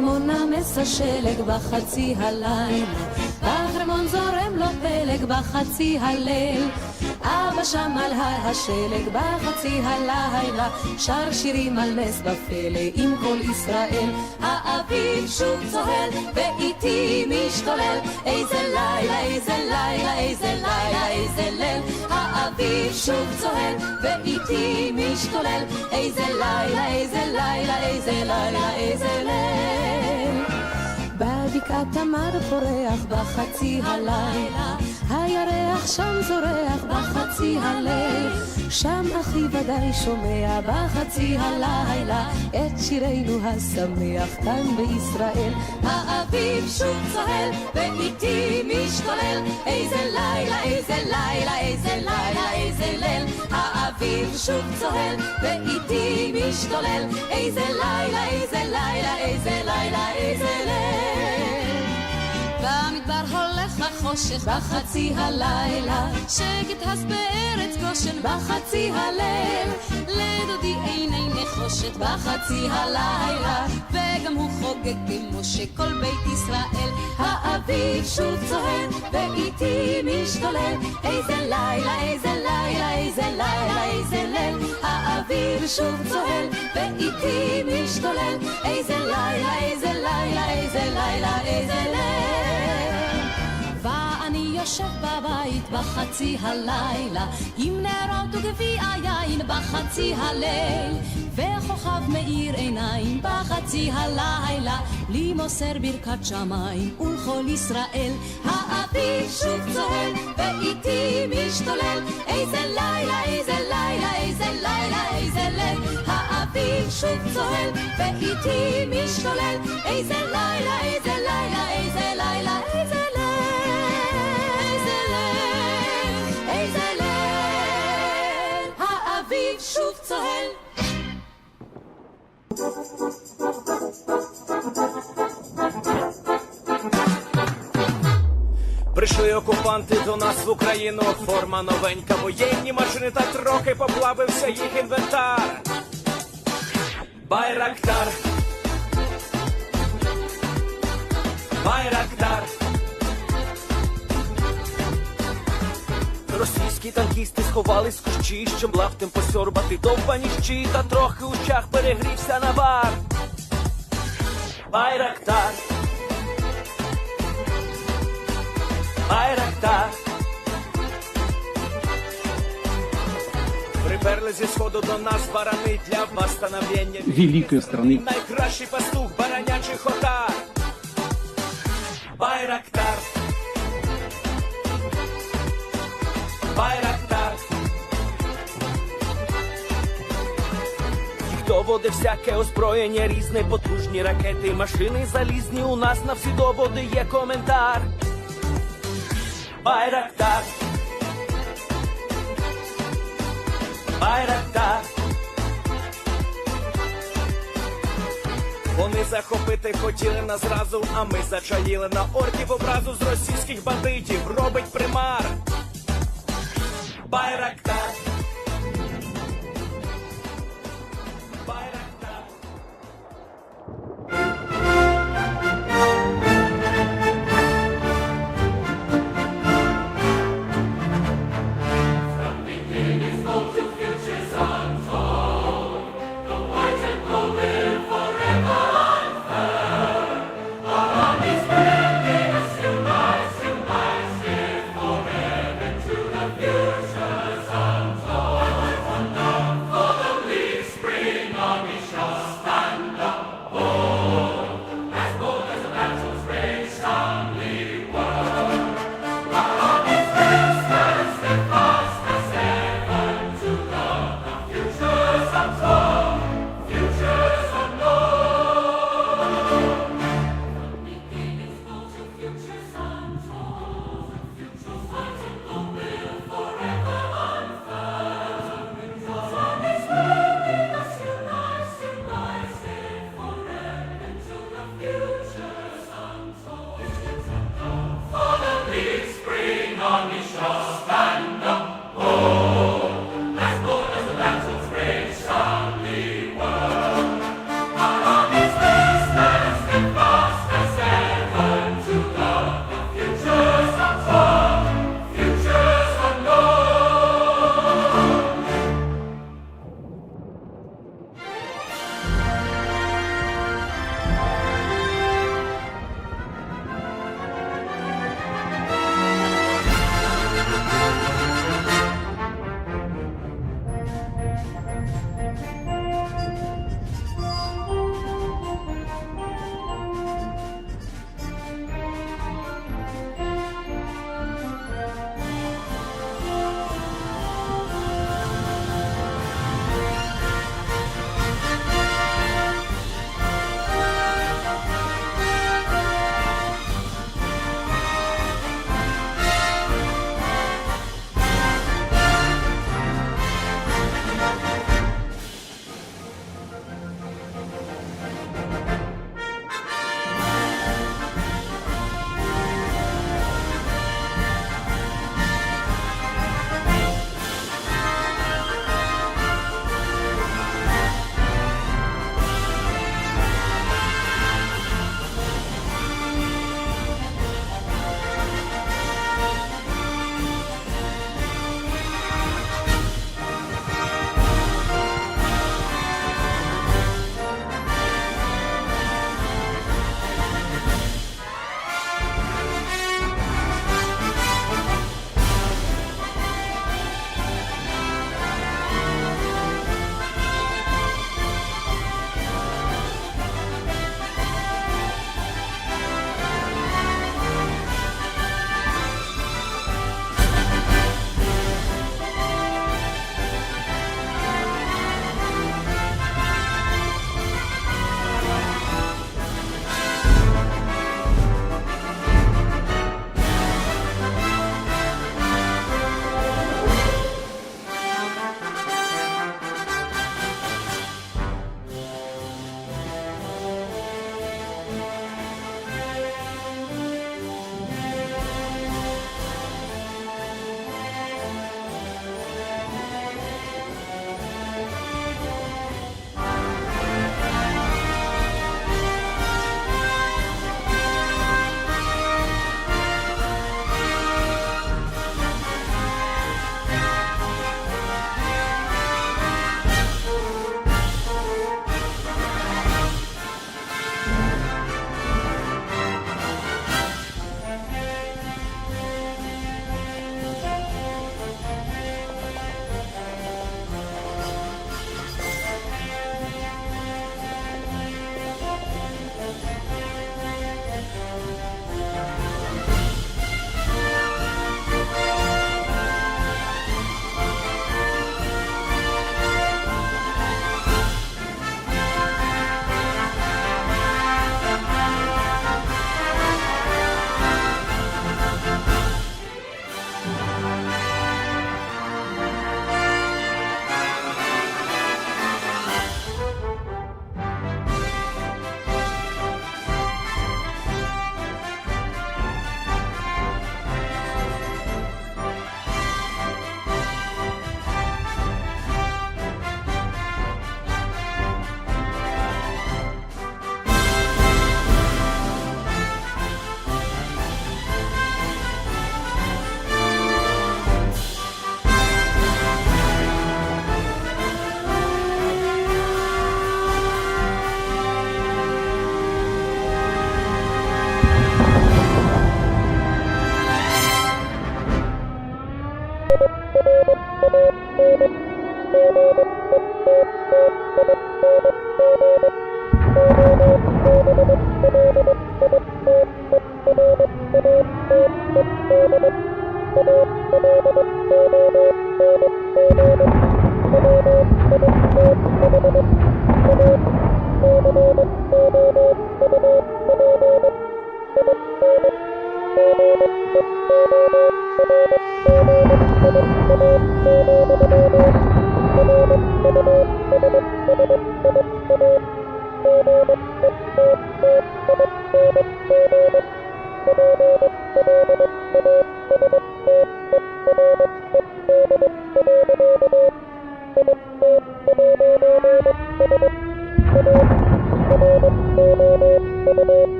בחרמון נמס השלג בחצי הלילה, בחרמון זורם לו פלג בחצי הליל. אבא שם על הר השלג בחצי הלילה, שר שירים על נס בפלא עם כל ישראל. האביב שוב צוהל ואיתי משתולל, איזה לילה, איזה לילה, איזה לילה, איזה ליל. האביב שוב צוהל ואיתי משתולל, איזה לילה, איזה לילה, איזה לילה, איזה ליל. בבקעת תמר פורח בחצי הלילה, הירח שם זורח בחצי הליל. שם אחי ודאי שומע בחצי הלילה את שירנו השמח כאן בישראל. האביב שוב צוהל ואיתי משתולל, איזה לילה, איזה לילה, איזה לילה, איזה ליל. האביב שוב צוהל ואיתי משתולל, איזה לילה, איזה לילה, איזה לילה, איזה ליל. במדבר הולך החושך בחצי הלילה, שקט הס בארץ גושן בחצי הליל. לדודי עיני נחושת בחצי הלילה, וגם הוא חוגג כמו שכל בית ישראל. האביב שוב צוהל ואיתי משתולל, איזה לילה, איזה לילה, איזה לילה, איזה ליל. האביב שוב צוהל ואיתי משתולל, איזה לילה, איזה לילה, איזה לילה, איזה ליל. ואני יושב בבית בחצי הלילה, עם נרות וגביע יין בחצי הליל, וכוכב מאיר עיניים בחצי הלילה, לי מוסר ברכת שמיים ולכל ישראל. האביב שוב צוהל ואיתי משתולל, איזה לילה, איזה לילה, איזה לילה, איזה ליל. האביב שוב צוהל ואיתי משתולל, איזה לילה, איזה לילה, איזה לילה, איזה ליל. שוב צוהל. Прийшли окупанти до нас в Україну, форма новенька, воєнні машини та трохи поплавився їх інвентар. Байрактар, Байрактар. Російські танкісти сховались в кущі, щоб лаптем посьорбати довбані щі, та трохи у чах перегрівся навар. Байрактар, Байрактар. Приперли зі сходу до нас барани для восстановлення великої страни. Найкращий пастух баранячих отар. Байрактар, Байрактар. Їх доводи всяке озброєння, різне, потужні ракети, машини залізні, у нас на всі доводи є коментар. Байрактар, Байрактар. Вони захопити хотіли нас зразу, а ми зачаїли на орків образу з російських бандитів, робить примар. Байрактар, Байрактар. Future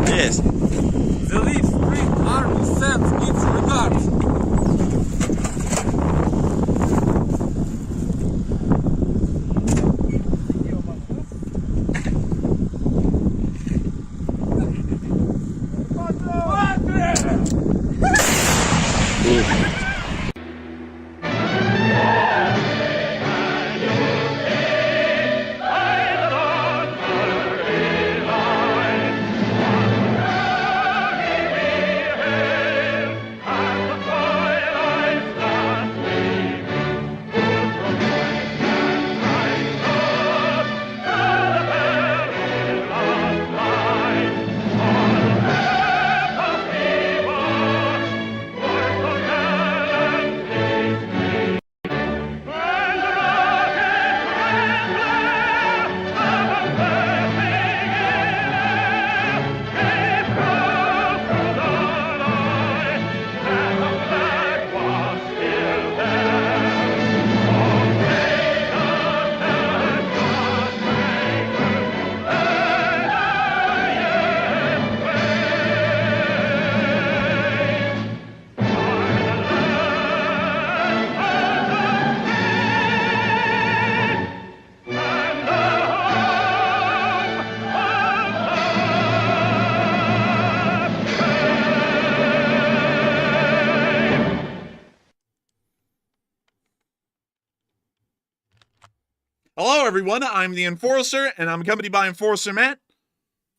Yes. The Leaf Street Army sends its regards. Hello, everyone. I'm the Enforcer, and I'm accompanied by Enforcer Matt.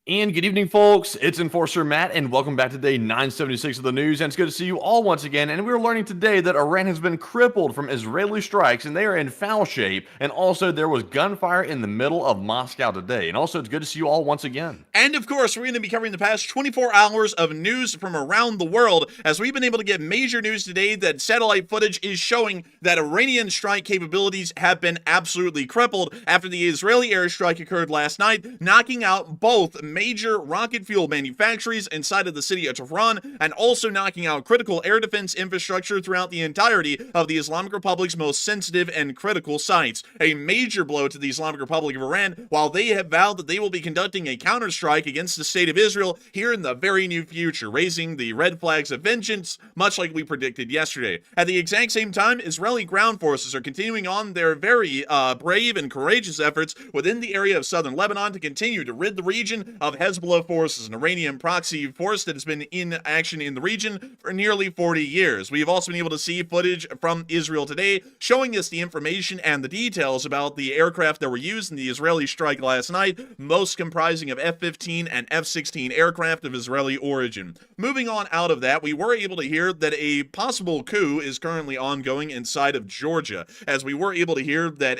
And good evening, folks. It's Enforcer Matt, and welcome back to day 976 of the news. And it's good to see you all once again. And we're learning today that Iran has been crippled from Israeli strikes, and they are in foul shape. And also, there was gunfire in the middle of Moscow today. And also, it's good to see you all once again. And of course, we're going to be covering the past 24 hours of news from around the world, as we've been able to get major news today that satellite footage is showing that Iranian strike capabilities have been absolutely crippled after the Israeli airstrike occurred last night, knocking out both major rocket fuel manufacturers inside of the city of Tehran, and also knocking out critical air defense infrastructure throughout the entirety of the Islamic Republic's most sensitive and critical sites. A major blow to the Islamic Republic of Iran, while they have vowed that they will be conducting a counterstrike against the state of Israel here in the very near future, raising the red flags of vengeance, much like we predicted yesterday. At the exact same time, Israeli ground forces are continuing on their very brave and courageous efforts within the area of southern Lebanon to continue to rid the region of Hezbollah forces, an Iranian proxy force that has been in action in the region for nearly 40 years. We have also been able to see footage from Israel today showing us the information and the details about the aircraft that were used in the Israeli strike last night, most comprising of F-15 and F-16 aircraft of Israeli origin. Moving on out of that, we were able to hear that a possible coup is currently ongoing inside of Georgia, as we were able to hear that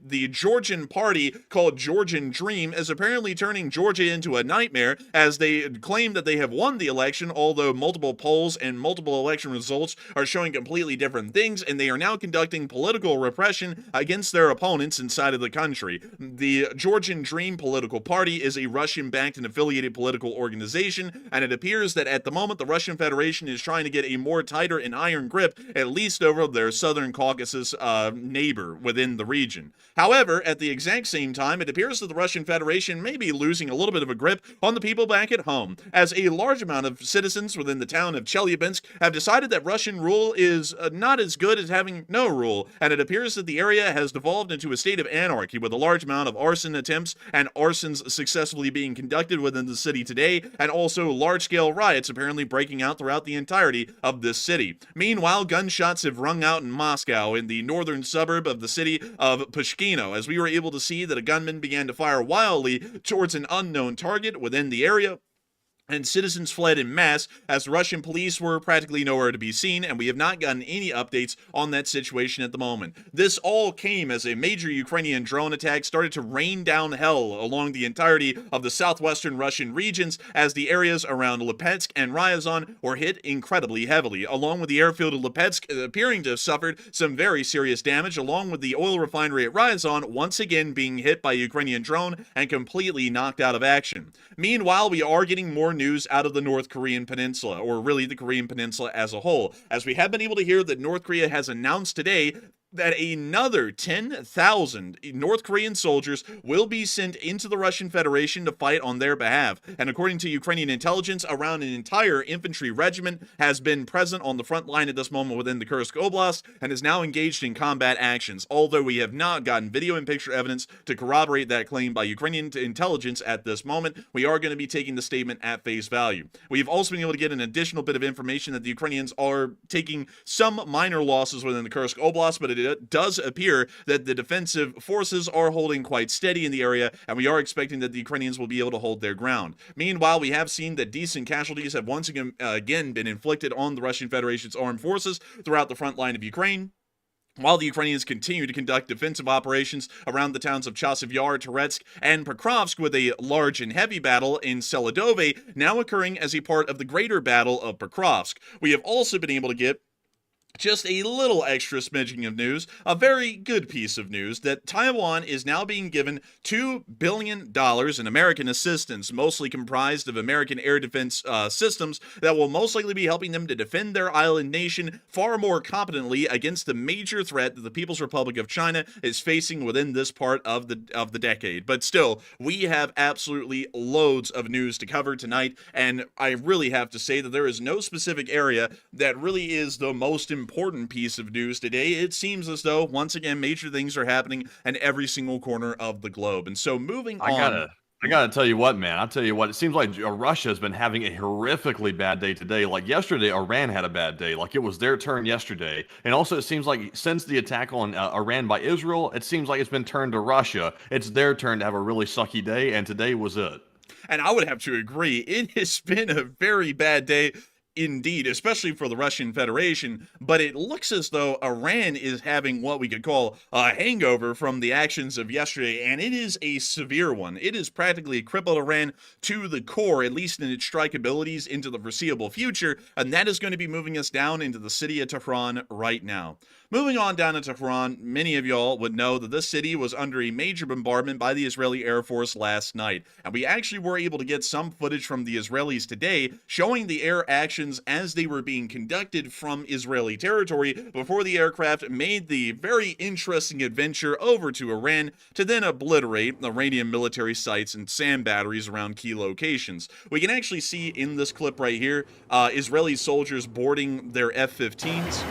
the Georgian party called Georgian Dream is apparently turning Georgia into a nightmare, as they claim that they have won the election, although multiple polls and multiple election results are showing completely different things, and they are now conducting political repression against their opponents inside of the country. The Georgian Dream political party is a Russian-backed and affiliated political organization, and it appears that at the moment the Russian Federation is trying to get a more tighter and iron grip, at least over their southern Caucasus neighbor within the region. However, at the exact same time, it appears that the Russian Federation may be losing a little bit of a grip on the people back at home, as a large amount of citizens within the town of Chelyabinsk have decided that Russian rule is not as good as having no rule, and it appears that the area has devolved into a state of anarchy, with a large amount of arson attempts and arsons successfully being conducted within the city today, and also large-scale riots apparently breaking out throughout the entirety of this city. Meanwhile, gunshots have rung out in Moscow, in the northern suburb of the city of Pushkino, as we were able to see that a gunman began to fire wildly towards an unknown target within the area, and citizens fled in mass as Russian police were practically nowhere to be seen, and we have not gotten any updates on that situation at the moment. This all came as a major Ukrainian drone attack started to rain down hell along the entirety of the southwestern Russian regions, as the areas around Lipetsk and Ryazan were hit incredibly heavily, along with the airfield of Lipetsk appearing to have suffered some very serious damage, along with the oil refinery at Ryazan once again being hit by a Ukrainian drone and completely knocked out of action. Meanwhile, we are getting more news out of the North Korean peninsula, or really the Korean peninsula as a whole, as we have been able to hear that North Korea has announced today that another 10,000 North Korean soldiers will be sent into the Russian Federation to fight on their behalf. And according to Ukrainian intelligence, around an entire infantry regiment has been present on the front line at this moment within the Kursk Oblast and is now engaged in combat actions, although we have not gotten video and picture evidence to corroborate that claim by Ukrainian intelligence at this moment. We are going to be taking the statement at face value. We've also been able to get an additional bit of information that the Ukrainians are taking some minor losses within the Kursk Oblast, but it does appear that the defensive forces are holding quite steady in the area, and we are expecting that the Ukrainians will be able to hold their ground. Meanwhile, we have seen that decent casualties have once again been inflicted on the Russian Federation's armed forces throughout the front line of Ukraine, while the Ukrainians continue to conduct defensive operations around the towns of Chasiv Yar, Toretsk, and Pokrovsk, with a large and heavy battle in Seladove now occurring as a part of the greater Battle of Pokrovsk. We have also been able to get just a little extra smidging of news, a very good piece of news, that Taiwan is now being given $2 billion in American assistance, mostly comprised of American air defense systems that will most likely be helping them to defend their island nation far more competently against the major threat that the People's Republic of China is facing within this part of the decade. But still, we have absolutely loads of news to cover tonight, and I really have to say that there is no specific area that really is the most important piece of news today. It seems as though, once again, major things are happening in every single corner of the globe. And so moving on. I gotta tell you what, man. I'll tell you what. It seems like Russia has been having a horrifically bad day today. Like yesterday, Iran had a bad day. Like it was their turn yesterday. And also, it seems like since the attack on Iran by Israel, it seems like it's been turned to Russia. It's their turn to have a really sucky day, and today was it. And I would have to agree. It has been a very bad day indeed, especially for the Russian Federation, but it looks as though Iran is having what we could call a hangover from the actions of yesterday, and it is a severe one. It has practically crippled Iran to the core, at least in its strike abilities into the foreseeable future, and that is going to be moving us down into the city of Tehran right now. Moving on down to Tehran, many of y'all would know that this city was under a major bombardment by the Israeli Air Force last night, and we actually were able to get some footage from the Israelis today showing the air actions as they were being conducted from Israeli territory before the aircraft made the very interesting adventure over to Iran to then obliterate Iranian military sites and sand batteries around key locations. We can actually see in this clip right here, Israeli soldiers boarding their F-15s.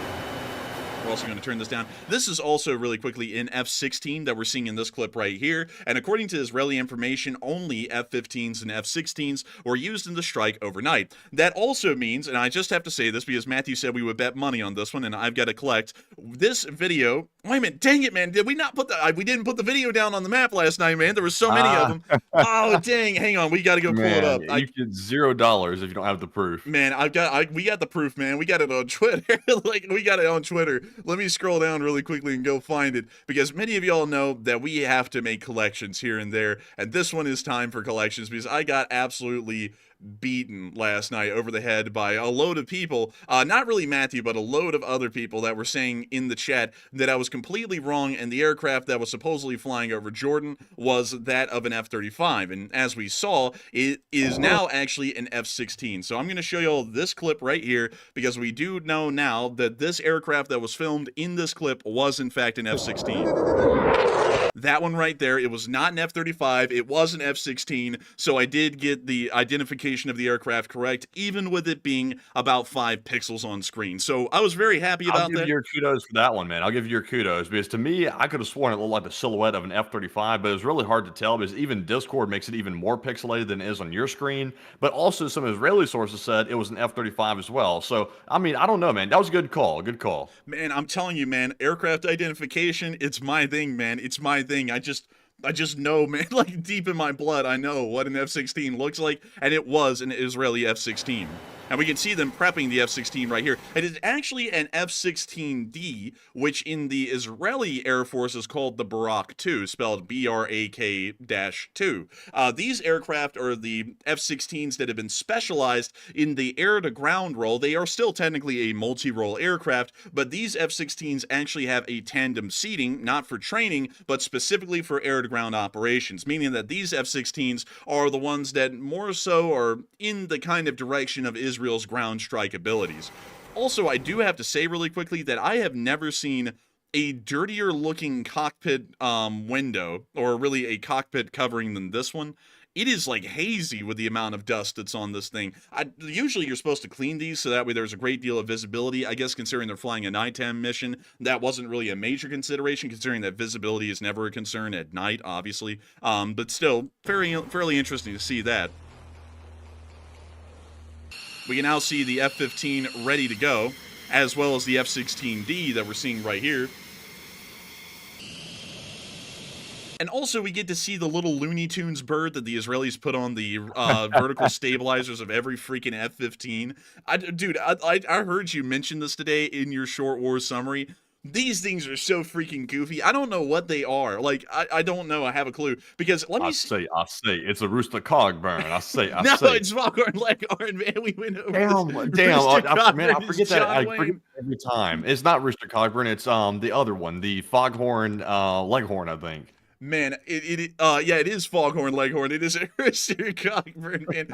We're also going to turn this down. This is also really quickly in F-16 that we're seeing in this clip right here. And according to Israeli information, only F-15s and F-16s were used in the strike overnight. That also means, and I just have to say this because Matthew said we would bet money on this one, and I've got to collect this video. Wait a minute, dang it, man. Did we not put we didn't put the video down on the map last night, man. There were so many of them. Oh, dang. Hang on. We got to go pull it up. You get $0 if you don't have the proof. Man, we got the proof, man. We got it on Twitter. We got it on Twitter. Let me scroll down really quickly and go find it, because many of y'all know that we have to make collections here and there, and this one is time for collections because I got absolutely beaten last night over the head by a load of people, not really Matthew, but a load of other people that were saying in the chat that I was completely wrong and the aircraft that was supposedly flying over Jordan was that of an F-35, and as we saw, it is now actually an F-16. So I'm going to show you all this clip right here, because we do know now that this aircraft that was filmed in this clip was in fact an F-16. That one right there, it was not an F-35, it was an F-16, so I did get the identification of the aircraft correct, even with it being about 5 pixels on screen. So I was very happy about that. I'll give you your kudos for that one, man. I'll give you your kudos, because to me, I could have sworn it looked like the silhouette of an F-35, but it was really hard to tell because even Discord makes it even more pixelated than it is on your screen. But also, some Israeli sources said it was an F-35 as well. So, I mean, I don't know, man. That was a good call. Good call. Man, I'm telling you, man, aircraft identification, it's my thing, man. It's my thing. I just know, man, like deep in my blood, I know what an F-16 looks like, and it was an Israeli F-16. And we can see them prepping the F-16 right here. It is actually an F-16D, which in the Israeli Air Force is called the Barak 2, spelled BRAK-2. These aircraft are the F-16s that have been specialized in the air-to-ground role. They are still technically a multi-role aircraft, but these F-16s actually have a tandem seating, not for training, but specifically for air-to-ground operations, meaning that these F-16s are the ones that more so are in the kind of direction of Israel's ground strike abilities. Also, I do have to say really quickly that I have never seen a dirtier looking cockpit window, or really a cockpit covering, than this one. It is like hazy with the amount of dust that's on this thing. Usually you're supposed to clean these so that way there's a great deal of visibility. I guess considering they're flying a nighttime mission, that wasn't really a major consideration, considering that visibility is never a concern at night, obviously. But still, fairly interesting to see that. We can now see the F-15 ready to go, as well as the F-16D that we're seeing right here. And also, we get to see the little Looney Tunes bird that the Israelis put on the vertical stabilizers of every freaking F-15. Dude, I heard you mention this today in your Short Wars summary. These things are so freaking goofy. I don't know what they are. Like, I don't know. I have a clue. Because let me I say, it's a rooster cogburn. I say. No, it's Foghorn Leghorn, man. We went over damn. Man, I forget that. I forget every time. It's not rooster cogburn. It's the other one, the foghorn leghorn, I think. Man, yeah, it is Foghorn Leghorn. It is a rooster cogburn, man.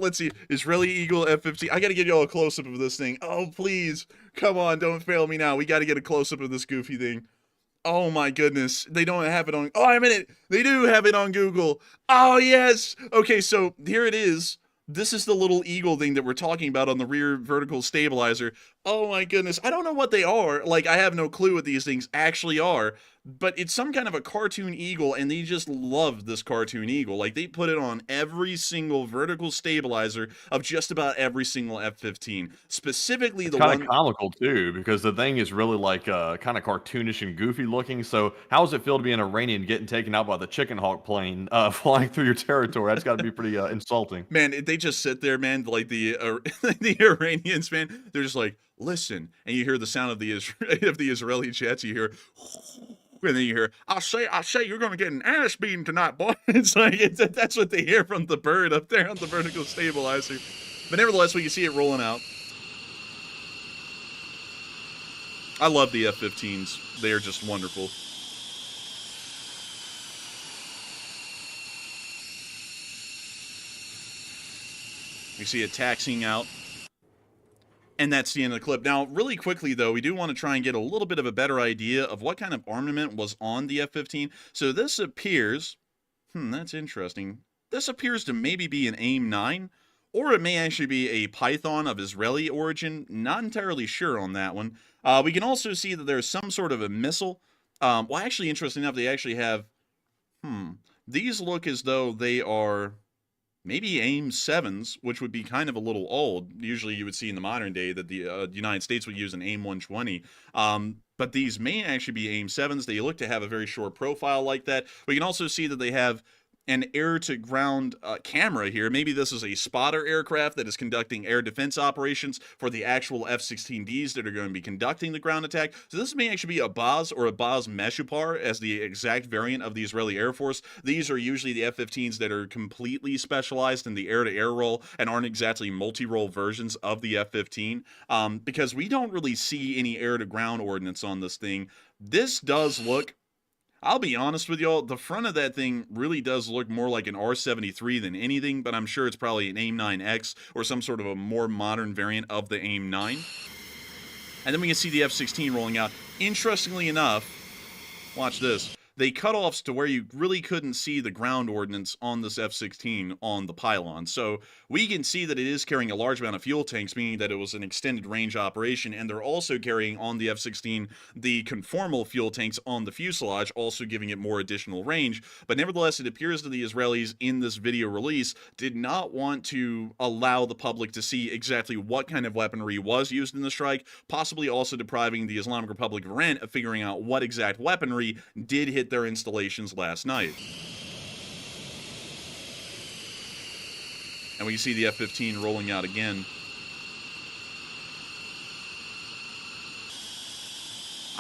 Let's see. Israeli Eagle F-15. I gotta give y'all a close-up of this thing. Oh, please. Come on, don't fail me now. We gotta get a close-up of this goofy thing. Oh my goodness. They don't have it on... Oh, I'm in it. They do have it on Google. Oh, yes. Okay, so here it is. This is the little eagle thing that we're talking about on the rear vertical stabilizer. Oh my goodness. I don't know what they are. Like, I have no clue what these things actually are. But it's some kind of a cartoon eagle, and they just love this cartoon eagle. Like, they put it on every single vertical stabilizer of just about every single F-15. Specifically, it's the kind one... of comical, too, because the thing is really, like, kind of cartoonish and goofy looking. So how does it feel to be an Iranian getting taken out by the Chicken Hawk plane flying through your territory? That's got to be pretty insulting. Man, they just sit there, man, like the Iranians, man. They're just like, listen, and you hear the sound of the Israeli jets. You hear... And then you hear, I say, you're going to get an ass beating tonight, boy. It's like, that's what they hear from the bird up there on the vertical stabilizer. But nevertheless, we can see it rolling out. I love the F-15s. They are just wonderful. You see it taxiing out. And that's the end of the clip. Now, really quickly, though, we do want to try and get a little bit of a better idea of what kind of armament was on the F-15. So this appears... that's interesting. This appears to maybe be an AIM-9, or it may actually be a Python of Israeli origin. Not entirely sure on that one. We can also see that there's some sort of a missile. Well, actually, interesting enough, they actually have... These look as though they are... maybe AIM-7s, which would be kind of a little old. Usually you would see in the modern day that the United States would use an AIM-120. But these may actually be AIM-7s. They look to have a very short profile like that. We can also see that they have an air-to-ground camera here. Maybe this is a spotter aircraft that is conducting air defense operations for the actual F-16Ds that are going to be conducting the ground attack. So this may actually be a Baz or a Baz Meshupar as the exact variant of the Israeli Air Force. These are usually the F-15s that are completely specialized in the air-to-air role and aren't exactly multi-role versions of the F-15, because we don't really see any air-to-ground ordnance on this thing. This does look... I'll be honest with y'all, the front of that thing really does look more like an R-73 than anything, but I'm sure it's probably an AIM-9X or some sort of a more modern variant of the AIM-9. And then we can see the F-16 rolling out. Interestingly enough, watch this. they cut offs to where you really couldn't see the ground ordnance on this F-16 on the pylon. So we can see that it is carrying a large amount of fuel tanks, meaning that it was an extended range operation, and they're also carrying on the F-16 the conformal fuel tanks on the fuselage, also giving it more additional range. But nevertheless, it appears that the Israelis in this video release did not want to allow the public to see exactly what kind of weaponry was used in the strike, possibly also depriving the Islamic Republic of Iran of figuring out what exact weaponry did hit their installations last night. And we see the F-15 rolling out again.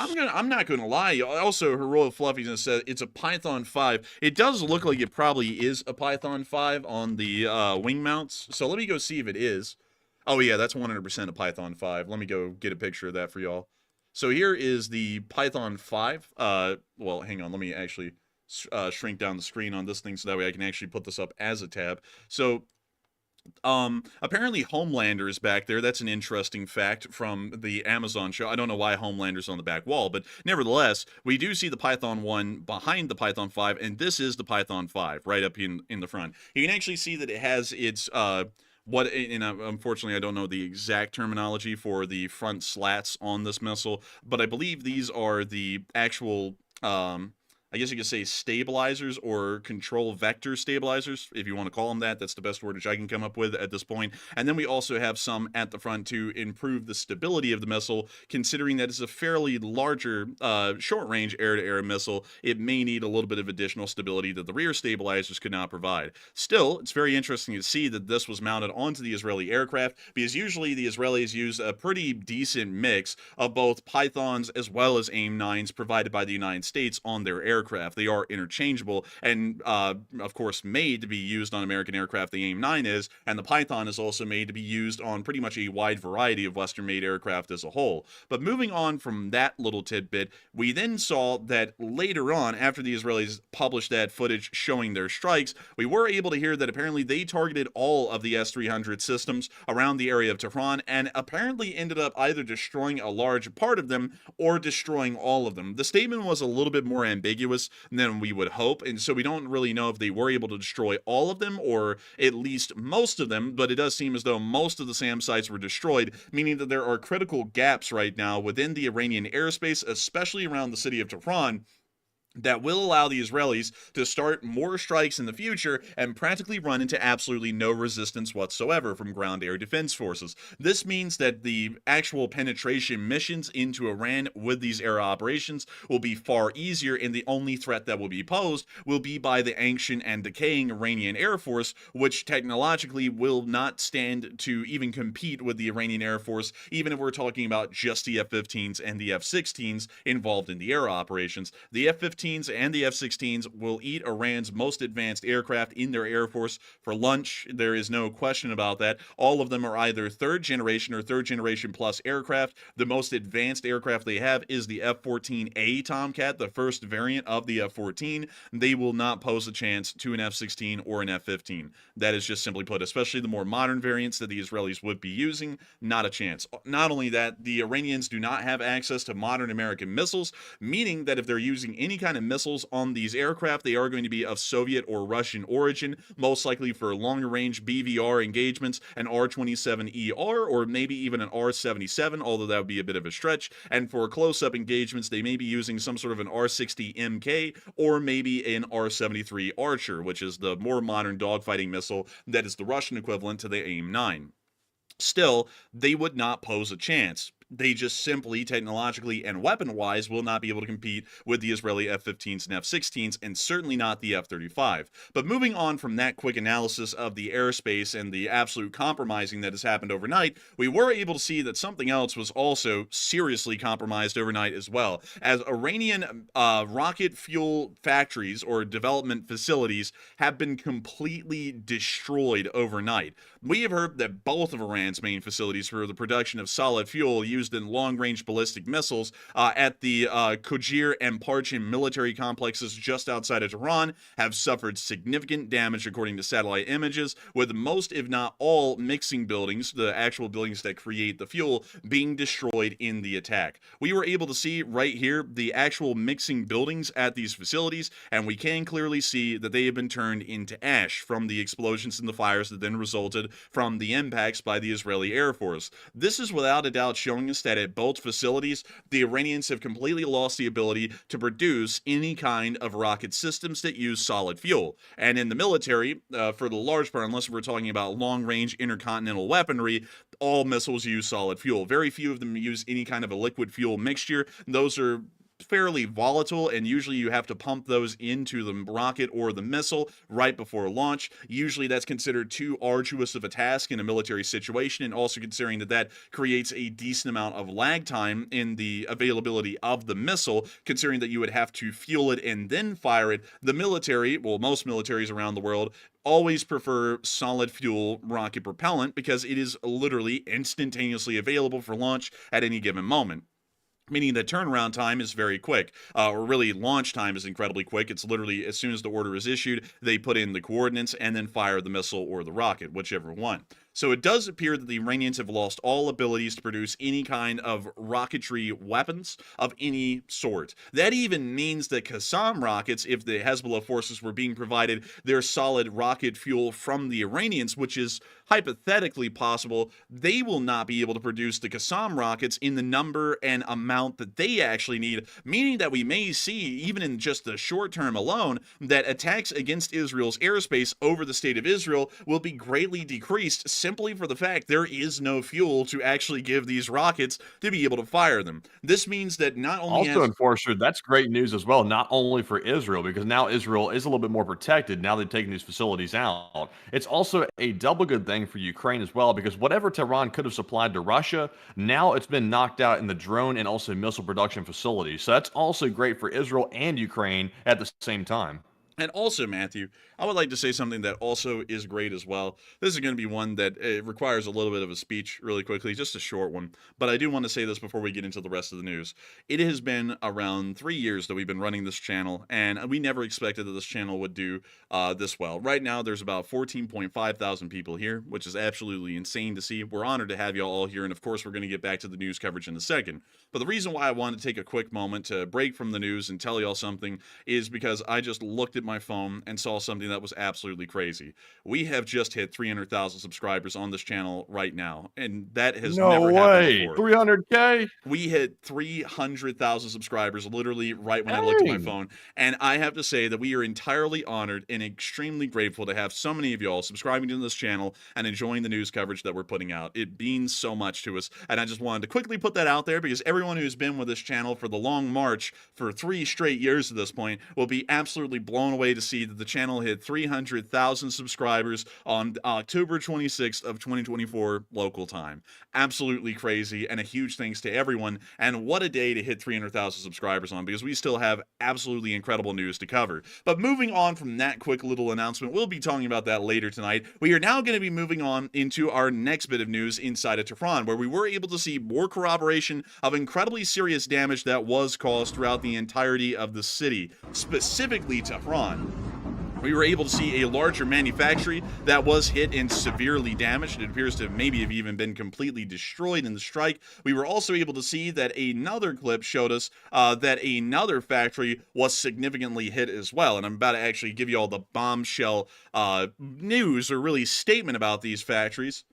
I'm not gonna lie. Also, her Royal Fluffiness said it's a Python 5. It does look like it probably is a Python 5 on the wing mounts. So let me go see if it is. Oh yeah, that's 100% a Python 5. Let me go get a picture of that for y'all. So here is the Python 5. Well, hang on. Let me actually shrink down the screen on this thing so that way I can actually put this up as a tab. So apparently Homelander is back there. That's an interesting fact from the Amazon show. I don't know why Homelander's on the back wall, but nevertheless, we do see the Python 1 behind the Python 5, and this is the Python 5 right up in the front. You can actually see that it has its unfortunately, I don't know the exact terminology for the front slats on this missile, but I believe these are the actual I guess you could say stabilizers or control vector stabilizers, if you want to call them that. That's the best word which I can come up with at this point. And then we also have some at the front to improve the stability of the missile, considering that it's a fairly larger short-range air-to-air missile. It may need a little bit of additional stability that the rear stabilizers could not provide. Still, it's very interesting to see that this was mounted onto the Israeli aircraft, because usually the Israelis use a pretty decent mix of both Pythons as well as AIM-9s provided by the United States on their aircraft. They are interchangeable and, of course, made to be used on American aircraft. The AIM-9 is, and the Python is also made to be used on pretty much a wide variety of Western-made aircraft as a whole. But moving on from that little tidbit, we then saw that later on, after the Israelis published that footage showing their strikes, we were able to hear that apparently they targeted all of the S-300 systems around the area of Tehran and apparently ended up either destroying a large part of them or destroying all of them. The statement was a little bit more ambiguous than we would hope, and so we don't really know if they were able to destroy all of them or at least most of them, but it does seem as though most of the SAM sites were destroyed, meaning that there are critical gaps right now within the Iranian airspace, especially around the city of Tehran, that will allow the Israelis to start more strikes in the future and practically run into absolutely no resistance whatsoever from ground-air defense forces. This means that the actual penetration missions into Iran with these air operations will be far easier, and the only threat that will be posed will be by the ancient and decaying Iranian Air Force, which technologically will not stand to even compete with the Iranian Air Force, even if we're talking about just the F-15s and the F-16s involved in the air operations. The F-15s and the F-16s will eat Iran's most advanced aircraft in their Air Force for lunch. There is no question about that. All of them are either third generation or third generation plus aircraft. The most advanced aircraft they have is the F-14A Tomcat, the first variant of the F-14. They will not pose a chance to an F-16 or an F-15. That is just simply put, especially the more modern variants that the Israelis would be using, not a chance. Not only that, the Iranians do not have access to modern American missiles, meaning that if they're using any kind of missiles on these aircraft, they are going to be of Soviet or Russian origin, most likely for longer range BVR engagements, an R-27ER or maybe even an R-77, although that would be a bit of a stretch. And for close-up engagements, they may be using some sort of an R-60MK or maybe an R-73 Archer, which is the more modern dogfighting missile that is the Russian equivalent to the AIM-9. Still, they would not pose a chance. They just simply, technologically and weapon-wise, will not be able to compete with the Israeli F-15s and F-16s, and certainly not the F-35. But moving on from that quick analysis of the airspace and the absolute compromising that has happened overnight, we were able to see that something else was also seriously compromised overnight as well, as Iranian rocket fuel factories or development facilities have been completely destroyed overnight. We have heard that both of Iran's main facilities for the production of solid fuel used in long-range ballistic missiles at the Kojir and Parchin military complexes just outside of Tehran have suffered significant damage according to satellite images, with most, if not all, mixing buildings, the actual buildings that create the fuel, being destroyed in the attack. We were able to see right here the actual mixing buildings at these facilities, and we can clearly see that they have been turned into ash from the explosions and the fires that then resulted from the impacts by the Israeli Air Force. This is without a doubt showing us that at both facilities, the Iranians have completely lost the ability to produce any kind of rocket systems that use solid fuel. And in the military, for the large part, unless we're talking about long-range intercontinental weaponry, all missiles use solid fuel. Very few of them use any kind of a liquid fuel mixture. Those are fairly volatile, and usually you have to pump those into the rocket or the missile right before launch. Usually that's considered too arduous of a task in a military situation, and also considering that that creates a decent amount of lag time in the availability of the missile, considering that you would have to fuel it and then fire it. The military, well, most militaries around the world, always prefer solid fuel rocket propellant because it is literally instantaneously available for launch at any given moment, meaning that turnaround time is very quick, or really launch time is incredibly quick. It's literally as soon as the order is issued, they put in the coordinates and then fire the missile or the rocket, whichever one. So it does appear that the Iranians have lost all abilities to produce any kind of rocketry weapons of any sort. That even means that Qassam rockets, if the Hezbollah forces were being provided their solid rocket fuel from the Iranians, which is hypothetically possible, they will not be able to produce the Qassam rockets in the number and amount that they actually need, meaning that we may see, even in just the short term alone, that attacks against Israel's airspace over the state of Israel will be greatly decreased simply for the fact there is no fuel to actually give these rockets to be able to fire them. This means that not only Also, Enforcer, that's great news as well, not only for Israel, because now Israel is a little bit more protected now they've taken these facilities out. It's also a double good thing for Ukraine as well, because whatever Tehran could have supplied to Russia, now it's been knocked out in the drone and also missile production facilities. So that's also great for Israel and Ukraine at the same time. And also, Matthew, I would like to say something that also is great as well. This is going to be one that requires a little bit of a speech really quickly, just a short one. But I do want to say this before we get into the rest of the news. It has been around 3 years that we've been running this channel, and we never expected that this channel would do this well. Right now, there's about 14.5 thousand people here, which is absolutely insane to see. We're honored to have y'all all here, and of course, we're going to get back to the news coverage in a second. But the reason why I wanted to take a quick moment to break from the news and tell y'all something is because I just looked at my phone and saw something that was absolutely crazy. We have just hit 300,000 subscribers on this channel right now, and that has never happened before. 300K? We hit 300,000 subscribers literally right when I looked at my phone, and I have to say that we are entirely honored and extremely grateful to have so many of y'all subscribing to this channel and enjoying the news coverage that we're putting out. It means so much to us, and I just wanted to quickly put that out there because everyone who's been with this channel for the long march for 3 straight years at this point will be absolutely blown away to see that the channel hit 300,000 subscribers on October 26th of 2024 local time. Absolutely crazy, and a huge thanks to everyone, and what a day to hit 300,000 subscribers on, because we still have absolutely incredible news to cover. But moving on from that quick little announcement, we'll be talking about that later tonight. We are now going to be moving on into our next bit of news inside of Tehran, where we were able to see more corroboration of incredibly serious damage that was caused throughout the entirety of the city, specifically Tehran. We were able to see a larger manufactory that was hit and severely damaged. It appears to maybe have even been completely destroyed in the strike. We were also able to see that another clip showed us that another factory was significantly hit as well. And I'm about to actually give you all the bombshell news, or really statement, about these factories.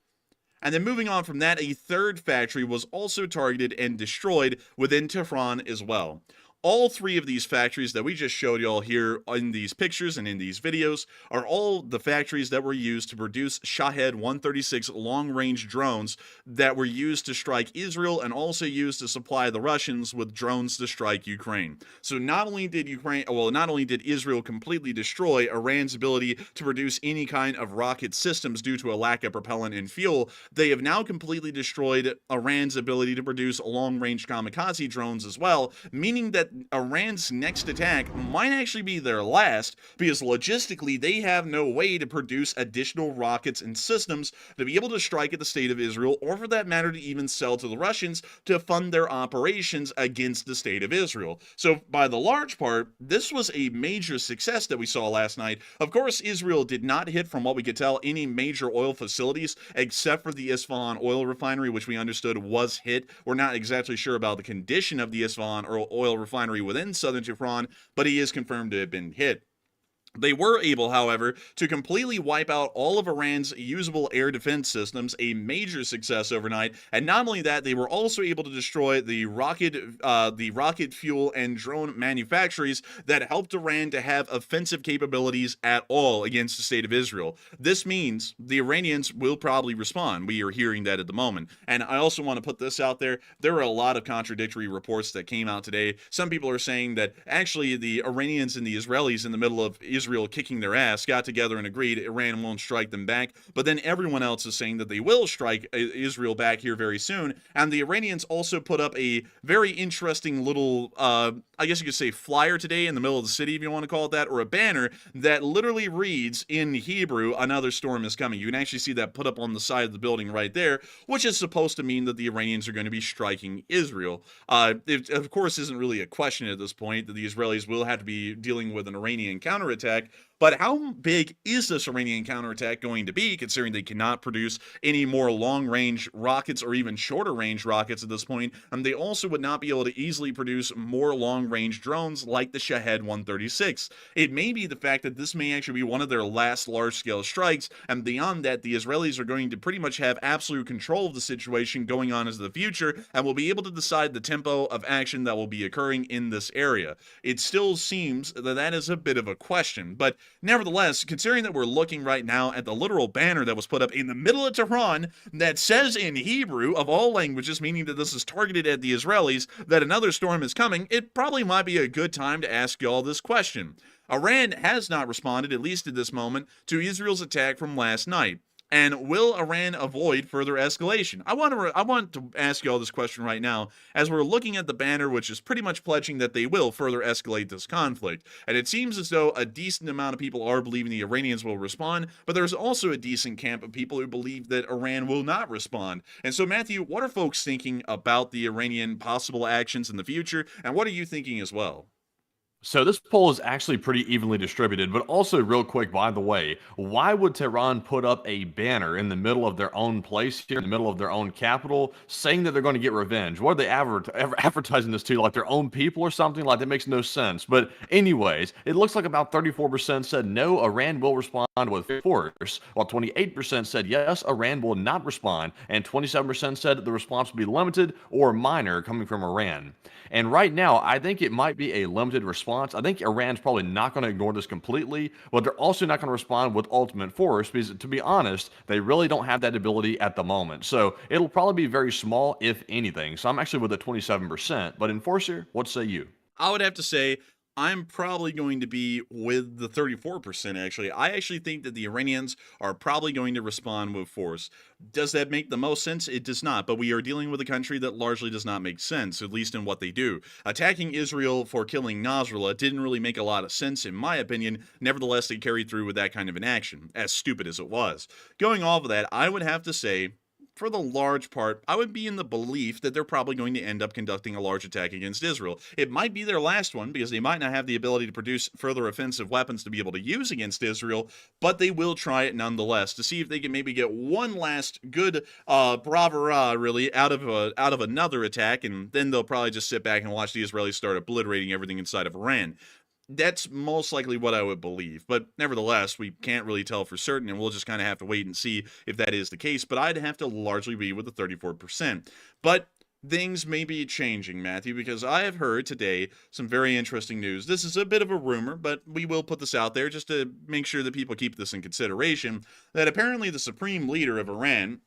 And then moving on from that, a third factory was also targeted and destroyed within Tehran as well. All 3 of these factories that we just showed y'all here in these pictures and in these videos are all the factories that were used to produce Shahed 136 long-range drones that were used to strike Israel and also used to supply the Russians with drones to strike Ukraine. So not only did Israel completely destroy Iran's ability to produce any kind of rocket systems due to a lack of propellant and fuel, they have now completely destroyed Iran's ability to produce long-range kamikaze drones as well, meaning that that Iran's next attack might actually be their last, because logistically they have no way to produce additional rockets and systems to be able to strike at the state of Israel, or for that matter to even sell to the Russians to fund their operations against the state of Israel. So by the large part, this was a major success that we saw last night. Of course, Israel did not hit, from what we could tell, any major oil facilities except for the Isfahan oil refinery, which we understood was hit. We're not exactly sure about the condition of the Isfahan oil refinery within southern Tehran, but he is confirmed to have been hit. They were able, however, to completely wipe out all of Iran's usable air defense systems, a major success overnight. And not only that, they were also able to destroy the rocket fuel and drone manufactories that helped Iran to have offensive capabilities at all against the state of Israel. This means the Iranians will probably respond. We are hearing that at the moment. And I also want to put this out there. There are a lot of contradictory reports that came out today. Some people are saying that actually the Iranians and the Israelis in the middle of Israel kicking their ass got together and agreed Iran won't strike them back, but then everyone else is saying that they will strike Israel back here very soon. And the Iranians also put up a very interesting little I guess you could say flyer today in the middle of the city, if you want to call it that, or a banner that literally reads in Hebrew, "Another storm is coming." You can actually see that put up on the side of the building right there, which is supposed to mean that the Iranians are going to be striking Israel. It, of course, isn't really a question at this point that the Israelis will have to be dealing with an Iranian counterattack. But how big is this Iranian counterattack going to be, considering they cannot produce any more long-range rockets or even shorter-range rockets at this point, and they also would not be able to easily produce more long-range drones like the Shahed 136. It may be the fact that this may actually be one of their last large-scale strikes, and beyond that, the Israelis are going to pretty much have absolute control of the situation going on into the future, and will be able to decide the tempo of action that will be occurring in this area. It still seems that that is a bit of a question, but nevertheless, considering that we're looking right now at the literal banner that was put up in the middle of Tehran that says in Hebrew, of all languages, meaning that this is targeted at the Israelis, that another storm is coming, it probably might be a good time to ask y'all this question. Iran has not responded, at least at this moment, to Israel's attack from last night. And will Iran avoid further escalation? I want to ask you all this question right now, as we're looking at the banner, which is pretty much pledging that they will further escalate this conflict. And it seems as though a decent amount of people are believing the Iranians will respond, but there's also a decent camp of people who believe that Iran will not respond. And so, Matthew, what are folks thinking about the Iranian possible actions in the future, and what are you thinking as well? So this poll is actually pretty evenly distributed, but also real quick, by the way, why would Tehran put up a banner in the middle of their own place here, in the middle of their own capital, saying that they're going to get revenge? What are they advertising this to, like their own people or something? Like, that makes no sense. But anyways, it looks like about 34% said no, Iran will respond with force, while 28% said yes, Iran will not respond, and 27% said the response will be limited or minor coming from Iran. And right now, I think it might be a limited response. I think Iran's probably not going to ignore this completely, but they're also not going to respond with ultimate force because, to be honest, they really don't have that ability at the moment. So it'll probably be very small, if anything. So I'm actually with the 27%. But Enforcer, what say you? I would have to say I'm probably going to be with the 34%, actually. I actually think that the Iranians are probably going to respond with force. Does that make the most sense? It does not, but we are dealing with a country that largely does not make sense, at least in what they do. Attacking Israel for killing Nasrallah didn't really make a lot of sense, in my opinion. Nevertheless, they carried through with that kind of an action, as stupid as it was. Going off of that, I would have to say, for the large part, I would be in the belief that they're probably going to end up conducting a large attack against Israel. It might be their last one, because they might not have the ability to produce further offensive weapons to be able to use against Israel, but they will try it nonetheless to see if they can maybe get one last good bravura, really, out of another attack, and then they'll probably just sit back and watch the Israelis start obliterating everything inside of Iran. That's most likely what I would believe, but nevertheless, we can't really tell for certain, and we'll just kind of have to wait and see if that is the case, but I'd have to largely be with the 34%. But things may be changing, Matthew, because I have heard today some very interesting news. This is a bit of a rumor, but we will put this out there just to make sure that people keep this in consideration, that apparently the supreme leader of Iran,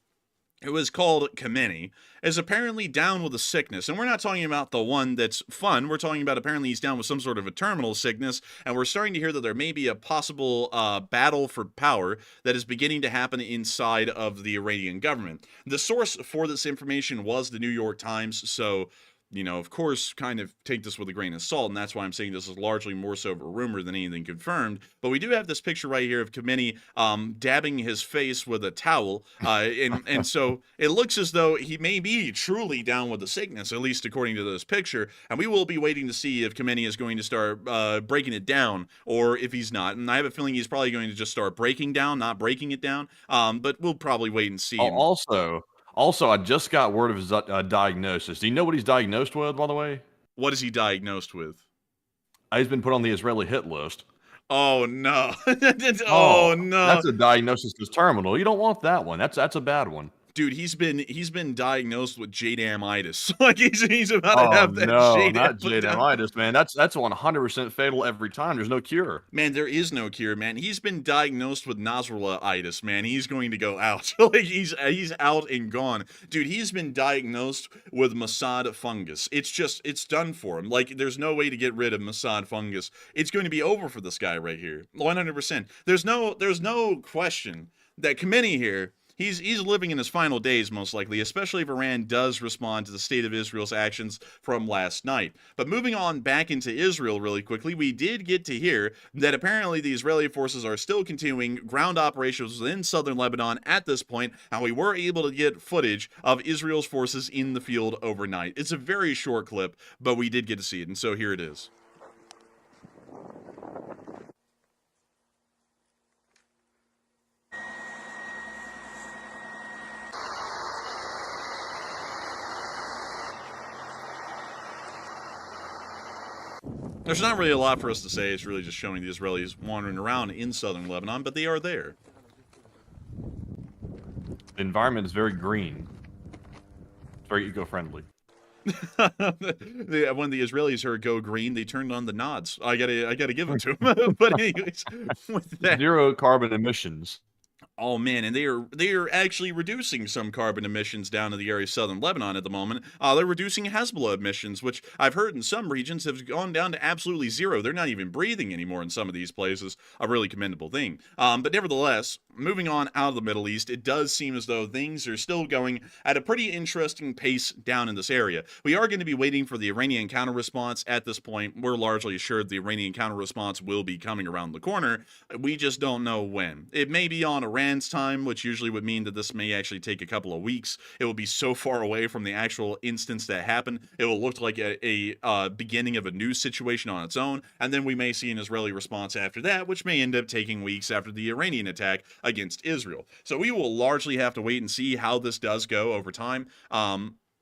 who is called Khamenei, is apparently down with a sickness. And we're not talking about the one that's fun. We're talking about apparently he's down with some sort of a terminal sickness. And we're starting to hear that there may be a possible battle for power that is beginning to happen inside of the Iranian government. The source for this information was the New York Times. So of course, kind of take this with a grain of salt, and that's why I'm saying this is largely more so of a rumor than anything confirmed. But we do have this picture right here of Khamenei dabbing his face with a towel, and so it looks as though he may be truly down with the sickness, at least according to this picture. And we will be waiting to see if Khamenei is going to start breaking it down, or if he's not. And I have a feeling he's probably going to just start breaking down, not breaking it down. But we'll probably wait and see. Also, I just got word of his diagnosis. Do you know what he's diagnosed with, by the way? What is he diagnosed with? He's been put on the Israeli hit list. Oh no! Oh no! That's a diagnosis that's terminal. You don't want that one. That's a bad one. Dude, he's been diagnosed with JDAM-itis. Like he's about to have that. No, not JDAM-itis, man. That's 100% fatal every time. There's no cure. Man, there is no cure, man. He's been diagnosed with Nasrallah-itis, man. He's going to go out. Like he's out and gone. Dude, he's been diagnosed with Mossad fungus. It's done for him. Like there's no way to get rid of Mossad fungus. It's going to be over for this guy right here. 100%. There's no question that Khamenei here, He's living in his final days, most likely, especially if Iran does respond to the state of Israel's actions from last night. But moving on back into Israel really quickly, we did get to hear that apparently the Israeli forces are still continuing ground operations within southern Lebanon at this point, and we were able to get footage of Israel's forces in the field overnight. It's a very short clip, but we did get to see it, and so here it is. There's not really a lot for us to say. It's really just showing the Israelis wandering around in southern Lebanon, but they are there. The environment is very green. It's very eco-friendly. When the Israelis heard "go green," they turned on the nods. I gotta give them to them. But anyways, with that, zero carbon emissions. Oh man, and they are actually reducing some carbon emissions down in the area of southern Lebanon at the moment. They're reducing Hezbollah emissions, which I've heard in some regions have gone down to absolutely zero. They're not even breathing anymore in some of these places. A really commendable thing. But nevertheless, moving on out of the Middle East, it does seem as though things are still going at a pretty interesting pace down in this area. We are going to be waiting for the Iranian counter-response at this point. We're largely assured the Iranian counter-response will be coming around the corner. We just don't know when. It may be on Iran's time, which usually would mean that this may actually take a couple of weeks. It will be so far away from the actual instance that happened. It will look like a beginning of a new situation on its own, and then we may see an Israeli response after that, which may end up taking weeks after the Iranian attack against Israel. So we will largely have to wait and see how this does go over time.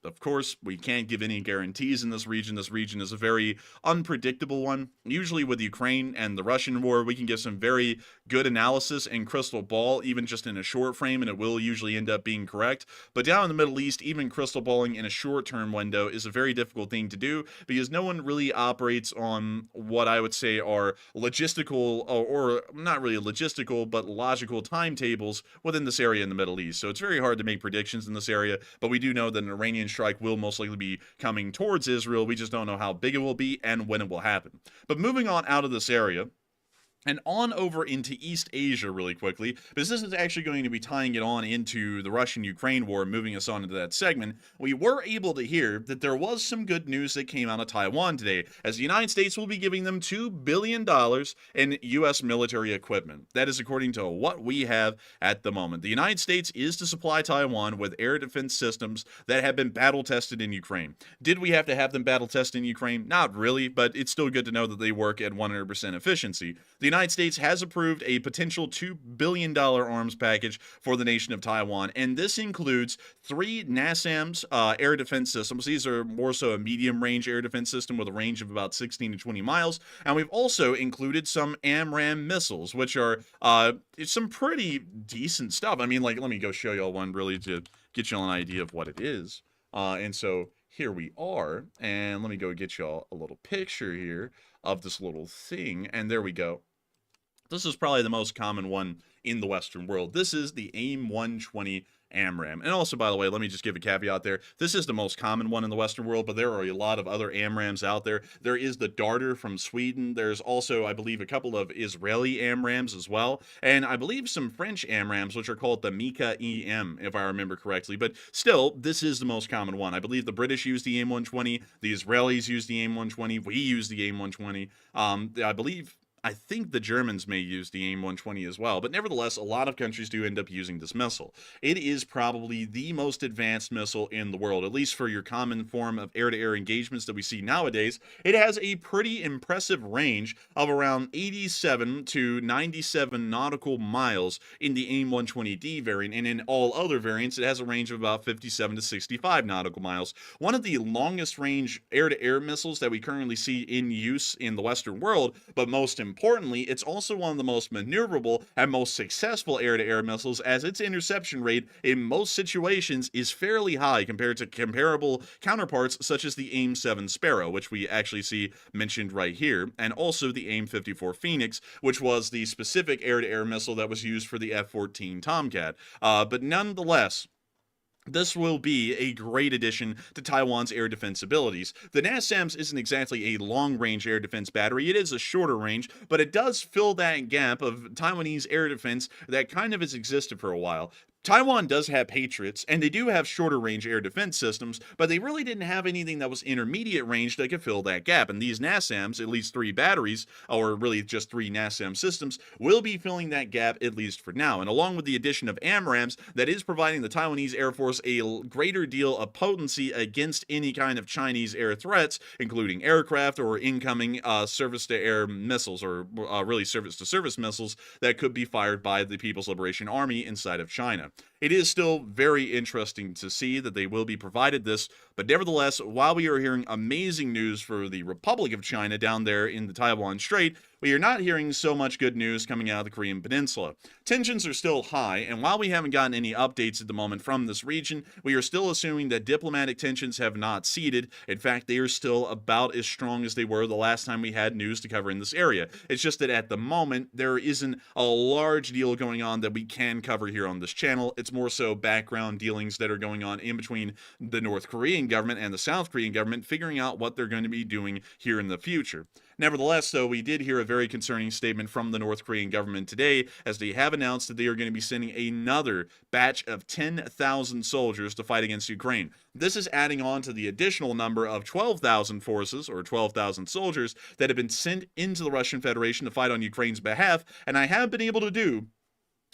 Of course, we can't give any guarantees in this region. This region is a very unpredictable one. Usually with Ukraine and the Russian war, we can give some very good analysis and crystal ball, even just in a short frame, and it will usually end up being correct. But down in the Middle East, even crystal balling in a short-term window is a very difficult thing to do because no one really operates on what I would say are logistical, or not really logistical, but logical timetables within this area in the Middle East. So it's very hard to make predictions in this area, but we do know that an Iranian strike will most likely be coming towards Israel. We just don't know how big it will be and when it will happen. But moving on out of this area and on over into East Asia really quickly, because this is actually going to be tying it on into the Russian-Ukraine war, moving us on into that segment. We were able to hear that there was some good news that came out of Taiwan today, as the United States will be giving them $2 billion in U.S. military equipment. That is according to what we have at the moment. The United States is to supply Taiwan with air defense systems that have been battle-tested in Ukraine. Did we have to have them battle-tested in Ukraine? Not really, but it's still good to know that they work at 100% efficiency. The United States has approved a potential $2 billion arms package for the nation of Taiwan, and this includes 3 NASAMS air defense systems. These are more so a medium-range air defense system with a range of about 16 to 20 miles, and we've also included some AMRAAM missiles, which are some pretty decent stuff. I mean, like, let me go show y'all one really to get y'all an idea of what it is. And so here we are, and let me go get y'all a little picture here of this little thing, and there we go. This is probably the most common one in the Western world. This is the AIM-120 AMRAAM. And also, by the way, let me just give a caveat there. This is the most common one in the Western world, but there are a lot of other AMRAAMs out there. There is the Darter from Sweden. There's also, I believe, a couple of Israeli AMRAAMs as well. And I believe some French AMRAAMs, which are called the Mika EM, if I remember correctly. But still, this is the most common one. I believe the British use the AIM-120. The Israelis use the AIM-120. We use the AIM-120. I think the Germans may use the AIM-120 as well, but nevertheless, a lot of countries do end up using this missile. It is probably the most advanced missile in the world, at least for your common form of air-to-air engagements that we see nowadays. It has a pretty impressive range of around 87 to 97 nautical miles in the AIM-120D variant, and in all other variants, it has a range of about 57 to 65 nautical miles. One of the longest range air-to-air missiles that we currently see in use in the Western world, but most importantly, it's also one of the most maneuverable and most successful air-to-air missiles, as its interception rate in most situations is fairly high compared to comparable counterparts such as the AIM-7 Sparrow, which we actually see mentioned right here, and also the AIM-54 Phoenix, which was the specific air-to-air missile that was used for the F-14 Tomcat. But nonetheless, this will be a great addition to Taiwan's air defense abilities. The NASAMS isn't exactly a long-range air defense battery. It is a shorter range, but it does fill that gap of Taiwanese air defense that kind of has existed for a while. Taiwan does have Patriots, and they do have shorter range air defense systems, but they really didn't have anything that was intermediate range that could fill that gap. And these NASAMs, at least 3 batteries, or really just 3 NASAM systems, will be filling that gap at least for now. And along with the addition of AMRAAMs, that is providing the Taiwanese Air Force a greater deal of potency against any kind of Chinese air threats, including aircraft or incoming surface-to-air missiles, or really surface-to-surface missiles that could be fired by the People's Liberation Army inside of China. It is still very interesting to see that they will be provided this, but nevertheless, while we are hearing amazing news for the Republic of China down there in the Taiwan Strait, we are not hearing so much good news coming out of the Korean Peninsula. Tensions are still high, and while we haven't gotten any updates at the moment from this region, we are still assuming that diplomatic tensions have not ceded. In fact, they are still about as strong as they were the last time we had news to cover in this area. It's just that at the moment, there isn't a large deal going on that we can cover here on this channel. It's more so background dealings that are going on in between the North Korean government and the South Korean government, figuring out what they're going to be doing here in the future. Nevertheless, though, we did hear a very concerning statement from the North Korean government today, as they have announced that they are going to be sending another batch of 10,000 soldiers to fight against Ukraine. This is adding on to the additional number of 12,000 forces, or 12,000 soldiers, that have been sent into the Russian Federation to fight on Ukraine's behalf, and I have been able to do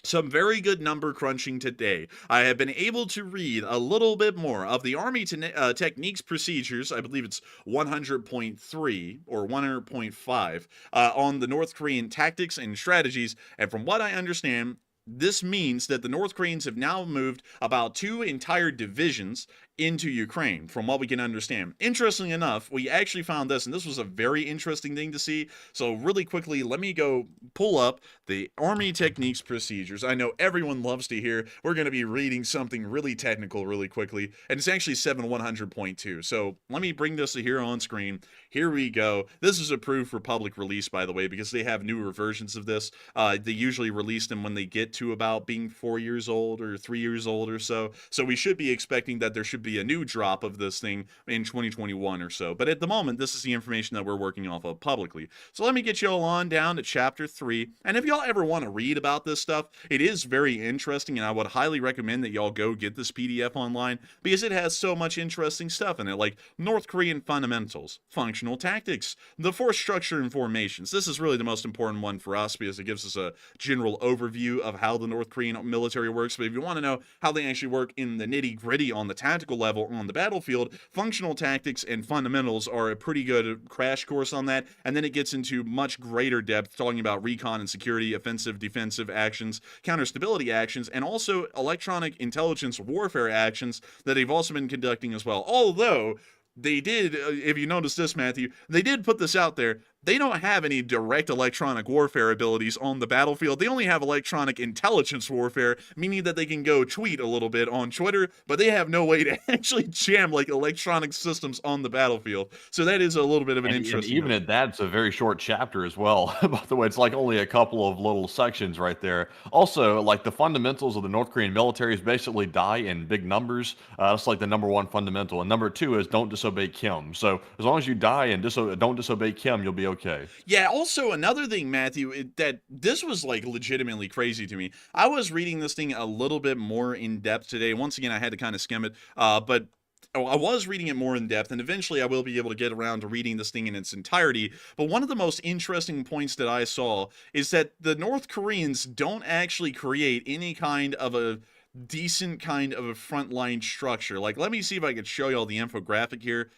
some very good number crunching today. I have been able to read a little bit more of the Army Techniques Procedures, I believe it's 100.3 or 100.5, on the North Korean tactics and strategies, and from what I understand, this means that the North Koreans have now moved about 2 entire divisions into Ukraine, from what we can understand. Interestingly enough, we actually found this, and this was a very interesting thing to see. So really quickly, let me go pull up the Army Techniques Procedures. I know everyone loves to hear we're going to be reading something really technical really quickly, and it's actually 7.100.2. So let me bring this here on screen. Here we go. This is approved for public release, by the way, because they have newer versions of this. They usually release them when they get to about being 4 years old or 3 years old or so. So we should be expecting that there should be a new drop of this thing in 2021 or so. But at the moment, this is the information that we're working off of publicly. So let me get you all on down to chapter 3. And if y'all ever want to read about this stuff, it is very interesting, and I would highly recommend that y'all go get this PDF online, because it has so much interesting stuff in it, like North Korean fundamentals, functional tactics, the force structure and formations. This is really the most important one for us, because it gives us a general overview of how the North Korean military works. But if you want to know how they actually work in the nitty-gritty on the tactical level on the battlefield, functional tactics and fundamentals are a pretty good crash course on that. And then it gets into much greater depth, talking about recon and security, offensive, defensive actions, counter-stability actions, and also electronic intelligence warfare actions that they've also been conducting as well. Although they did, if you notice this, Matthew, they did put this out there. they don't have any direct electronic warfare abilities on the battlefield. They only have electronic intelligence warfare, meaning that they can go tweet a little bit on Twitter, but they have no way to actually jam like electronic systems on the battlefield. So that is a little bit of an And interesting. even at that, it's a very short chapter as well. By the way, it's like only a couple of little sections right there. Also, like the fundamentals of the North Korean military is basically die in big numbers. That's like the number one fundamental. And number two is don't disobey Kim. So as long as you die and don't disobey Kim, you'll be okay. Yeah, also another thing, Matthew, that this was like legitimately crazy to me. I was reading this thing a little bit more in depth today. Once again, I had to kind of skim it, but I was reading it more in depth, and eventually I will be able to get around to reading this thing in its entirety. But one of the most interesting points that I saw is that the North Koreans don't actually create any kind of a decent kind of a frontline structure. Like, let me see if I could show you all the infographic here,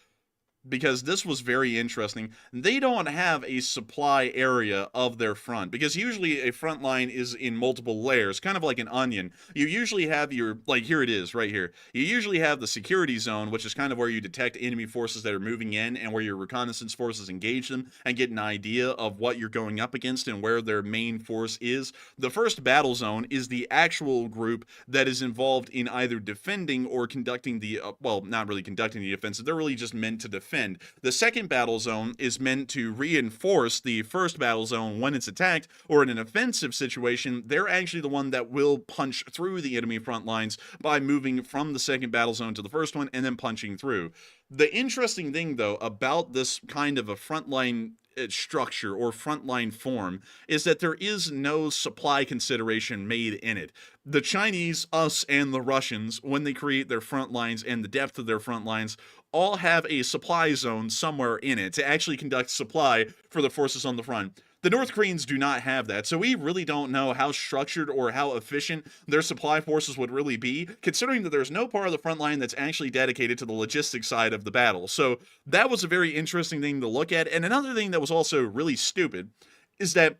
because this was very interesting. They don't have a supply area of their front, because usually a front line is in multiple layers, kind of like an onion. You usually have your, like here it is, right here. You usually have the security zone, which is kind of where you detect enemy forces that are moving in and where your reconnaissance forces engage them and get an idea of what you're going up against and where their main force is. The first battle zone is the actual group that is involved in either defending or conducting the, well, not really conducting the offensive. They're really just meant to defend. The second battle zone is meant to reinforce the first battle zone when it's attacked, or in an offensive situation, they're actually the one that will punch through the enemy front lines by moving from the second battle zone to the first one and then punching through. The interesting thing, though, about this kind of a frontline structure or frontline form is that there is no supply consideration made in it. The Chinese, us, and the Russians, when they create their front lines and the depth of their front lines, all have a supply zone somewhere in it to actually conduct supply for the forces on the front. The North Koreans do not have that, so we really don't know how structured or how efficient their supply forces would really be, considering that there's no part of the front line that's actually dedicated to the logistics side of the battle. So that was a very interesting thing to look at. And another thing that was also really stupid is that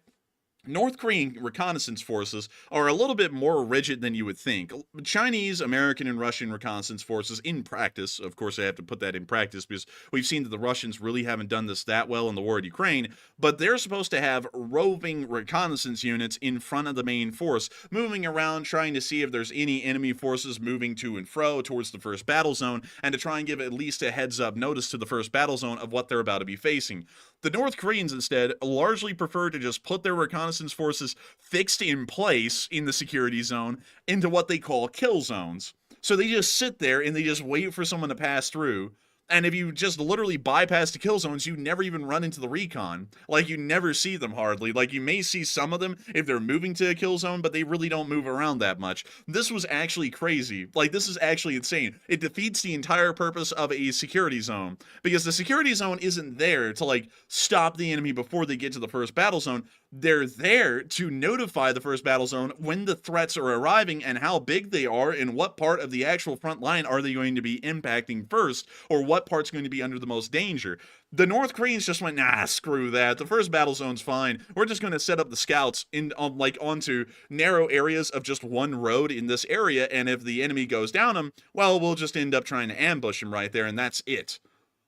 North Korean reconnaissance forces are a little bit more rigid than you would think. Chinese, American, and Russian reconnaissance forces, in practice, of course I have to put that in practice because we've seen that the Russians really haven't done this that well in the war in Ukraine, but they're supposed to have roving reconnaissance units in front of the main force, moving around trying to see if there's any enemy forces moving to and fro towards the first battle zone, and to try and give at least a heads up notice to the first battle zone of what they're about to be facing. The North Koreans instead largely prefer to just put their reconnaissance forces fixed in place in the security zone into what they call kill zones. So they just sit there and they just wait for someone to pass through. And if you just literally bypass the kill zones, you never even run into the recon. Like, you never see them hardly. Like, you may see some of them if they're moving to a kill zone, but they really don't move around that much. This was actually crazy. Like, this is actually insane. It defeats the entire purpose of a security zone, because the security zone isn't there to, like, stop the enemy before they get to the first battle zone. They're there to notify the first battle zone when the threats are arriving and how big they are and what part of the actual front line are they going to be impacting first, or what part's going to be under the most danger. The North Koreans just went, nah, screw that. The first battle zone's fine. We're just going to set up the scouts in onto narrow areas of just one road in this area, and if the enemy goes down them, well, we'll just end up trying to ambush them right there, and that's it.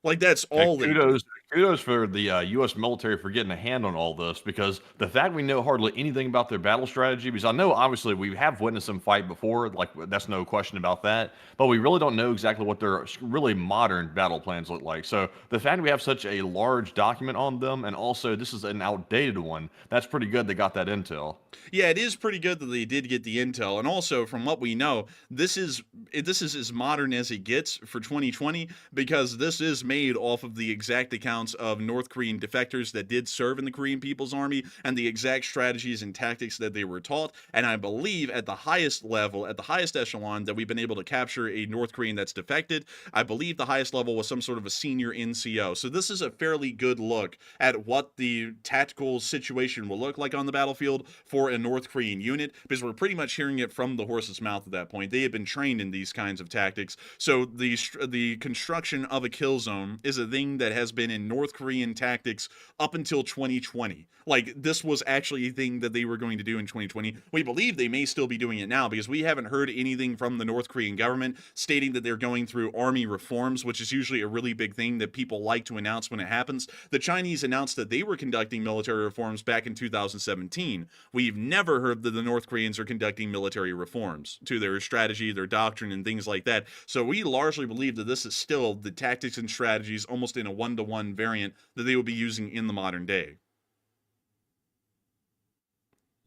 Like, that's all they do. Kudos for the U.S. military for getting a hand on all this, because the fact we know hardly anything about their battle strategy, because I know obviously we have witnessed them fight before, like that's no question about that, but we really don't know exactly what their really modern battle plans look like. So the fact we have such a large document on them, and also this is an outdated one, that's pretty good they got that intel. Yeah, it is pretty good that they did get the intel, and also from what we know, this is as modern as it gets for 2020, because this is made off of the exact accounts of North Korean defectors that did serve in the Korean People's Army and the exact strategies and tactics that they were taught. And I believe at the highest level, at the highest echelon that we've been able to capture a North Korean that's defected, I believe the highest level was some sort of a senior NCO. So this is a fairly good look at what the tactical situation will look like on the battlefield for a North Korean unit, because we're pretty much hearing it from the horse's mouth at that point. They have been trained in these kinds of tactics. So the construction of a kill zone is a thing that has been in North Korean tactics up until 2020. Like, this was actually a thing that they were going to do in 2020. We believe they may still be doing it now because we haven't heard anything from the North Korean government stating that they're going through army reforms, which is usually a really big thing that people like to announce when it happens. The Chinese announced that they were conducting military reforms back in 2017. We've never heard that the North Koreans are conducting military reforms to their strategy, their doctrine, and things like that. So we largely believe that this is still the tactics and strategies almost in a one-to-one variant that they will be using in the modern day.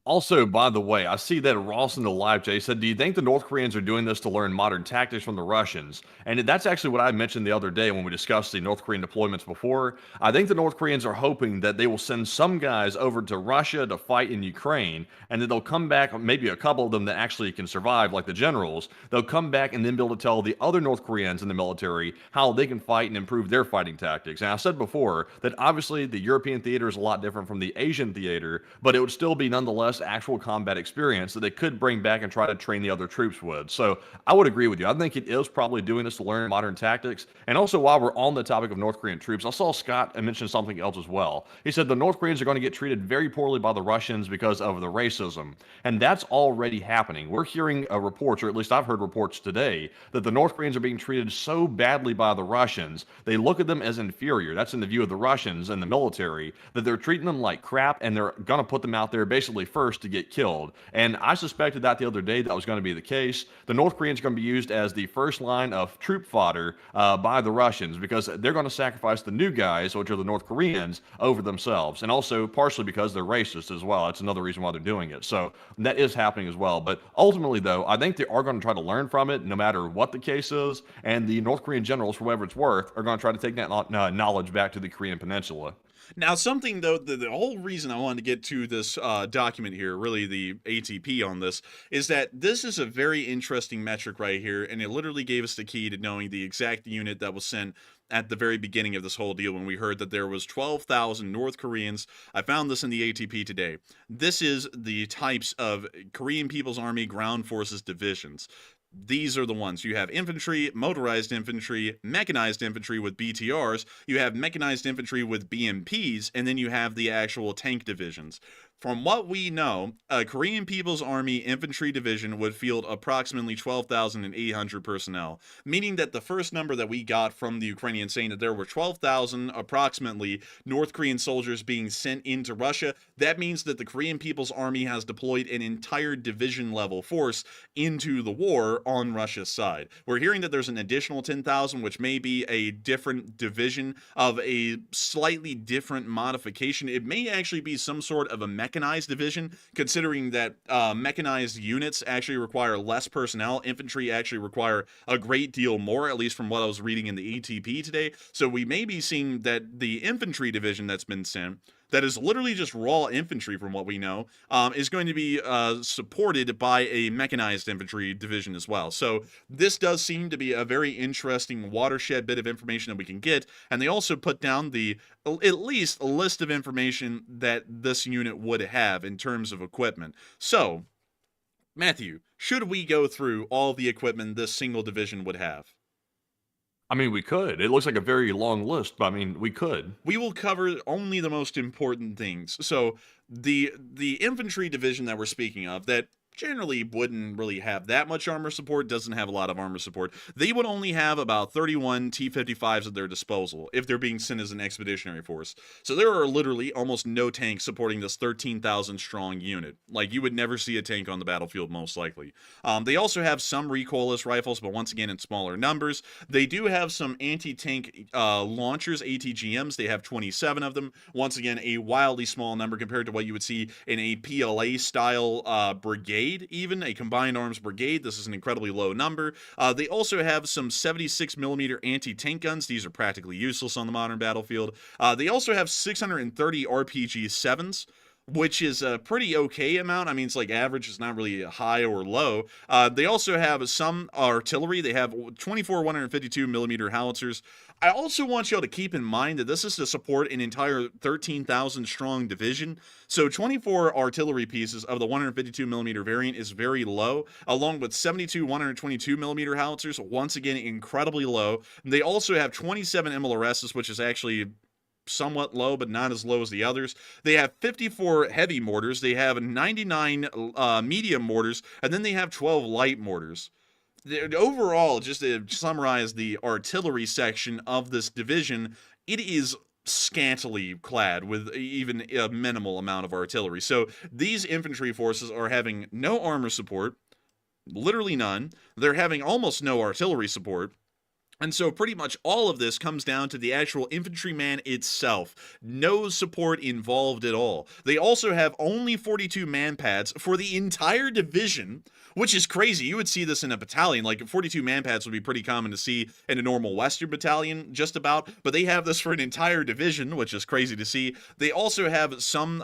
Also, by the way, I see that Ross in the live chat said, do you think the North Koreans are doing this to learn modern tactics from the Russians? And that's actually what I mentioned the other day when we discussed the North Korean deployments before. I think the North Koreans are hoping that they will send some guys over to Russia to fight in Ukraine, and that they'll come back, maybe a couple of them that actually can survive, like the generals. They'll come back and then be able to tell the other North Koreans in the military how they can fight and improve their fighting tactics. And I said before that obviously the European theater is a lot different from the Asian theater, but it would still be nonetheless actual combat experience that they could bring back and try to train the other troops with. So I would agree with you. I think it is probably doing this to learn modern tactics. And also, while we're on the topic of North Korean troops, I saw Scott mention something else as well. He said the North Koreans are going to get treated very poorly by the Russians because of the racism. And that's already happening. We're hearing reports, or at least I've heard reports today, that the North Koreans are being treated so badly by the Russians. They look at them as inferior. That's in the view of the Russians and the military, that they're treating them like crap, and they're going to put them out there basically first to get killed. And I suspected that the other day that was going to be the case. The North Koreans are going to be used as the first line of troop fodder by the Russians, because they're going to sacrifice the new guys, which are the North Koreans, over themselves. And also partially because they're racist as well. That's another reason why they're doing it. So that is happening as well. But ultimately, though, I think they are going to try to learn from it no matter what the case is. And the North Korean generals, for whatever it's worth, are going to try to take that knowledge back to the Korean Peninsula. Now, something, though, the whole reason I wanted to get to this document here, really the ATP on this, is that this is a very interesting metric right here, and it literally gave us the key to knowing the exact unit that was sent at the very beginning of this whole deal when we heard that there was 12,000 North Koreans. I found this in the ATP today. This is the types of Korean People's Army Ground Forces divisions. These are the ones. You have infantry, motorized infantry, mechanized infantry with BTRs, you have mechanized infantry with BMPs, and then you have the actual tank divisions. From what we know, a Korean People's Army infantry division would field approximately 12,800 personnel, meaning that the first number that we got from the Ukrainians saying that there were 12,000 approximately North Korean soldiers being sent into Russia, that means that the Korean People's Army has deployed an entire division level force into the war on Russia's side. We're hearing that there's an additional 10,000, which may be a different division of a slightly different modification. It may actually be some sort of a mechanized division, considering that mechanized units actually require less personnel. Infantry actually require a great deal more, at least from what I was reading in the ATP today. So we may be seeing that the infantry division that's been sent, that is literally just raw infantry from what we know, is going to be supported by a mechanized infantry division as well. So this does seem to be a very interesting watershed bit of information that we can get, and they also put down at least a list of information that this unit would have in terms of equipment. So, Matthew, should we go through all the equipment this single division would have? I mean, we could. It looks like a very long list, but I mean, we could. We will cover only the most important things. So the infantry division that we're speaking of, that generally wouldn't really have that much armor support, doesn't have a lot of armor support. They would only have about 31 T-55s at their disposal if they're being sent as an expeditionary force. So there are literally almost no tanks supporting this 13,000 strong unit. Like, you would never see a tank on the battlefield, most likely. They also have some recoilless rifles, but once again in smaller numbers. They do have some anti-tank launchers, ATGMs. They have 27 of them. Once again, a wildly small number compared to what you would see in a PLA-style brigade. Even a combined arms brigade. This is an incredibly low number. They also have some 76mm anti-tank guns. These are practically useless on the modern battlefield. They also have 630 RPG-7s, which is a pretty okay amount. I mean, it's like average. It's not really high or low. They also have some artillery. They have 24 152mm howitzers. I also want y'all to keep in mind that this is to support an entire 13,000 strong division. So 24 artillery pieces of the 152mm variant is very low, along with 72 122mm howitzers, once again incredibly low. They also have 27 MLRSs, which is actually somewhat low, but not as low as the others. They have 54 heavy mortars. They have 99 medium mortars, and then they have 12 light mortars. Overall, just to summarize the artillery section of this division, it is scantily clad with even a minimal amount of artillery. So these infantry forces are having no armor support, literally none. They're having almost no artillery support. And so pretty much all of this comes down to the actual infantryman itself. No support involved at all. They also have only 42 man pads for the entire division, which is crazy. You would see this in a battalion. Like 42 man pads would be pretty common to see in a normal Western battalion, just about. But they have this for an entire division, which is crazy to see. They also have some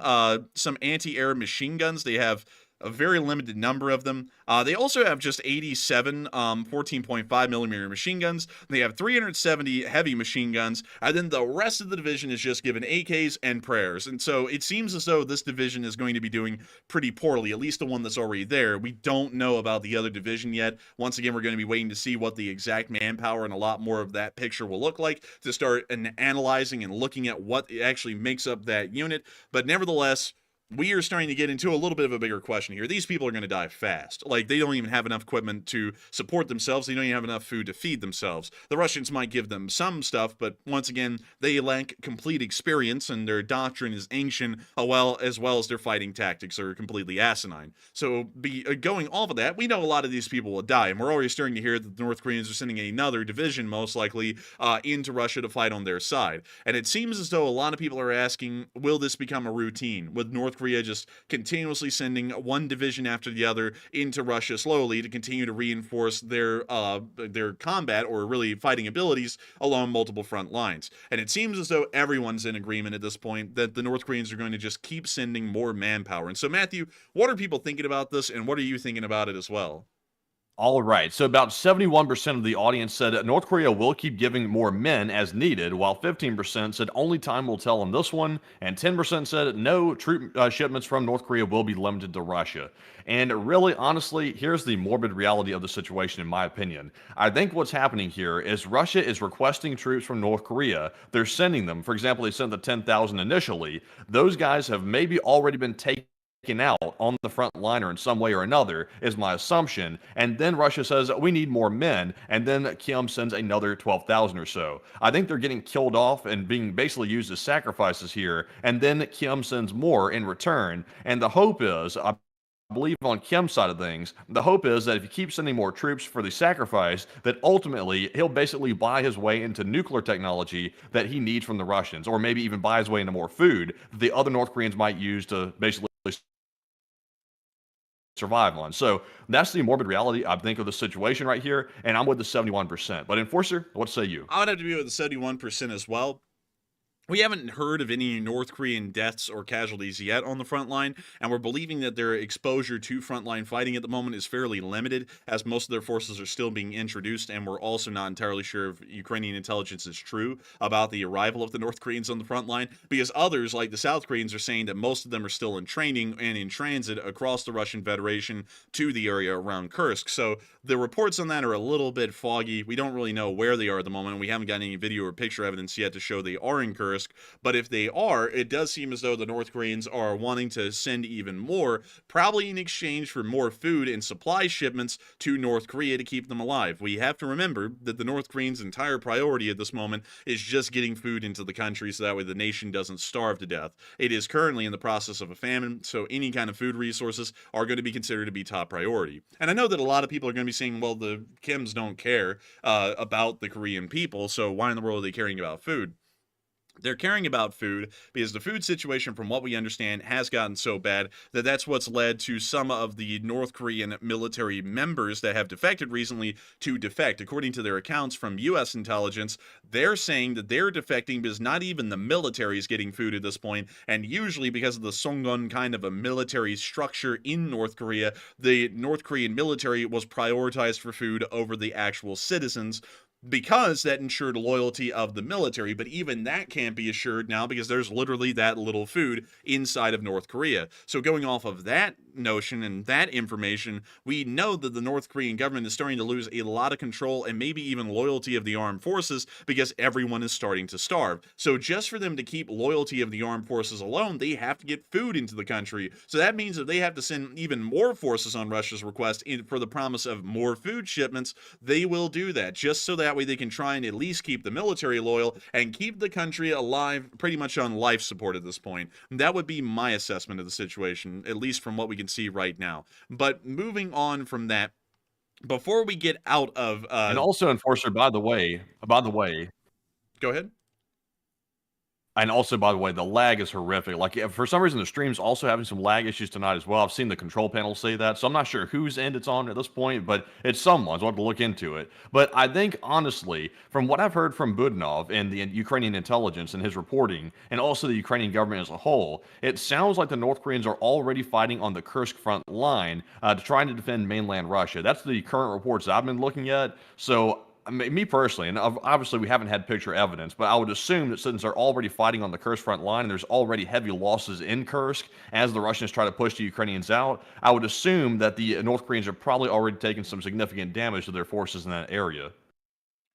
anti-air machine guns. They have a very limited number of them. They also have just 87 14.5 millimeter machine guns. They have 370 heavy machine guns, and then the rest of the division is just given AKs and prayers. And so it seems as though this division is going to be doing pretty poorly, at least the one that's already there. We don't know about the other division yet. Once again, we're going to be waiting to see what the exact manpower and a lot more of that picture will look like to start analyzing and looking at what actually makes up that unit. But nevertheless, we are starting to get into a little bit of a bigger question here. These people are going to die fast. Like, they don't even have enough equipment to support themselves. They don't even have enough food to feed themselves. The Russians might give them some stuff, but once again, they lack complete experience, and their doctrine is ancient, as well as their fighting tactics are completely asinine. So, going off of that, we know a lot of these people will die, and we're already starting to hear that the North Koreans are sending another division, most likely, into Russia to fight on their side. And it seems as though a lot of people are asking, will this become a routine, with North Korea just continuously sending one division after the other into Russia slowly to continue to reinforce their combat, or really fighting abilities, along multiple front lines. And it seems as though everyone's in agreement at this point that the North Koreans are going to just keep sending more manpower. And so, Matthew, what are people thinking about this, and what are you thinking about it as well? All right, so about 71% of the audience said that North Korea will keep giving more men as needed, while 15% said only time will tell on this one, and 10% said no troop shipments from North Korea will be limited to Russia. And really, honestly, here's the morbid reality of the situation, in my opinion. I think what's happening here is Russia is requesting troops from North Korea. They're sending them. For example, they sent the 10,000 initially. Those guys have maybe already been taken out on the front line or in some way or another, is my assumption. And then Russia says we need more men, and then Kim sends another 12,000 or so. I think they're getting killed off and being basically used as sacrifices here, and then Kim sends more in return. And the hope is, I believe on Kim's side of things, the hope is that if he keeps sending more troops for the sacrifice, that ultimately he'll basically buy his way into nuclear technology that he needs from the Russians, or maybe even buy his way into more food that the other North Koreans might use to basically survive on. So that's the morbid reality, I think, of the situation right here, and I'm with the 71%. But Enforcer, what say you? I would have to be with the 71% as well. We haven't heard of any North Korean deaths or casualties yet on the front line, and we're believing that their exposure to frontline fighting at the moment is fairly limited, as most of their forces are still being introduced, and we're also not entirely sure if Ukrainian intelligence is true about the arrival of the North Koreans on the front line, because others, like the South Koreans, are saying that most of them are still in training and in transit across the Russian Federation to the area around Kursk. So the reports on that are a little bit foggy. We don't really know where they are at the moment, and we haven't got any video or picture evidence yet to show they are in Kursk. But if they are, it does seem as though the North Koreans are wanting to send even more, probably in exchange for more food and supply shipments to North Korea to keep them alive. We have to remember that the North Koreans' entire priority at this moment is just getting food into the country so that way the nation doesn't starve to death. It is currently in the process of a famine, so any kind of food resources are going to be considered to be top priority. And I know that a lot of people are going to be saying, well, the Kims don't care about the Korean people, so why in the world are they caring about food? They're caring about food because the food situation, from what we understand, has gotten so bad that that's what's led to some of the North Korean military members that have defected recently to defect. According to their accounts from U.S. intelligence, they're saying that they're defecting because not even the military is getting food at this point, and usually because of the Songun kind of a military structure in North Korea, the North Korean military was prioritized for food over the actual citizens, because that ensured loyalty of the military. But even that can't be assured now because there's literally that little food inside of North Korea. So going off of that notion and that information, we know that the North Korean government is starting to lose a lot of control and maybe even loyalty of the armed forces because everyone is starting to starve. So just for them to keep loyalty of the armed forces alone, they have to get food into the country. So that means that they have to send even more forces on Russia's request for the promise of more food shipments. They will do that just so that way they can try and at least keep the military loyal and keep the country alive pretty much on life support at this point. That would be my assessment of the situation, at least from what we can see right now. But moving on from that, before we get out of And also, Enforcer, by the way, go ahead. and also, by the way, the lag is horrific. Like, for some reason, the stream's also having some lag issues tonight as well. I've seen the control panel say that, so I'm not sure whose end it's on at this point, but it's someone's. I'll have to look into it. But I think, honestly, from what I've heard from Budnov and the Ukrainian intelligence and his reporting, and also the Ukrainian government as a whole, it sounds like the North Koreans are already fighting on the Kursk front line to try to defend mainland Russia. That's the current reports I've been looking at. So me personally, and obviously we haven't had picture evidence, but I would assume that since they're already fighting on the Kursk front line and there's already heavy losses in Kursk as the Russians try to push the Ukrainians out, I would assume that the North Koreans are probably already taking some significant damage to their forces in that area.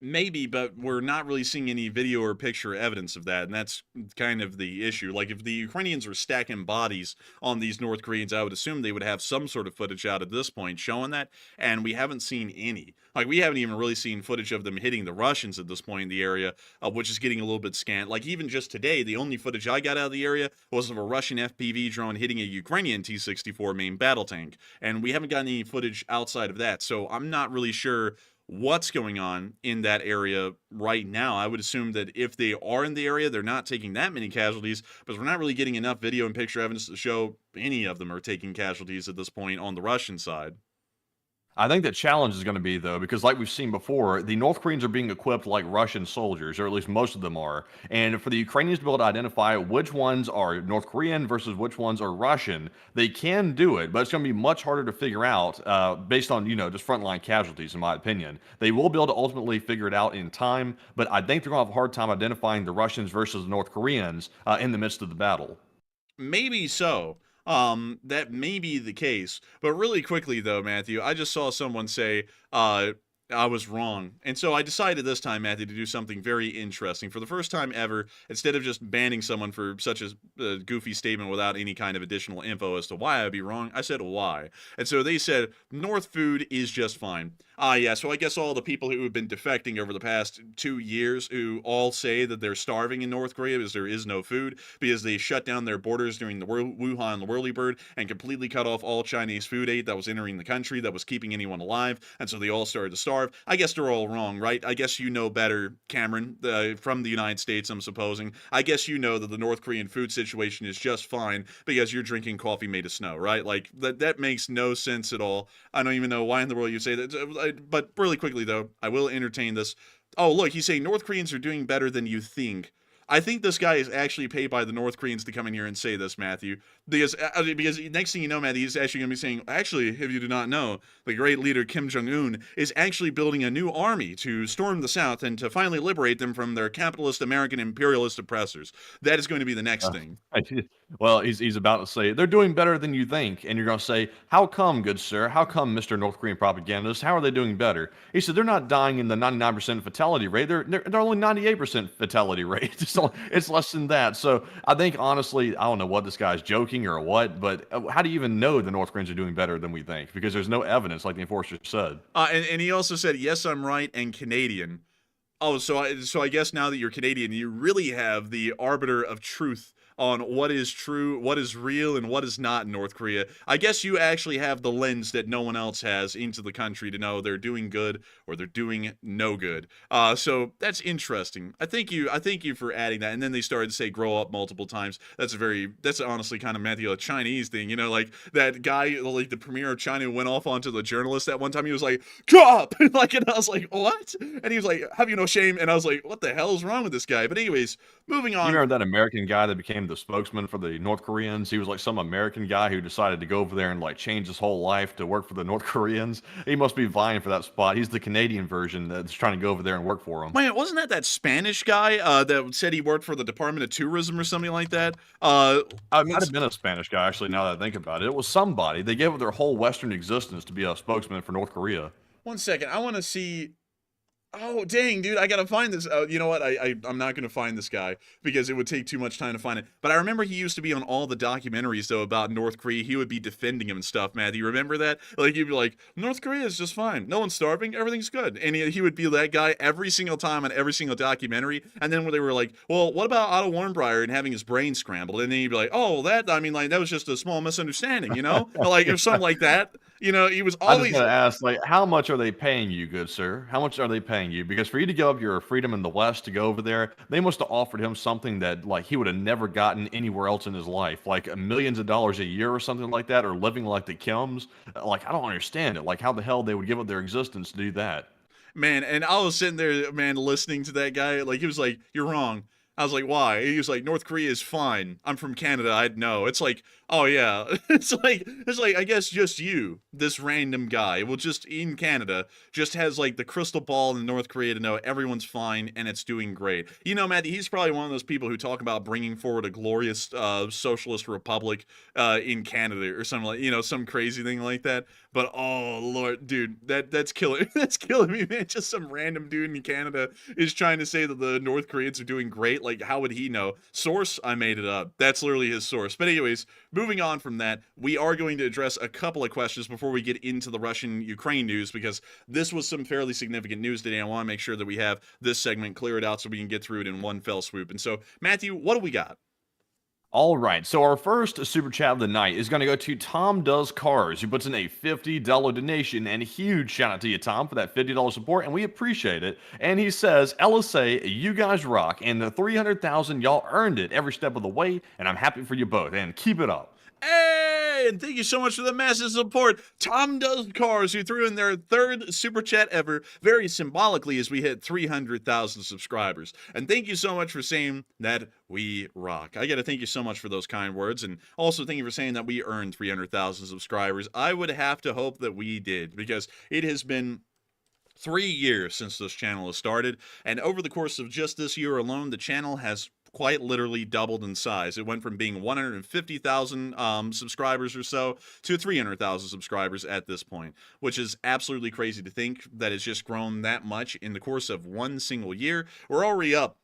Maybe, but we're not really seeing any video or picture evidence of that, and that's kind of the issue. Like, if the Ukrainians were stacking bodies on these North Koreans, I would assume they would have some sort of footage out at this point showing that, and we haven't seen any. Like, we haven't even really seen footage of them hitting the Russians at this point in the area, which is getting a little bit scant. Like, even just today, the only footage I got out of the area was of a Russian FPV drone hitting a Ukrainian T-64 main battle tank, and we haven't gotten any footage outside of that, so I'm not really sure what's going on in that area right now. I would assume that if they are in the area, they're not taking that many casualties, but we're not really getting enough video and picture evidence to show any of them are taking casualties at this point on the Russian side. I think the challenge is going to be, though, because like we've seen before, the North Koreans are being equipped like Russian soldiers, or at least most of them are. And for the Ukrainians to be able to identify which ones are North Korean versus which ones are Russian, they can do it, but it's going to be much harder to figure out based on, just frontline casualties, in my opinion. They will be able to ultimately figure it out in time, but I think they're going to have a hard time identifying the Russians versus the North Koreans in the midst of the battle. Maybe so. That may be the case. But really quickly, though, Matthew, I just saw someone say, I was wrong. And so I decided this time, Matthew, to do something very interesting. For the first time ever, instead of just banning someone for such a goofy statement without any kind of additional info as to why I'd be wrong, I said why. And so they said, North food is just fine. Yeah, so I guess all the people who have been defecting over the past 2 years who all say that they're starving in North Korea because there is no food, because they shut down their borders during the Wuhan whirlybird and completely cut off all Chinese food aid that was entering the country, that was keeping anyone alive, and so they all started to starve. I guess they're all wrong, right? I guess you know better, Cameron, from the United States, I'm supposing. I guess you know that the North Korean food situation is just fine because you're drinking coffee made of snow, right? Like, that makes no sense at all. I don't even know why in the world you say that. But really quickly, though, I will entertain this. Oh, look, he's saying North Koreans are doing better than you think. I think this guy is actually paid by the North Koreans to come in here and say this, Matthew. Because next thing you know, Matthew, he's actually going to be saying, actually, if you do not know, the great leader Kim Jong-un is actually building a new army to storm the South and to finally liberate them from their capitalist American imperialist oppressors. That is going to be the next thing. Well, he's about to say, they're doing better than you think. And you're going to say, how come, good sir? How come, Mr. North Korean propagandist? How are they doing better? He said, they're not dying in the 99% fatality rate. They're only 98% fatality rate. It's less than that. So I think, honestly, I don't know what this guy's joking or what, but how do you even know the North Koreans are doing better than we think? Because there's no evidence, like the enforcer said. And he also said, yes, I'm right, and Canadian. Oh, so I guess now that you're Canadian, you really have the arbiter of truth on what is true, what is real, and what is not in North Korea. I guess you actually have the lens that no one else has into the country to know they're doing good or they're doing no good. So that's interesting. I thank you for adding that. And then they started to say grow up multiple times. That's honestly kind of, Matthew, a Chinese thing. Like that guy, like the premier of China, went off onto the journalist that one time. He was like, grow up! And I was like, what? And he was like, have you no shame? And I was like, what the hell is wrong with this guy? But anyways, moving on. You remember that American guy that became became the spokesman for the North Koreans. He was like some American guy who decided to go over there and like change his whole life to work for the North Koreans. He must be vying for that spot. He's the Canadian version that's trying to go over there and work for him. Man, wasn't that Spanish guy that said he worked for the Department of Tourism or something like that? It might have been a Spanish guy, actually, now that I think about it. It was somebody. They gave up their whole Western existence to be a spokesman for North Korea. 1 second, I want to see. Oh, dang, dude, I gotta find this. You know what? I'm not gonna find this guy because it would take too much time to find it. But I remember he used to be on all the documentaries, though, about North Korea. He would be defending him and stuff, man. Do you remember that? Like, he'd be like, North Korea is just fine. No one's starving. Everything's good. And he would be that guy every single time on every single documentary. And then when they were like, well, what about Otto Warmbier and having his brain scrambled? And then he'd be like, oh, that was just a small misunderstanding, you know? Like, or something like that. You know, he was always. I just gotta ask, like, how much are they paying you, good sir? How much are they paying you? Because for you to give up your freedom in the West to go over there, they must have offered him something that, like, he would have never gotten anywhere else in his life, like millions of dollars a year or something like that, or living like the Kims. Like, I don't understand it. Like, how the hell they would give up their existence to do that? Man, and I was sitting there, man, listening to that guy. Like, he was like, you're wrong. I was like, why? He was like, North Korea is fine. I'm from Canada. I'd know. It's like, oh yeah. It's like, I guess just you, this random guy, well, just in Canada, just has like the crystal ball in North Korea to know everyone's fine and it's doing great. You know, Matt, he's probably one of those people who talk about bringing forward a glorious socialist republic in Canada or something like, you know, some crazy thing like that. But oh Lord, dude, that's killing that's killing me, man. Just some random dude in Canada is trying to say that the North Koreans are doing great. Like, how would he know? Source, I made it up. That's literally his source. But anyways, moving on from that, we are going to address a couple of questions before we get into the Russian-Ukraine news, because this was some fairly significant news today. I want to make sure that we have this segment cleared out so we can get through it in one fell swoop. And so, Matthew, what do we got? All right, so our first super chat of the night is going to go to Tom Does Cars, who puts in a $50 donation, and a huge shout out to you, Tom, for that $50 support, and we appreciate it. And he says, LSA, you guys rock, and the 300,000, y'all earned it every step of the way, and I'm happy for you both, and keep it up. Hey, and thank you so much for the massive support. Tom Does Cars, who threw in their third super chat ever, very symbolically, as we hit 300,000 subscribers. And thank you so much for saying that we rock. I got to thank you so much for those kind words. And also thank you for saying that we earned 300,000 subscribers. I would have to hope that we did, because it has been 3 years since this channel has started. And over the course of just this year alone, the channel has quite literally doubled in size. It went from being 150,000 subscribers or so to 300,000 subscribers at this point, which is absolutely crazy to think that it's just grown that much in the course of one single year. We're already up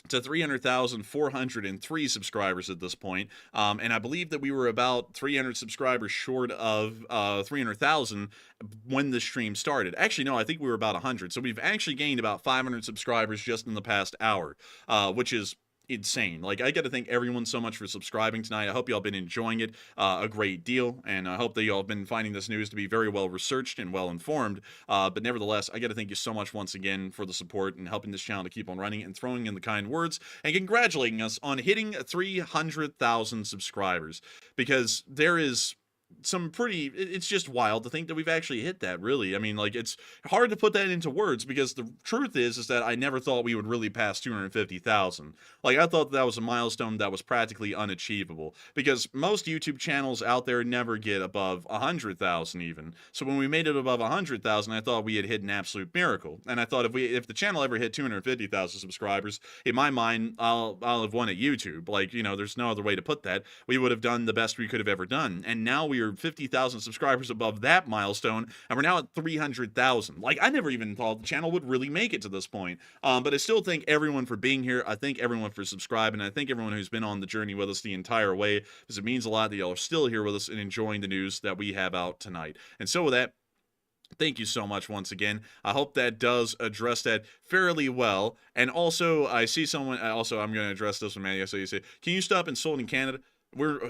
to 300,403 subscribers at this point. And I believe that we were about 300 subscribers short of 300,000 when the stream started. Actually, no, I think we were about 100. So we've actually gained about 500 subscribers just in the past hour, which is insane. Like, I got to thank everyone so much for subscribing tonight. I hope y'all been enjoying it a great deal, and I hope that y'all been finding this news to be very well researched and well informed. But nevertheless, I got to thank you so much once again for the support and helping this channel to keep on running and throwing in the kind words and congratulating us on hitting 300,000 subscribers, because there is some pretty, it's just wild to think that we've actually hit that, really. I mean, like, it's hard to put that into words, because the truth is that I never thought we would really pass 250,000. Like, I thought that was a milestone that was practically unachievable, because most YouTube channels out there never get above 100,000 even. So when we made it above 100,000, I thought we had hit an absolute miracle. And I thought if the channel ever hit 250,000 subscribers, in my mind, I'll have won at YouTube. Like, you know, there's no other way to put that. We would have done the best we could have ever done. And now we are 50,000 subscribers above that milestone, and we're now at 300,000. Like, I never even thought the channel would really make it to this point. But I still thank everyone for being here. I thank everyone for subscribing. I thank everyone who's been on the journey with us the entire way, because it means a lot that y'all are still here with us and enjoying the news that we have out tonight. And so with that, thank you so much once again. I hope that does address that fairly well. And also, I see someone, I'm going to address this one, man. So you say, can you stop insulting Canada?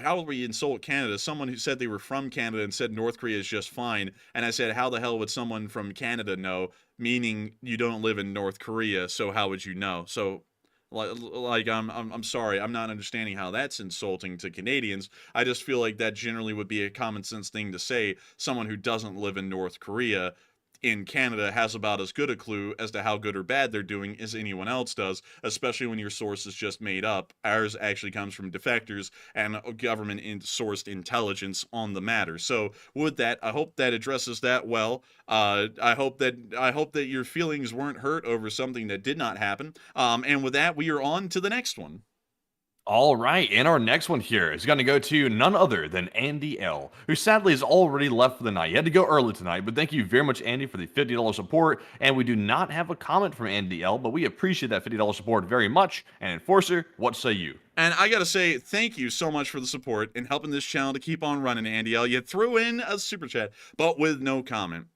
How would we insult Canada? Someone who said they were from Canada and said North Korea is just fine. And I said, how the hell would someone from Canada know? Meaning, you don't live in North Korea, so how would you know? So, like, I'm sorry, I'm not understanding how that's insulting to Canadians. I just feel like that generally would be a common sense thing to say. Someone who doesn't live in North Korea in Canada has about as good a clue as to how good or bad they're doing as anyone else does, especially when your source is just made up. Ours actually comes from defectors and government-sourced intelligence on the matter. So with that, I hope that addresses that well. I hope that your feelings weren't hurt over something that did not happen. And with that, we are on to the next one. All right, and our next one here is going to go to none other than Andy L., who sadly has already left for the night. He had to go early tonight, but thank you very much, Andy, for the $50 support. And we do not have a comment from Andy L., but we appreciate that $50 support very much. And Enforcer, what say you? And I gotta say, thank you so much for the support and helping this channel to keep on running, Andy L. You threw in a super chat, but with no comment.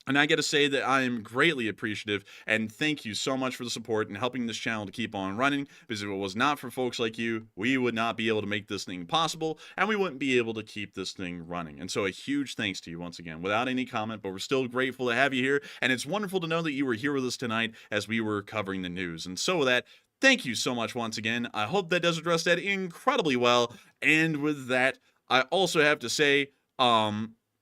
And I got to say that I am greatly appreciative and thank you so much for the support and helping this channel to keep on running, because if it was not for folks like you, we would not be able to make this thing possible and we wouldn't be able to keep this thing running. And so a huge thanks to you once again, without any comment, but we're still grateful to have you here. And it's wonderful to know that you were here with us tonight as we were covering the news. And so with that, thank you so much once again. I hope that does address that incredibly well. And with that, I also have to say,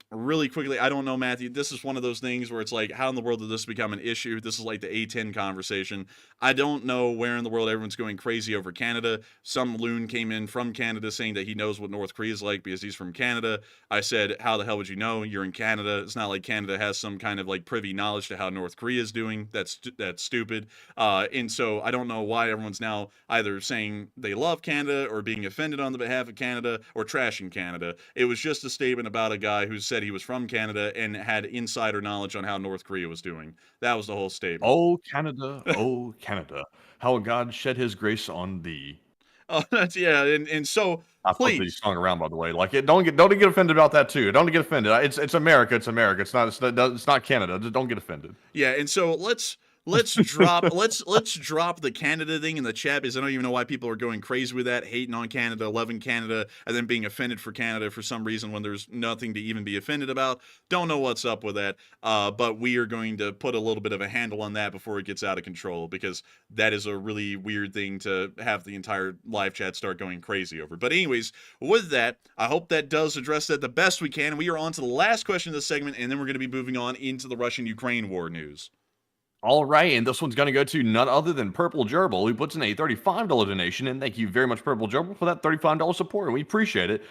really quickly, I don't know, Matthew, this is one of those things where it's like, how in the world did this become an issue? This is like the A10 conversation. I don't know where in the world everyone's going crazy over Canada. Some loon came in from Canada saying that he knows what North Korea is like because he's from Canada. I said, how the hell would you know? You're in Canada. It's not like Canada has some kind of like privy knowledge to how North Korea is doing. That's stupid. And so I don't know why everyone's now either saying they love Canada or being offended on the behalf of Canada or trashing Canada. It was just a statement about a guy who said he was from Canada and had insider knowledge on how North Korea was doing. That was the whole statement. Oh, Canada, how God shed his grace on thee. Oh, that's, yeah, and so I put the please. song around, by the way. Like, don't get offended about that too. Don't get offended. It's America. It's America. It's not Canada. Just don't get offended. Yeah, and so let's drop the Canada thing in the chat, because I don't even know why people are going crazy with that, hating on Canada, loving Canada, and then being offended for Canada for some reason when there's nothing to even be offended about. Don't know what's up with that, but we are going to put a little bit of a handle on that before it gets out of control, because that is a really weird thing to have the entire live chat start going crazy over. But anyways, with that, I hope that does address that the best we can. We are on to the last question of this segment, and then we're going to be moving on into the Russian-Ukraine war news. All right, and this one's going to go to none other than Purple Gerbil, who puts in a $35 donation, and thank you very much, Purple Gerbil, for that $35 support, and we appreciate it.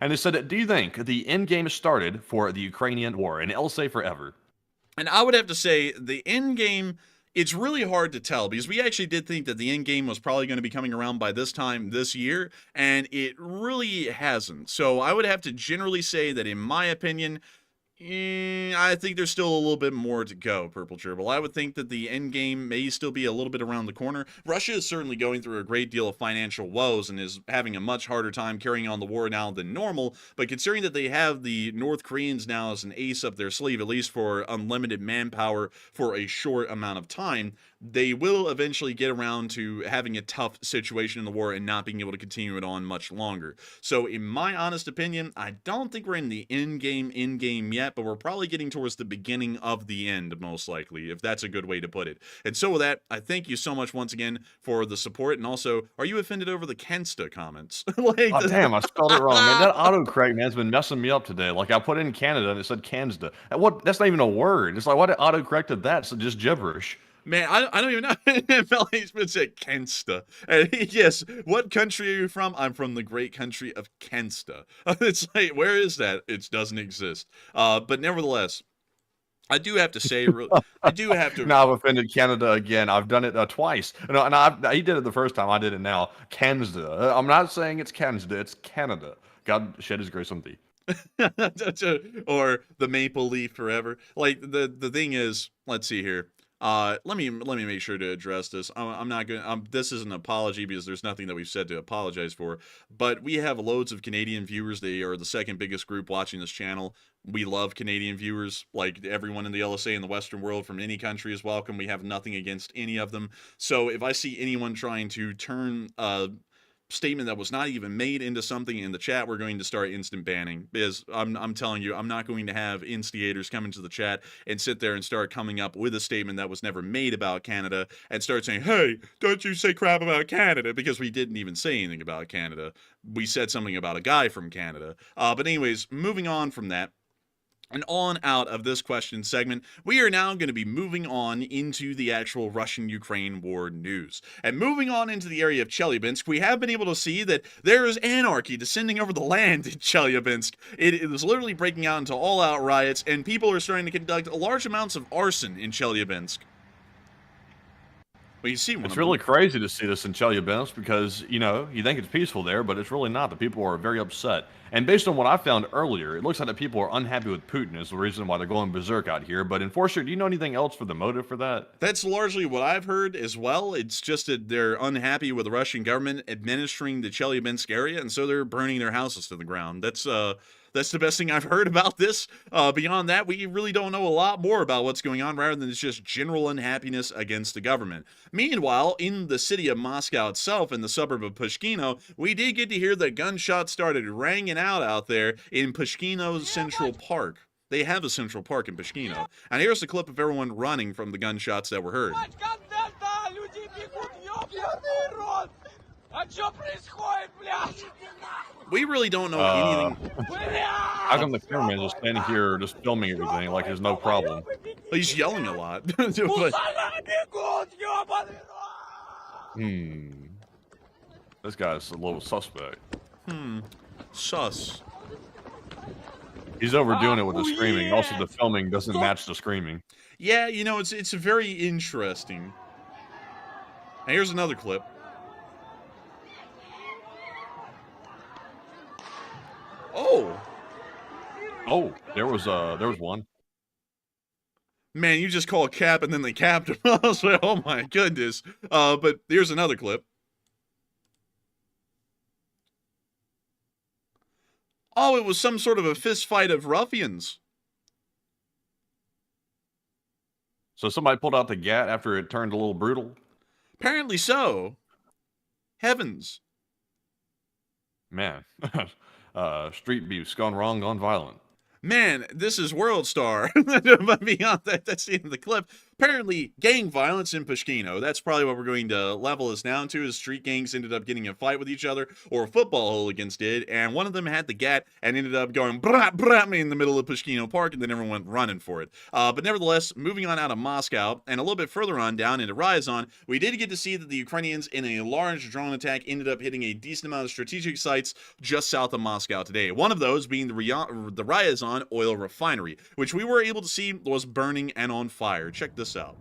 And they said, do you think the end game is started for the Ukrainian war? And it'll say forever. And I would have to say the end game, it's really hard to tell, because we actually did think that the end game was probably going to be coming around by this time this year, and it really hasn't. So I would have to generally say that, in my opinion, I think there's still a little bit more to go, Purple Gerbil. I would think that the end game may still be a little bit around the corner. Russia is certainly going through a great deal of financial woes and is having a much harder time carrying on the war now than normal, but considering that they have the North Koreans now as an ace up their sleeve, at least for unlimited manpower for a short amount of time, they will eventually get around to having a tough situation in the war and not being able to continue it on much longer. So in my honest opinion, I don't think we're in the end game yet, but we're probably getting towards the beginning of the end, most likely, if that's a good way to put it. And so with that, I thank you so much once again for the support. And also, are you offended over the Kensta comments? Like, oh, damn, I spelled it wrong, man. That autocorrect, man, has been messing me up today. Like, I put in Canada and it said Kansda. That's not even a word. It's like, why did autocorrected that? It's just gibberish. Man, I don't even know. Melly's been said Kensta. And yes, what country are you from? I'm from the great country of Kensta. It's like, where is that? It doesn't exist. But nevertheless, I do have to say, I do have to. Now I've offended Canada again. I've done it twice. He did it the first time. I did it now. Kansda. I'm not saying it's Kansda. It's Canada. God shed his grace on thee. Or the maple leaf forever. Like, the thing is, let's see here. Let me make sure to address this. I'm not going. This is an apology because there's nothing that we've said to apologize for. But we have loads of Canadian viewers. They are the second biggest group watching this channel. We love Canadian viewers. Like, everyone in the LSA in the Western world from any country is welcome. We have nothing against any of them. So if I see anyone trying to turn statement that was not even made into something in the chat, we're going to start instant banning, because I'm telling you, I'm not going to have instigators come into the chat and sit there and start coming up with a statement that was never made about Canada and start saying, hey, don't you say crap about Canada, because we didn't even say anything about Canada. We said something about a guy from Canada. But anyways, moving on from that, And on out of this question segment, we are now going to be moving on into the actual Russian-Ukraine war news. And moving on into the area of Chelyabinsk, we have been able to see that there is anarchy descending over the land in Chelyabinsk. It is literally breaking out into all-out riots, and people are starting to conduct large amounts of arson in Chelyabinsk. Well, you see one It's of really them. crazy to see this in Chelyabinsk because, you know, you think it's peaceful there, but it's really not. The people are very upset. And based on what I found earlier, it looks like the people are unhappy with Putin is the reason why they're going berserk out here. But Enforcer, do you know anything else for the motive for that? That's largely what I've heard as well. It's just that they're unhappy with the Russian government administering the Chelyabinsk area, and so they're burning their houses to the ground. That's the best thing I've heard about this. Beyond that, we really don't know a lot more about what's going on, rather than it's just general unhappiness against the government. Meanwhile, in the city of Moscow itself, in the suburb of Pushkino, we did get to hear that gunshots started ringing out there in Pushkino's Central Park. They have a Central Park in Pushkino. And here's a clip of everyone running from the gunshots that were heard. We really don't know anything. How come the cameraman is just standing here just filming everything like there's no problem? He's yelling a lot. This guy's a little suspect. Sus. He's overdoing it with the screaming. Also, the filming doesn't match the screaming. Yeah, you know, it's very interesting. And here's another clip. Oh, there was one. Man, you just call a cap and then they capped him. I was like, oh my goodness. But here's another clip. Oh, it was some sort of a fist fight of ruffians. So somebody pulled out the gat after it turned a little brutal? Apparently so. Heavens. Man. Street beef's gone wrong, gone violent. Man, this is World Star. But beyond that, that's the end of the clip. Apparently, gang violence in Pushkino. That's probably what we're going to level this down to, is street gangs ended up getting in a fight with each other, or football hooligans did, and one of them had the gat and ended up going brah, brah, in the middle of Pushkino Park, and then everyone went running for it. But nevertheless, moving on out of Moscow, and a little bit further on down into Ryazan, we did get to see that the Ukrainians, in a large drone attack, ended up hitting a decent amount of strategic sites just south of Moscow today. One of those being the Ryazan oil refinery, which we were able to see was burning and on fire. Check this out.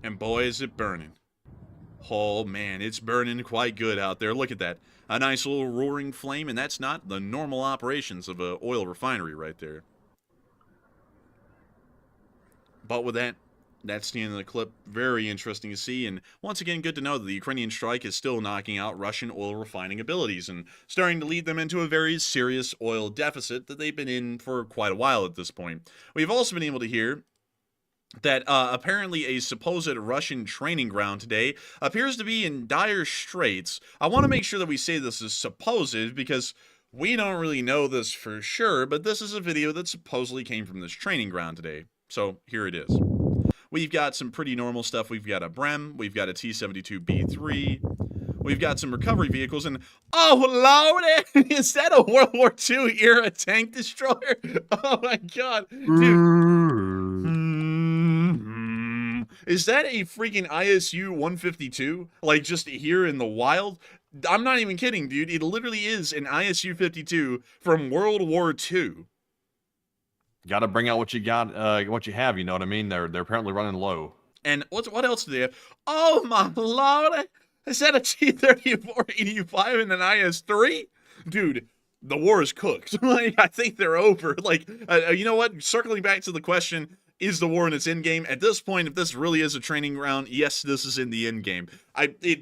And boy, is it burning. Oh man, it's burning quite good out there. Look at that. A nice little roaring flame, and that's not the normal operations of an oil refinery right there. But with that, that's the end of the clip. Very interesting to see, and once again, good to know that the Ukrainian strike is still knocking out Russian oil refining abilities and starting to lead them into a very serious oil deficit that they've been in for quite a while at this point. We've also been able to hear that apparently a supposed Russian training ground today appears to be in dire straits. I want to make sure that we say this is supposed, because we don't really know this for sure, but this is a video that supposedly came from this training ground today. So here it is. We've got some pretty normal stuff. We've got a Brem. We've got a T-72B3. We've got some recovery vehicles. And, oh, Lord, is that a World War II era tank destroyer? Oh, my God. Dude. Is that a freaking ISU 152? Like, just here in the wild? I'm not even kidding, dude. It literally is an ISU 52 from World War II. Got to bring out what you got, what you have. You know what I mean? They're apparently running low. And what else do they have? Oh my Lord! Is that a T-34-85 and an IS-3? Dude, the war is cooked. Like, I think they're over. Like, you know what? Circling back to the question, is the war in its end game? At this point, if this really is a training ground, yes, this is in the end game.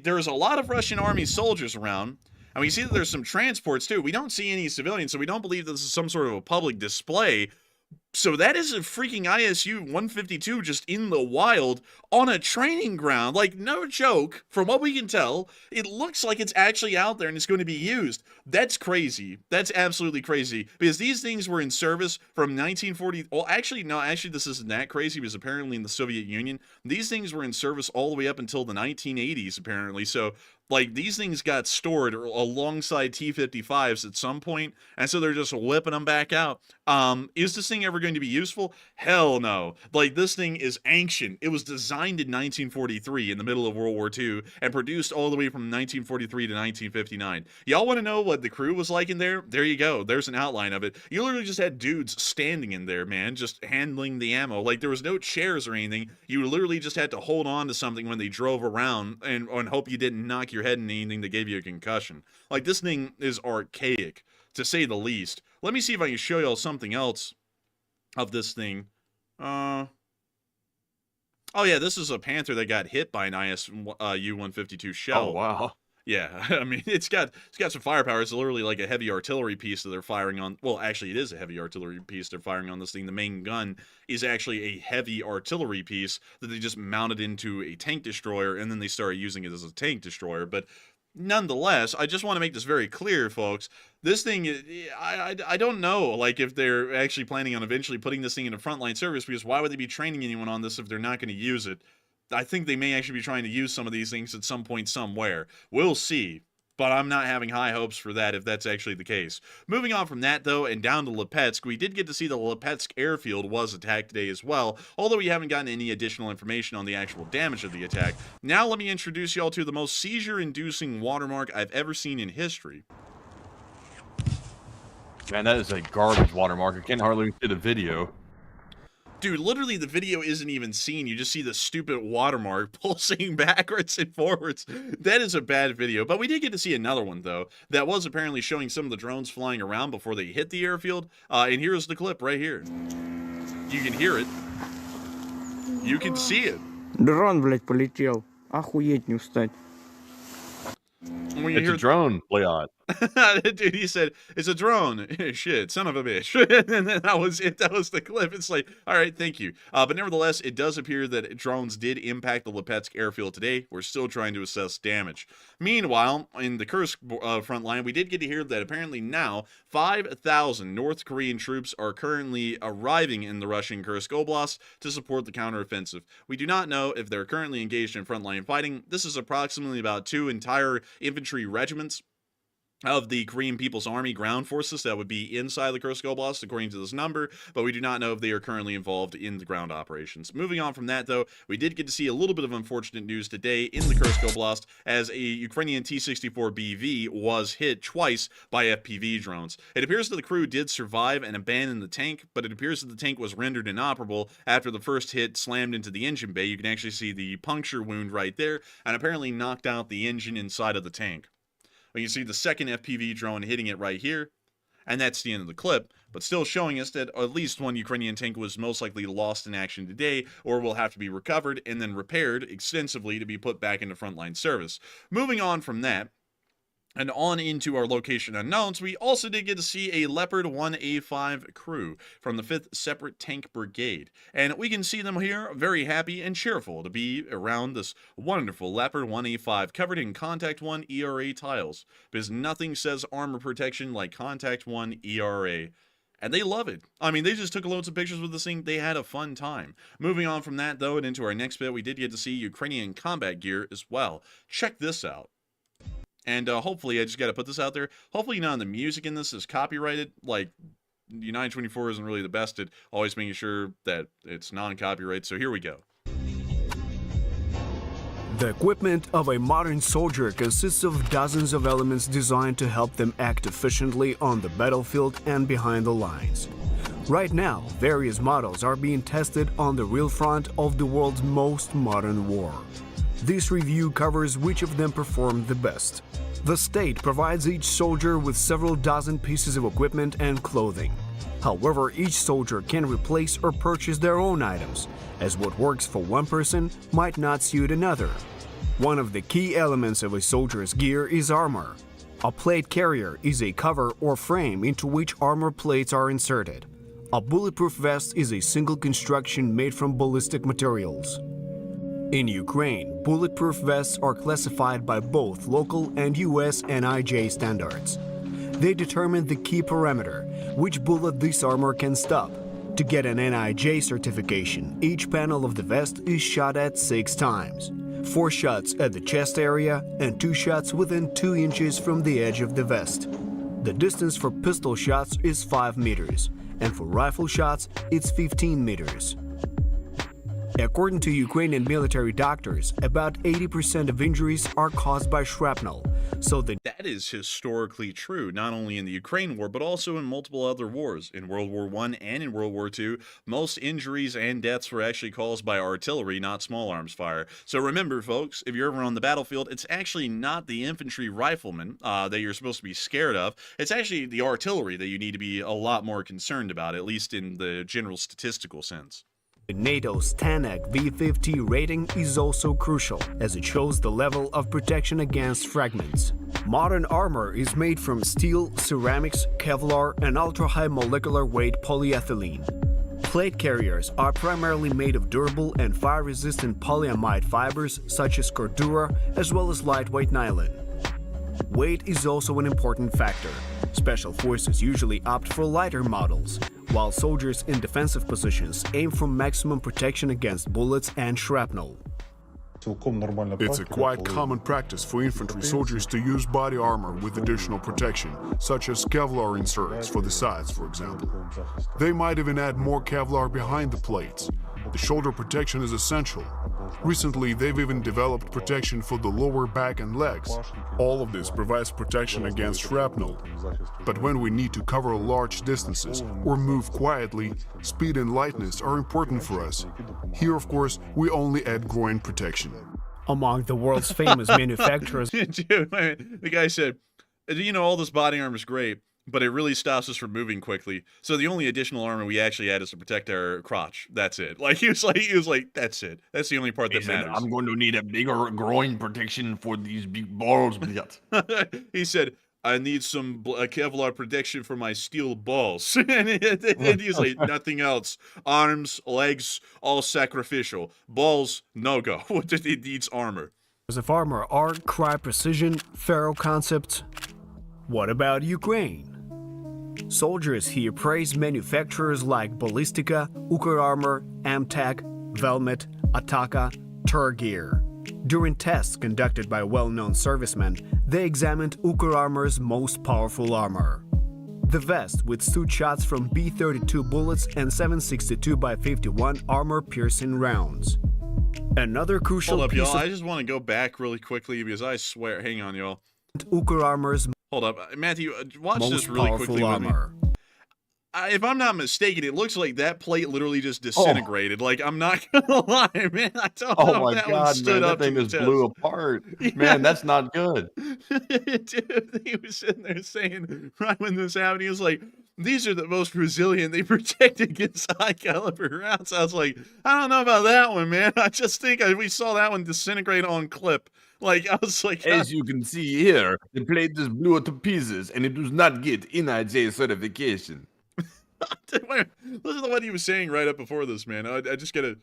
There's a lot of Russian army soldiers around. And we see that there's some transports too. We don't see any civilians, so we don't believe this is some sort of a public display. So that is a freaking ISU 152 just in the wild on a training ground. Like, no joke, from what we can tell, it looks like it's actually out there and it's going to be used. That's crazy. That's absolutely crazy. Because these things were in service from 1940. Well, actually, no, this isn't that crazy, because apparently in the Soviet Union, these things were in service all the way up until the 1980s, apparently. So Like, these things got stored alongside T-55s at some point, and so they're just whipping them back out. Is this thing ever going to be useful? Hell no. Like, this thing is ancient. It was designed in 1943 in the middle of World War II and produced all the way from 1943 to 1959. Y'all want to know what the crew was like in there? There you go. There's an outline of it. You literally just had dudes standing in there, man, just handling the ammo. Like, there was no chairs or anything. You literally just had to hold on to something when they drove around and hope you didn't knock your head in anything that gave you a concussion. Like, this thing is archaic, to say the least. Let me see if I can show y'all something else of this thing. Oh yeah, this is a Panther that got hit by an IS-U-152 shell. Oh, wow. Yeah, I mean, it's got some firepower. It's literally like a heavy artillery piece that they're firing on. Well, actually, it is a heavy artillery piece they're firing on this thing. The main gun is actually a heavy artillery piece that they just mounted into a tank destroyer, and then they started using it as a tank destroyer. But nonetheless, I just want to make this very clear, folks. This thing, I don't know, like, if they're actually planning on eventually putting this thing into frontline service, because why would they be training anyone on this if they're not going to use it? I think they may actually be trying to use some of these things at some point somewhere. We'll see. But I'm not having high hopes for that if that's actually the case. Moving on from that, though, and down to Lipetsk, we did get to see the Lipetsk airfield was attacked today as well, although we haven't gotten any additional information on the actual damage of the attack. Now let me introduce y'all to the most seizure-inducing watermark I've ever seen in history. Man, that is a garbage watermark. I can hardly see the video. Dude, literally the video isn't even seen. You just see the stupid watermark pulsing backwards and forwards. That is a bad video. But we did get to see another one, though, that was apparently showing some of the drones flying around before they hit the airfield. And here's the clip right here. You can hear it. You can see it. Дрон, блядь, полетел. Охуеть не устать. It's a drone, Leon. Dude, he said, it's a drone. Shit, son of a bitch. And then that was it. That was the clip. It's like, all right, thank you. But nevertheless, it does appear that drones did impact the Lipetsk airfield today. We're still trying to assess damage. Meanwhile, in the Kursk front line, we did get to hear that apparently now 5,000 North Korean troops are currently arriving in the Russian Kursk Oblast to support the counteroffensive. We do not know if they're currently engaged in frontline fighting. This is approximately about 2 entire infantry regiments of the Korean People's Army ground forces that would be inside the Kursk Oblast, according to this number, but we do not know if they are currently involved in the ground operations. Moving on from that, though, we did get to see a little bit of unfortunate news today in the Kursk Oblast, as a Ukrainian T-64BV was hit twice by FPV drones. It appears that the crew did survive and abandon the tank, but it appears that the tank was rendered inoperable after the first hit slammed into the engine bay. You can actually see the puncture wound right there, and apparently knocked out the engine inside of the tank. You can see the second FPV drone hitting it right here, and that's the end of the clip, but still showing us that at least one Ukrainian tank was most likely lost in action today, or will have to be recovered and then repaired extensively to be put back into frontline service. Moving on from that, and on into our location unknowns, we also did get to see a Leopard 1A5 crew from the 5th Separate Tank Brigade. And we can see them here very happy and cheerful to be around this wonderful Leopard 1A5 covered in Contact 1 ERA tiles, because nothing says armor protection like Contact 1 ERA. And they love it. I mean, they just took loads of pictures with this thing. They had a fun time. Moving on from that, though, and into our next bit, we did get to see Ukrainian combat gear as well. Check this out. And hopefully, I just got to put this out there. Hopefully, none of the music in this is copyrighted. Like, United 24 isn't really the best at always making sure that it's non-copyright. So here we go. The equipment of a modern soldier consists of dozens of elements designed to help them act efficiently on the battlefield and behind the lines. Right now, various models are being tested on the real front of the world's most modern war. This review covers which of them perform the best. The state provides each soldier with several dozen pieces of equipment and clothing. However, each soldier can replace or purchase their own items, as what works for one person might not suit another. One of the key elements of a soldier's gear is armor. A plate carrier is a cover or frame into which armor plates are inserted. A bulletproof vest is a single construction made from ballistic materials. In Ukraine, bulletproof vests are classified by both local and US NIJ standards. They determine the key parameter, which bullet this armor can stop. To get an NIJ certification, each panel of the vest is shot at 6 times. 4 shots at the chest area, and 2 shots within 2 inches from the edge of the vest. The distance for pistol shots is 5 meters, and for rifle shots, it's 15 meters. According to Ukrainian military doctors, about 80% of injuries are caused by shrapnel, so the That is historically true, not only in the Ukraine war, but also in multiple other wars. In World War I and in World War II, most injuries and deaths were actually caused by artillery, not small arms fire. So remember, folks, if you're ever on the battlefield, it's actually not the infantry riflemen that you're supposed to be scared of. It's actually the artillery that you need to be a lot more concerned about, at least in the general statistical sense. NATO's TANAC V50 rating is also crucial, as it shows the level of protection against fragments. Modern armor is made from steel, ceramics, Kevlar, and ultra-high molecular weight polyethylene. Plate carriers are primarily made of durable and fire-resistant polyamide fibers such as cordura, as well as lightweight nylon. Weight is also an important factor. Special forces usually opt for lighter models, while soldiers in defensive positions aim for maximum protection against bullets and shrapnel. It's a quite common practice for infantry soldiers to use body armor with additional protection, such as Kevlar inserts for the sides, for example. They might even add more Kevlar behind the plates. The shoulder protection is essential. Recently, they've even developed protection for the lower back and legs. All of this provides protection against shrapnel. But when we need to cover large distances or move quietly, speed and lightness are important for us. Here, of course, we only add groin protection. Among the world's famous manufacturers, Dude, the guy said, you know, all this body armor is great, but it really stops us from moving quickly. So the only additional armor we actually add is to protect our crotch. That's it. Like he was like, that's it. That's the only part that matters. I'm going to need a bigger groin protection for these big balls. He said, I need some Kevlar protection for my steel balls. and he's like, nothing else. Arms, legs, all sacrificial. Balls, no go. It needs armor. of armor are Cry Precision, Ferro Concepts. What about Ukraine? Soldiers here praise manufacturers like Ballistica, Ukr-Armor, Amtak, Velmet, Ataka, Turgear. During tests conducted by well-known servicemen, they examined Ukr-Armor's most powerful armor. The vest withstood shots from B-32 bullets and 7.62x51 armor-piercing rounds. Another crucial Hold up, piece y'all. of I just want to go back really quickly because I swear, hang on, y'all. Ukr-Armor's Hold up, Matthew, watch most this really powerful quickly with me. armor. If I'm not mistaken, it looks like that plate literally just disintegrated. Like, I'm not gonna lie, man. I don't know Oh if my that one god, stood man, up that thing to the just test. blew apart. Yeah. Man, that's not good. Dude, he was sitting there saying, right when this happened, he was like, these are the most resilient. They protect against high caliber rounds. I was like, I don't know about that one, man. I just think we saw that one disintegrate on clip. Like, I was like, As you can see here, the plate just blew to pieces and it does not get NIJ certification. Wait, listen to what he was saying right up before this, man. I just gotta.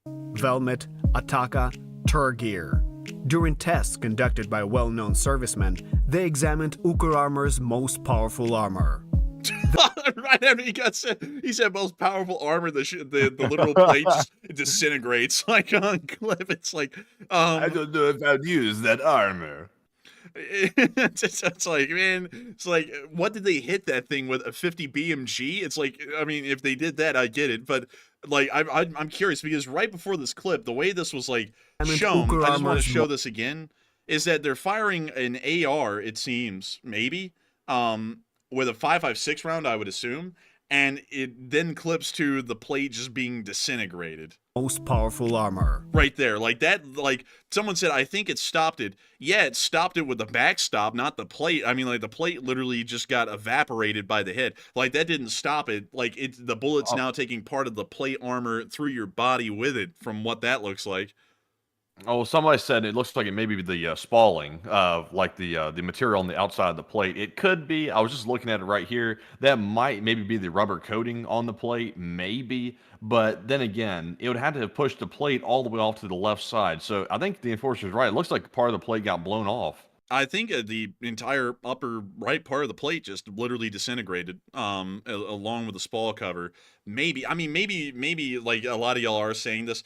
Velmet, Ataka, Turgear. During tests conducted by well-known servicemen, they examined Ukr-Armor's most powerful armor. Right after he said most powerful armor, the literal plate just disintegrates like on clip. It's like, I don't know if I'd use that armor. it's like, man, it's like, what did they hit that thing with, a 50 BMG? It's like, I mean, if they did that, I get it, but like, I'm curious because right before this clip, the way this was like shown, I just want to show this again, is that they're firing an AR, it seems, maybe, with a 5.56 round, I would assume, and it then clips to the plate just being disintegrated. Most powerful armor. Right there, like that, like someone said, I think it stopped it. Yeah, it stopped it with the backstop, not the plate. I mean, like the plate literally just got evaporated by the head. Like that didn't stop it. Like the bullet's now taking part of the plate armor through your body with it, from what that looks like. Oh, somebody said it looks like it may be the spalling, like the material on the outside of the plate. It could be. I was just looking at it right here. That might maybe be the rubber coating on the plate, maybe. But then again, it would have to have pushed the plate all the way off to the left side. So I think the enforcer's right. It looks like part of the plate got blown off. I think the entire upper right part of the plate just literally disintegrated, along with the spall cover. Maybe, I mean, maybe like a lot of y'all are saying this.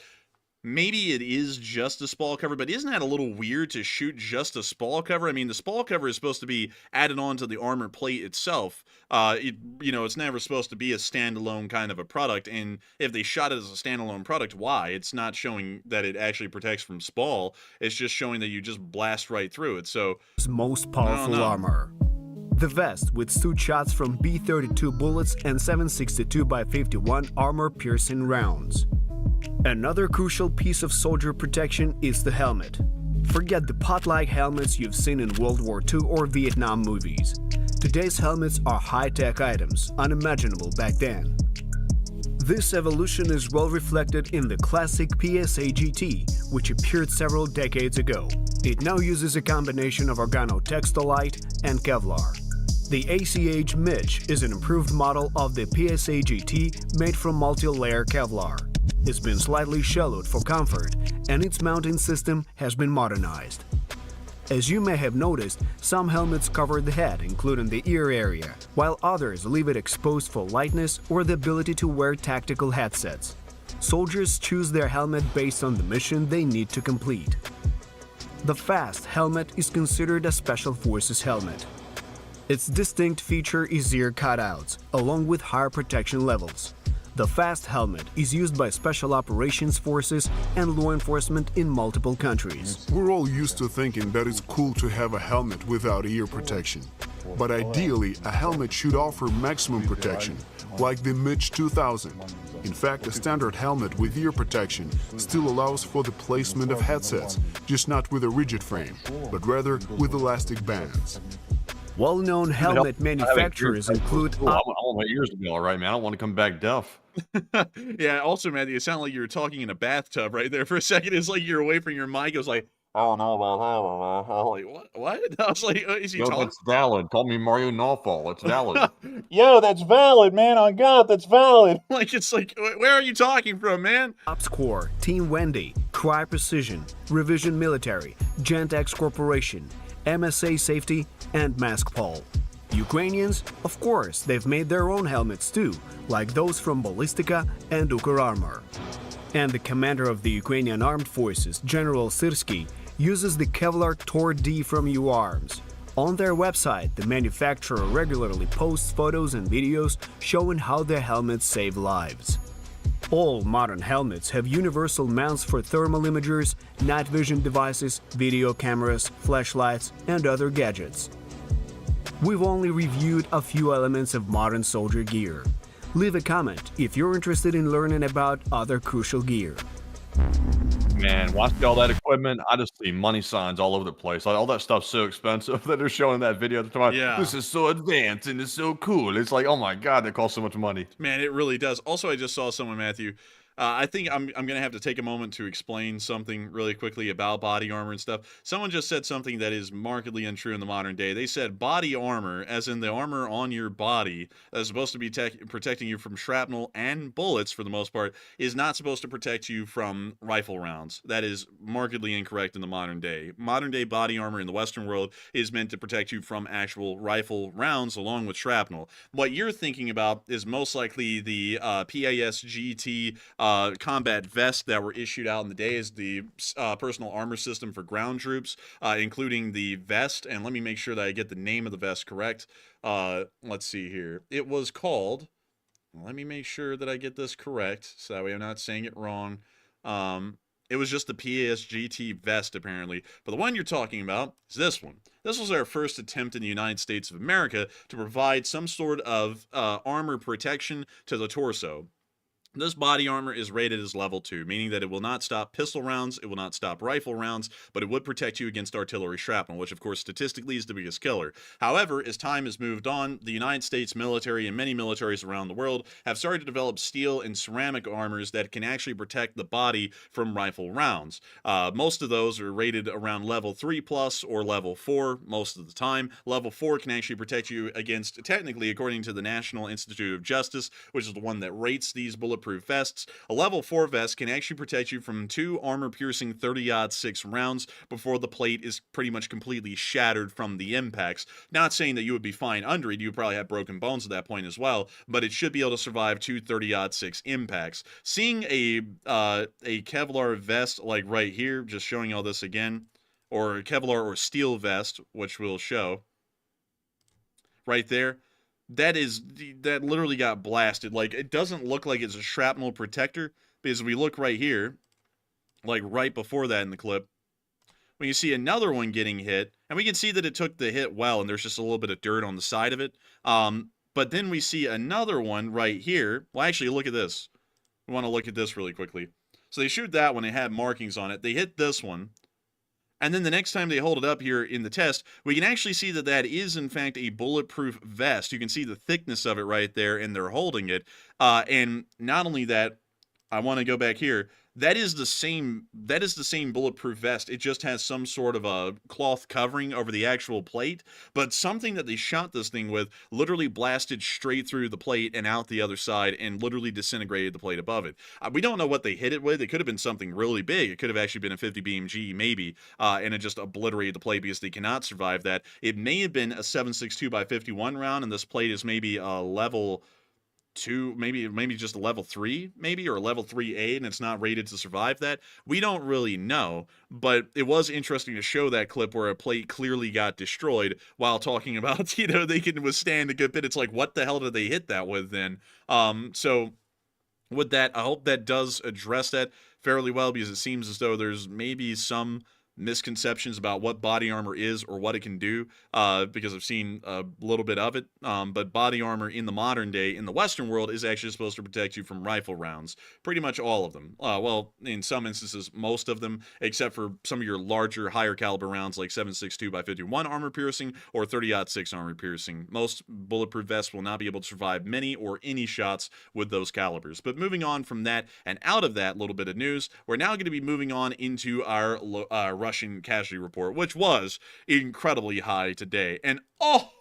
maybe it is just a spall cover, but isn't that a little weird to shoot just a spall cover? I mean, the spall cover is supposed to be added on to the armor plate itself. It's never supposed to be a standalone kind of a product, and if they shot it as a standalone product, why? It's not showing that it actually protects from spall. It's just showing that you just blast right through it. So, most powerful armor. The vest withstood shots from B-32 bullets and 7.62x51 armor-piercing rounds. Another crucial piece of soldier protection is the helmet. Forget the pot-like helmets you've seen in World War II or Vietnam movies. Today's helmets are high-tech items, unimaginable back then. This evolution is well reflected in the classic PSA GT, which appeared several decades ago. It now uses a combination of organotextolite and Kevlar. The ACH Mitch is an improved model of the PSA GT made from multi-layer Kevlar. It's been slightly shallowed for comfort, and its mounting system has been modernized. As you may have noticed, some helmets cover the head, including the ear area, while others leave it exposed for lightness or the ability to wear tactical headsets. Soldiers choose their helmet based on the mission they need to complete. The FAST helmet is considered a Special Forces helmet. Its distinct feature is ear cutouts, along with higher protection levels. The FAST helmet is used by Special Operations Forces and law enforcement in multiple countries. We're all used to thinking that it's cool to have a helmet without ear protection. But ideally, a helmet should offer maximum protection, like the Mitch 2000. In fact, a standard helmet with ear protection still allows for the placement of headsets, just not with a rigid frame, but rather with elastic bands. Well-known helmet manufacturers include... I want my ears to be all right, man. I don't want to come back deaf. Yeah, also, Matthew, it sounded like you were talking in a bathtub right there for a second. It's like you're away from your mic. It was like, I don't know about that one. I was like, what? I was like, is he talking? That's valid. Call me Mario Nawfall. It's valid. Yo, that's valid, man. On God, that's valid. It's like, where are you talking from, man? Ops Corps, Team Wendy, Cry Precision, Revision Military, Gentex Corporation, MSA Safety, and Maskpol. Ukrainians, of course, they've made their own helmets too, like those from Ballistica and Ukr-Armor. And the commander of the Ukrainian Armed Forces, General Syrsky, uses the Kevlar Tor D from U-Arms. On their website, the manufacturer regularly posts photos and videos showing how their helmets save lives. All modern helmets have universal mounts for thermal imagers, night vision devices, video cameras, flashlights, and other gadgets. We've only reviewed a few elements of modern soldier gear. Leave a comment if you're interested in learning about other crucial gear. Man, watching all that equipment, I just see money signs all over the place. All that stuff's so expensive that they're showing in that video. Yeah. This is so advanced and it's so cool. It's like, oh my God, that costs so much money. Man, it really does. Also, I just saw someone, Matthew. I think I'm going to have to take a moment to explain something really quickly about body armor and stuff. Someone just said something that is markedly untrue in the modern day. They said body armor, as in the armor on your body, that is supposed to be protecting you from shrapnel and bullets for the most part, is not supposed to protect you from rifle rounds. That is markedly incorrect in the modern day. Modern day body armor in the Western world is meant to protect you from actual rifle rounds along with shrapnel. What you're thinking about is most likely the PASGT combat vest that were issued out in the day, is the personal armor system for ground troops, including the vest. And let me make sure that I get the name of the vest correct. Let's see here. It was called, let me make sure that I get this correct so that way I'm not saying it wrong. It was just the PASGT vest, apparently. But the one you're talking about is this one. This was our first attempt in the United States of America to provide some sort of armor protection to the torso. This body armor is rated as level 2, meaning that it will not stop pistol rounds, it will not stop rifle rounds, but it would protect you against artillery shrapnel, which of course statistically is the biggest killer. However, as time has moved on, the United States military and many militaries around the world have started to develop steel and ceramic armors that can actually protect the body from rifle rounds. Most of those are rated around level 3 plus or level 4 most of the time. Level 4 can actually protect you against, technically according to the National Institute of Justice, which is the one that rates these bulletproof bulletproof vests. A level 4 vest can actually protect you from 2 armor-piercing 30-06 rounds before the plate is pretty much completely shattered from the impacts. Not saying that you would be fine under it, you would probably have broken bones at that point as well, but it should be able to survive 2 30-06 impacts. Seeing a Kevlar vest like right here, just showing all this again, or Kevlar or steel vest, which we'll show right there, that literally got blasted. Like, it doesn't look like it's a shrapnel protector, because we look right here, like right before that in the clip, when you see another one getting hit, and we can see that it took the hit well, and there's just a little bit of dirt on the side of it. But then we see another one right here. Well, actually, look at this. We want to look at this really quickly. So they shoot that one, it had markings on it. They hit this one. And then the next time they hold it up here in the test, we can actually see that that is, in fact, a bulletproof vest. You can see the thickness of it right there, and they're holding it. And not only that, I want to go back here. That is the same bulletproof vest. It just has some sort of a cloth covering over the actual plate, but something that they shot this thing with literally blasted straight through the plate and out the other side and literally disintegrated the plate above it. We don't know what they hit it with. It could have been something really big. It could have actually been a 50 BMG maybe, and it just obliterated the plate because they cannot survive that. It may have been a 7.62 by 51 round, and this plate is maybe a level 2, maybe just a level 3, maybe, or a level 3A, and it's not rated to survive that. We don't really know, but it was interesting to show that clip where a plate clearly got destroyed while talking about, they can withstand a good bit. It's like, what the hell did they hit that with then? So with that, I hope that does address that fairly well, because it seems as though there's maybe some misconceptions about what body armor is or what it can do, because I've seen a little bit of it, but body armor in the modern day, in the Western world, is actually supposed to protect you from rifle rounds. Pretty much all of them. Well, in some instances, most of them, except for some of your larger, higher caliber rounds like 7.62 by 51 armor piercing or 30-06 armor piercing. Most bulletproof vests will not be able to survive many or any shots with those calibers. But moving on from that and out of that little bit of news, we're now going to be moving on into our Russian casualty report, which was incredibly high today. And oh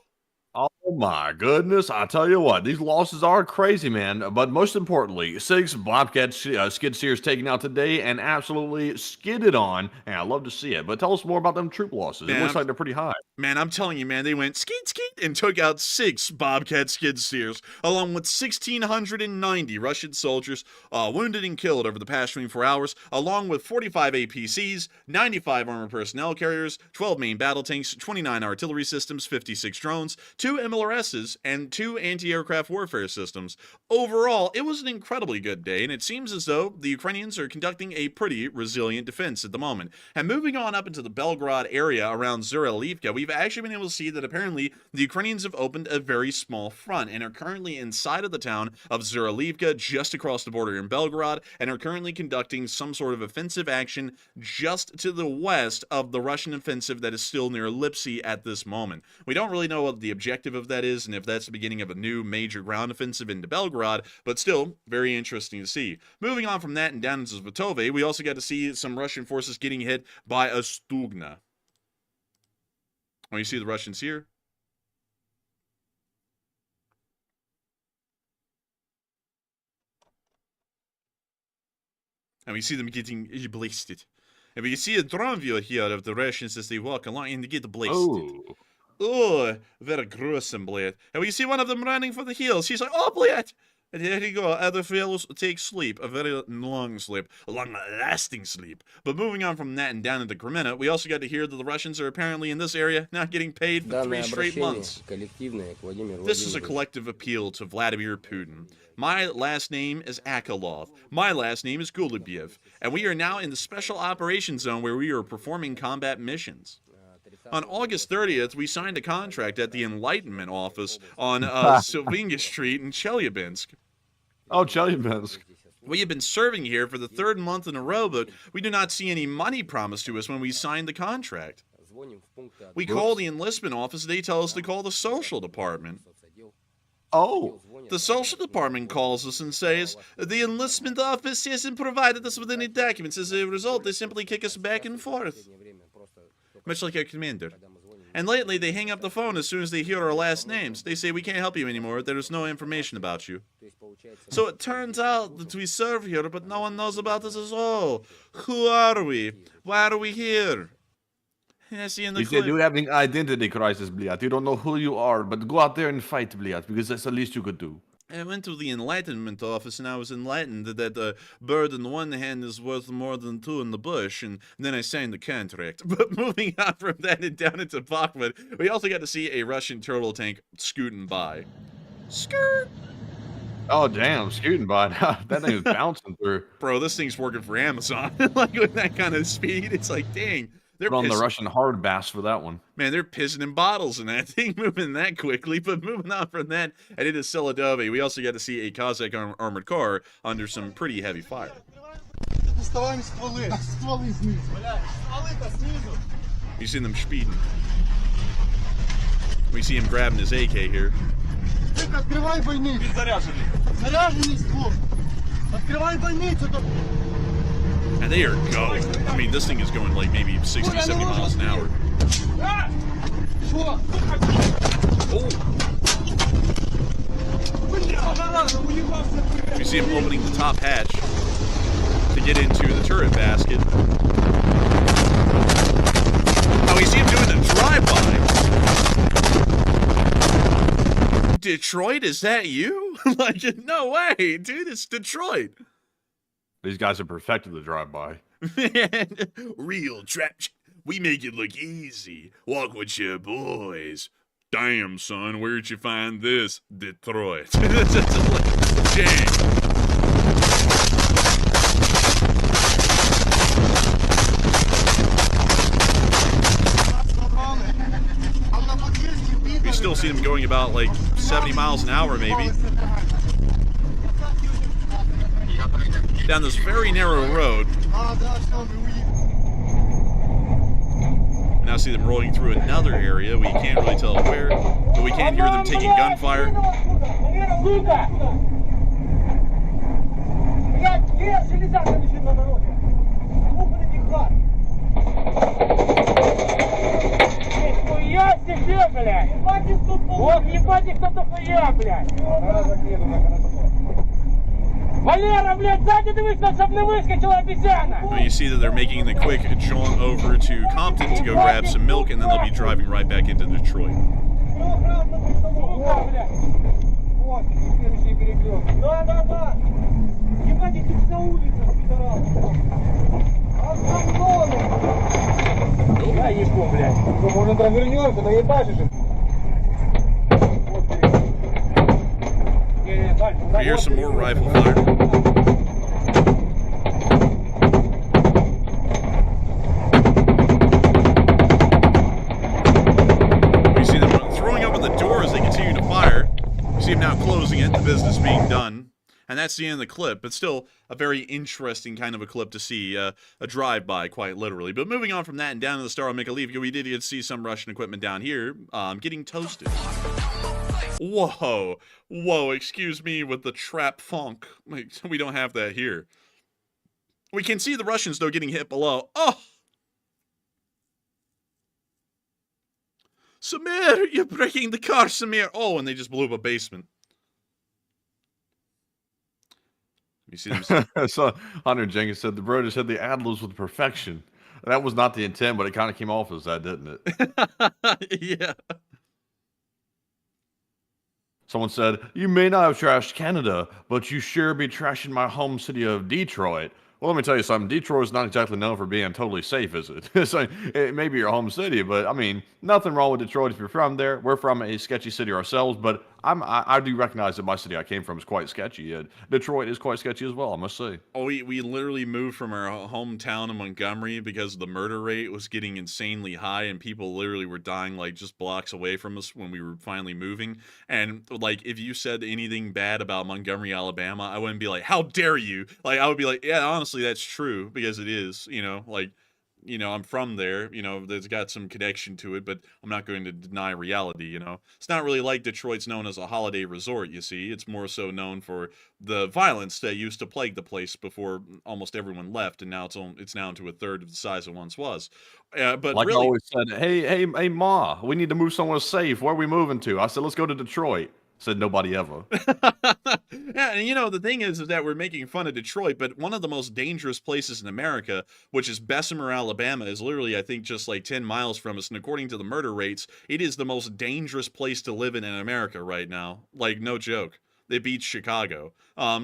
my goodness, I tell you what, these losses are crazy, man. But most importantly, 6 Bobcat skid steers taken out today and absolutely skidded on, and I love to see it. But tell us more about them troop losses. Man, it looks like they're pretty high. Man, I'm telling you, man, they went skeet skeet and took out 6 Bobcat skid steers, along with 1,690 Russian soldiers wounded and killed over the past 24 hours, along with 45 APCs, 95 armored personnel carriers, 12 main battle tanks, 29 artillery systems, 56 drones, 2 MLRSs, and 2 anti-aircraft warfare systems. Overall, it was an incredibly good day, and it seems as though the Ukrainians are conducting a pretty resilient defense at the moment. And moving on up into the Belgrade area around Zuralivka, we've actually been able to see that apparently the Ukrainians have opened a very small front and are currently inside of the town of Zuralivka, just across the border in Belgrade, and are currently conducting some sort of offensive action just to the west of the Russian offensive that is still near Lipsy at this moment. We don't really know what the objective of that is and if that's the beginning of a new major ground offensive into Belgrade, but still very interesting to see. Moving on from that and down into Zvatove, we also got to see some Russian forces getting hit by a Stugna. When you see the Russians here, and we see them getting blasted. And we can see a drone view here of the Russians as they walk along and they get blasted. Oh, very gruesome, blade. And we see one of them running for the hills. He's like, oh, blade! And here you go. Other fellows take sleep. A very long sleep. A long-lasting sleep. But moving on from that and down into Kremenna, we also got to hear that the Russians are apparently in this area not getting paid for 3 straight months. This is a collective appeal to Vladimir Putin. My last name is Akolov. My last name is Gulubiev. And we are now in the Special Operations Zone where we are performing combat missions. On August 30th, we signed a contract at the Enlightenment office on Sylvinga Street in Chelyabinsk. Oh, Chelyabinsk. We have been serving here for the 3rd month in a row, but we do not see any money promised to us when we signed the contract. We call the enlistment office, they tell us to call the social department. Oh. The social department calls us and says, the enlistment office hasn't provided us with any documents. As a result, they simply kick us back and forth. Much like our commander. And lately, they hang up the phone as soon as they hear our last names. They say, we can't help you anymore. There's no information about you. So it turns out that we serve here, but no one knows about us at all. Who are we? Why are we here? I see in the You said you clip. having identity crisis, Bliat. You don't know who you are, but go out there and fight, Bliat, because that's the least you could do. I went to the Enlightenment office and I was enlightened that a bird in one hand is worth more than two in the bush, and then I signed the contract. But moving on from that and down into Bakhmut, we also got to see a Russian turtle tank scooting by. Skirt! Oh, damn, scooting by. That thing is bouncing through. Bro, this thing's working for Amazon. Like, with that kind of speed, it's like, dang. They're Put on the pissing. Russian hard bass for that one. Man, they're pissing in bottles in that thing, moving that quickly. But moving on from that, and it is Seladove, we also got to see a Cossack armored car under some pretty heavy fire. You see them speeding. We see him grabbing his AK here. And they are going. I mean, this thing is going like maybe 60, 70 miles an hour. Oh. You see him opening the top hatch to get into the turret basket. Oh, we see him doing the drive-by. Detroit, is that you? Like, no way, dude, it's Detroit. These guys have perfected the drive-by. Man, real trap. We make it look easy. Walk with your boys. Damn, son, where'd you find this? Detroit. Dang. We still see them going about like 70 miles an hour, maybe. Down this very narrow road. Now see them rolling through another area. We can't really tell where, but we can hear them taking gunfire. You see that they're making the quick jaunt over to Compton to go grab some milk, and then they'll be driving right back into Detroit. Here's some more rifle fire. We see them throwing open the door as they continue to fire. You see them now closing it, the business being done. And that's the end of the clip, but still a very interesting kind of a clip to see, a drive-by, quite literally. But moving on from that and down to the Star Mikhailivka, we did get to see some Russian equipment down here getting toasted. Whoa, whoa, excuse me with the trap funk. We don't have that here. We can see the Russians, though, getting hit below. Oh! Samir, you're breaking the car, Samir. Oh, and they just blew up a basement. You see them? So Hunter Jenkins said the bro just hit the ad-libs with perfection. That was not the intent, but it kind of came off as that, didn't it? Yeah. Someone said, you may not have trashed Canada, but you sure be trashing my home city of Detroit. Well, let me tell you something. Detroit is not exactly known for being totally safe, is it? So it may be your home city, but I mean, nothing wrong with Detroit if you're from there. We're from a sketchy city ourselves, but I do recognize that my city I came from is quite sketchy. Detroit is quite sketchy as well, I must say. Oh, we literally moved from our hometown in Montgomery because the murder rate was getting insanely high, and people literally were dying like just blocks away from us when we were finally moving. And like, if you said anything bad about Montgomery, Alabama, I wouldn't be like, how dare you? Like, I would be like, yeah, honestly, that's true, because it is, you know, like, you know, I'm from there, you know, there's got some connection to it, but I'm not going to deny reality, you know. It's not really like Detroit's known as a holiday resort, you see. It's more so known for the violence that used to plague the place before almost everyone left, and now it's now to a third of the size it once was. But like really, I always said, hey, Ma, we need to move somewhere safe. Where are we moving to? I said, let's go to Detroit. Said nobody ever. Yeah, and you know, the thing is that we're making fun of Detroit, but one of the most dangerous places in America, which is Bessemer, Alabama, is literally, I think, just like 10 miles from us. And according to the murder rates, it is the most dangerous place to live in America right now. Like, no joke. They beat Chicago.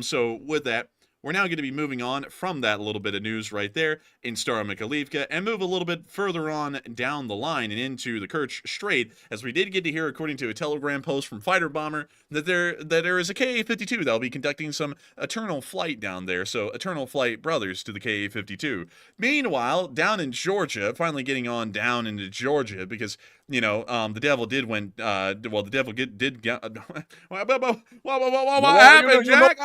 So with that, we're now going to be moving on from that little bit of news right there in Stara Mikhalivka and move a little bit further on down the line and into the Kerch Strait, as we did get to hear, according to a Telegram post from Fighter Bomber, that there is a Ka-52 that will be conducting some eternal flight down there. So eternal flight brothers to the Ka-52. Meanwhile, down in Georgia, finally getting on down into Georgia, because you know, the devil did went. Well, the devil did get. What happened, Jack?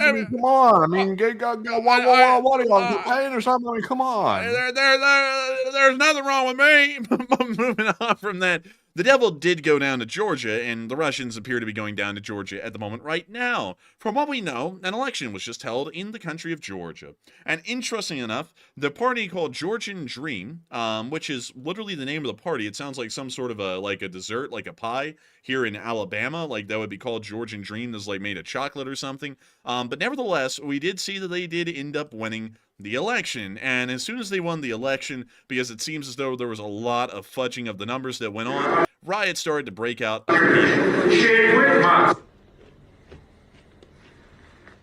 I mean, come on. I mean, what are y'all paying or something? I mean, come on. There's nothing wrong with me. Moving on from that, the devil did go down to Georgia, and the Russians appear to be going down to Georgia at the moment right now. From what we know, an election was just held in the country of Georgia. And interesting enough, the party called Georgian Dream, which is literally the name of the party. It sounds like some sort of a dessert, like a pie here in Alabama. Like that would be called Georgian Dream. That's like made of chocolate or something. But nevertheless, we did see that they did end up winning the election. And as soon as they won the election, because it seems as though there was a lot of fudging of the numbers that went on, riots started to break out.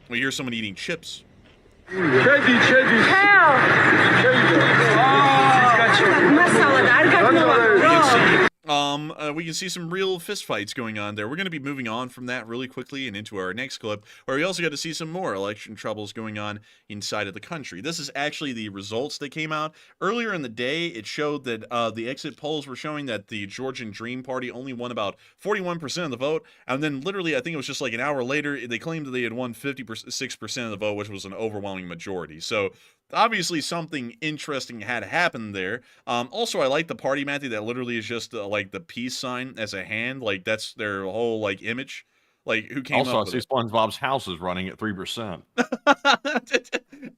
We hear someone eating chips. We can see some real fistfights going on there. We're going to be moving on from that really quickly and into our next clip, where we also got to see some more election troubles going on inside of the country. This is actually the results that came out earlier in the day. It showed that the exit polls were showing that the Georgian Dream Party only won about 41% of the vote, and then literally, I think it was just like an hour later, they claimed that they had won 56% of the vote, which was an overwhelming majority. So obviously something interesting had happened there. Also, I like the party, Matthew, that literally is just like the peace sign as a hand. Like that's their whole like image. Like who came also, up with I see SpongeBob's house is running at 3%.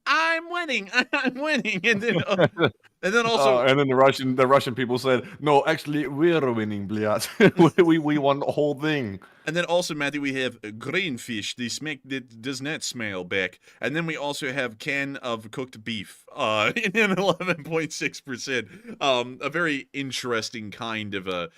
I'm winning. I'm winning. And then also, and then the Russian people said, "No, actually, we're winning, bliat. we won the whole thing." And then also, Matthew, we have green fish. The smack does not smell back. And then we also have can of cooked beef. In 11.6%. A very interesting kind of a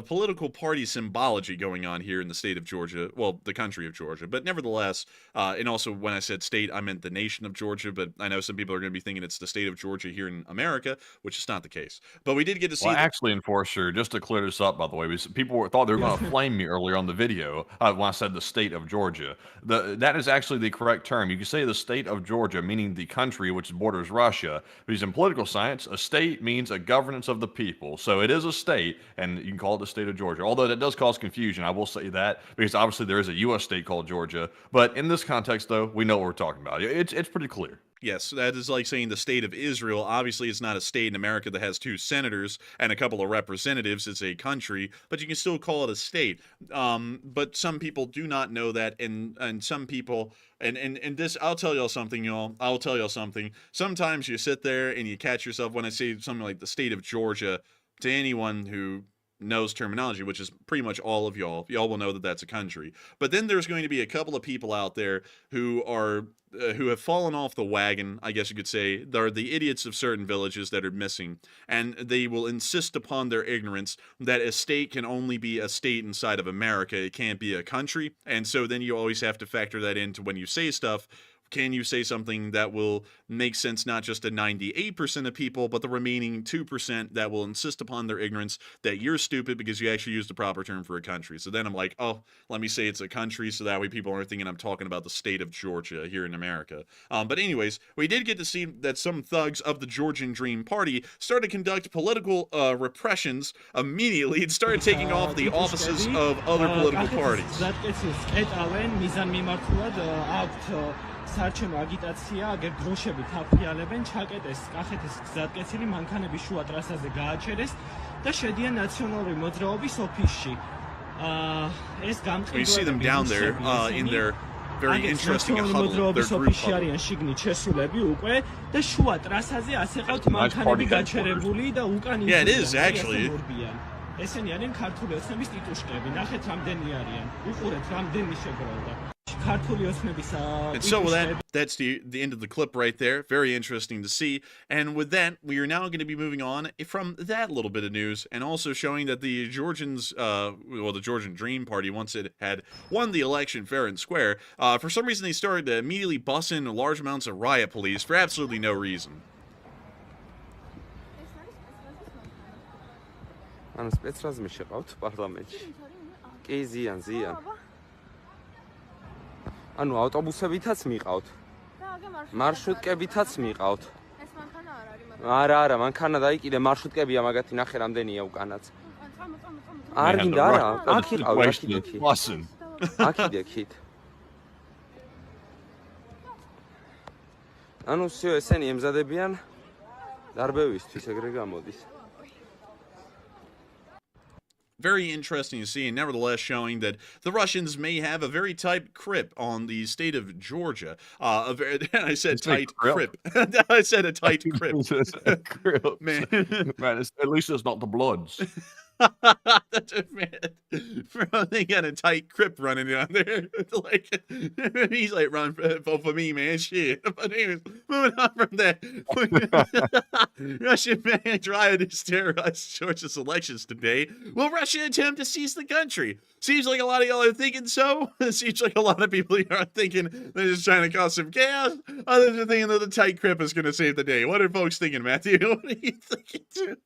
political party symbology going on here in the state of Georgia, well, the country of Georgia, but nevertheless, and also when I said state, I meant the nation of Georgia, but I know some people are going to be thinking it's the state of Georgia here in America, which is not the case. But we did get to see... Well, actually, Enforcer, just to clear this up, by the way, people thought they were going to flame me earlier on the video when I said the state of Georgia. That is actually the correct term. You can say the state of Georgia, meaning the country which borders Russia, because in political science, a state means a governance of the people. So it is a state, and you can call it the state of Georgia. Although that does cause confusion, I will say that, because obviously there is a U.S. state called Georgia. But in this context, though, we know what we're talking about. It's pretty clear. Yes, that is like saying the state of Israel. Obviously, it's not a state in America that has 2 senators and a couple of representatives. It's a country, but you can still call it a state. But some people do not know that, and some people, and this, I'll tell y'all something, y'all. I'll tell y'all something. Sometimes you sit there and you catch yourself when I say something like the state of Georgia to anyone who knows terminology, which is pretty much all of y'all. Y'all will know that that's a country. But then there's going to be a couple of people out there who are who have fallen off the wagon, I guess you could say. They're the idiots of certain villages that are missing, and they will insist upon their ignorance that a state can only be a state inside of America. It can't be a country, and so then you always have to factor that into when you say stuff. Can you say something that will make sense not just to 98% of people, but the remaining 2% that will insist upon their ignorance that you're stupid because you actually used the proper term for a country? So then I'm like, oh, let me say it's a country so that way people aren't thinking I'm talking about the state of Georgia here in America. But anyways, we did get to see that some thugs of the Georgian Dream Party started to conduct political repressions immediately. It started taking off the offices of other political parties. საარჩევნო აგიტაცია აგერ დროშები თაფლიალებენ ჩაკეტეს კახეთის გზატკეცილი მანქანების შუა ტრასაზე გააჩერეს და შედიან ნაციონალური მოძრაობის ოფისში. ეს გამყიდვები You see them down there in their very interesting huddle, their group huddle. არიან შიგნით შესულები უკვე და შუა ტრასაზე ასე ყავთ მანქანები გაჩერებული და უკან Yeah, it is actually. ესენი არიან ქართული ოცნების ტიტუშკები. ნახეთ რამდენი არიან. უყურეთ რამდენი შეგროვდა. ქართული ოცნების And so that's the end of the clip right there. Very interesting to see. And with that, we are now going to be moving on from that little bit of news and also showing that the Georgians, the Georgian Dream Party, once it had won the election fair and square, for some reason they started to immediately bust in large amounts of riot police for absolutely no reason. ანუ სპეცრაზმი შეყავთ პარლამენტში. კი, ზიან. ანუ ავტობუსებითაც მიყავთ. მარშრუტკებითაც მიყავთ. ეს მანქანა არ არის. არა, მანქანა დაიკიდე, მარშრუტკებია მაგათი ნახე რამდენია უკანაც. არ გინდა არა, აქ იყავ, აქიდე. ანუ всё ესენი ემზადებიან დარბევისთვის, ეგრე გამოდის. Very interesting to see, and nevertheless showing that the Russians may have a very tight grip on the state of Georgia. I said tight grip. I said a tight grip. Man, at least it's not the Bloods. That's a man. Bro, they got a tight grip running down there. Like he's like, run for me, man. Shit. But anyways, moving on from that. Russian man tried to terrorize Georgia's elections today. Will Russia attempt to seize the country? Seems like a lot of y'all are thinking so. It seems like a lot of people are thinking they're just trying to cause some chaos. Others are thinking that the tight grip is going to save the day. What are folks thinking, Matthew? What are you thinking too?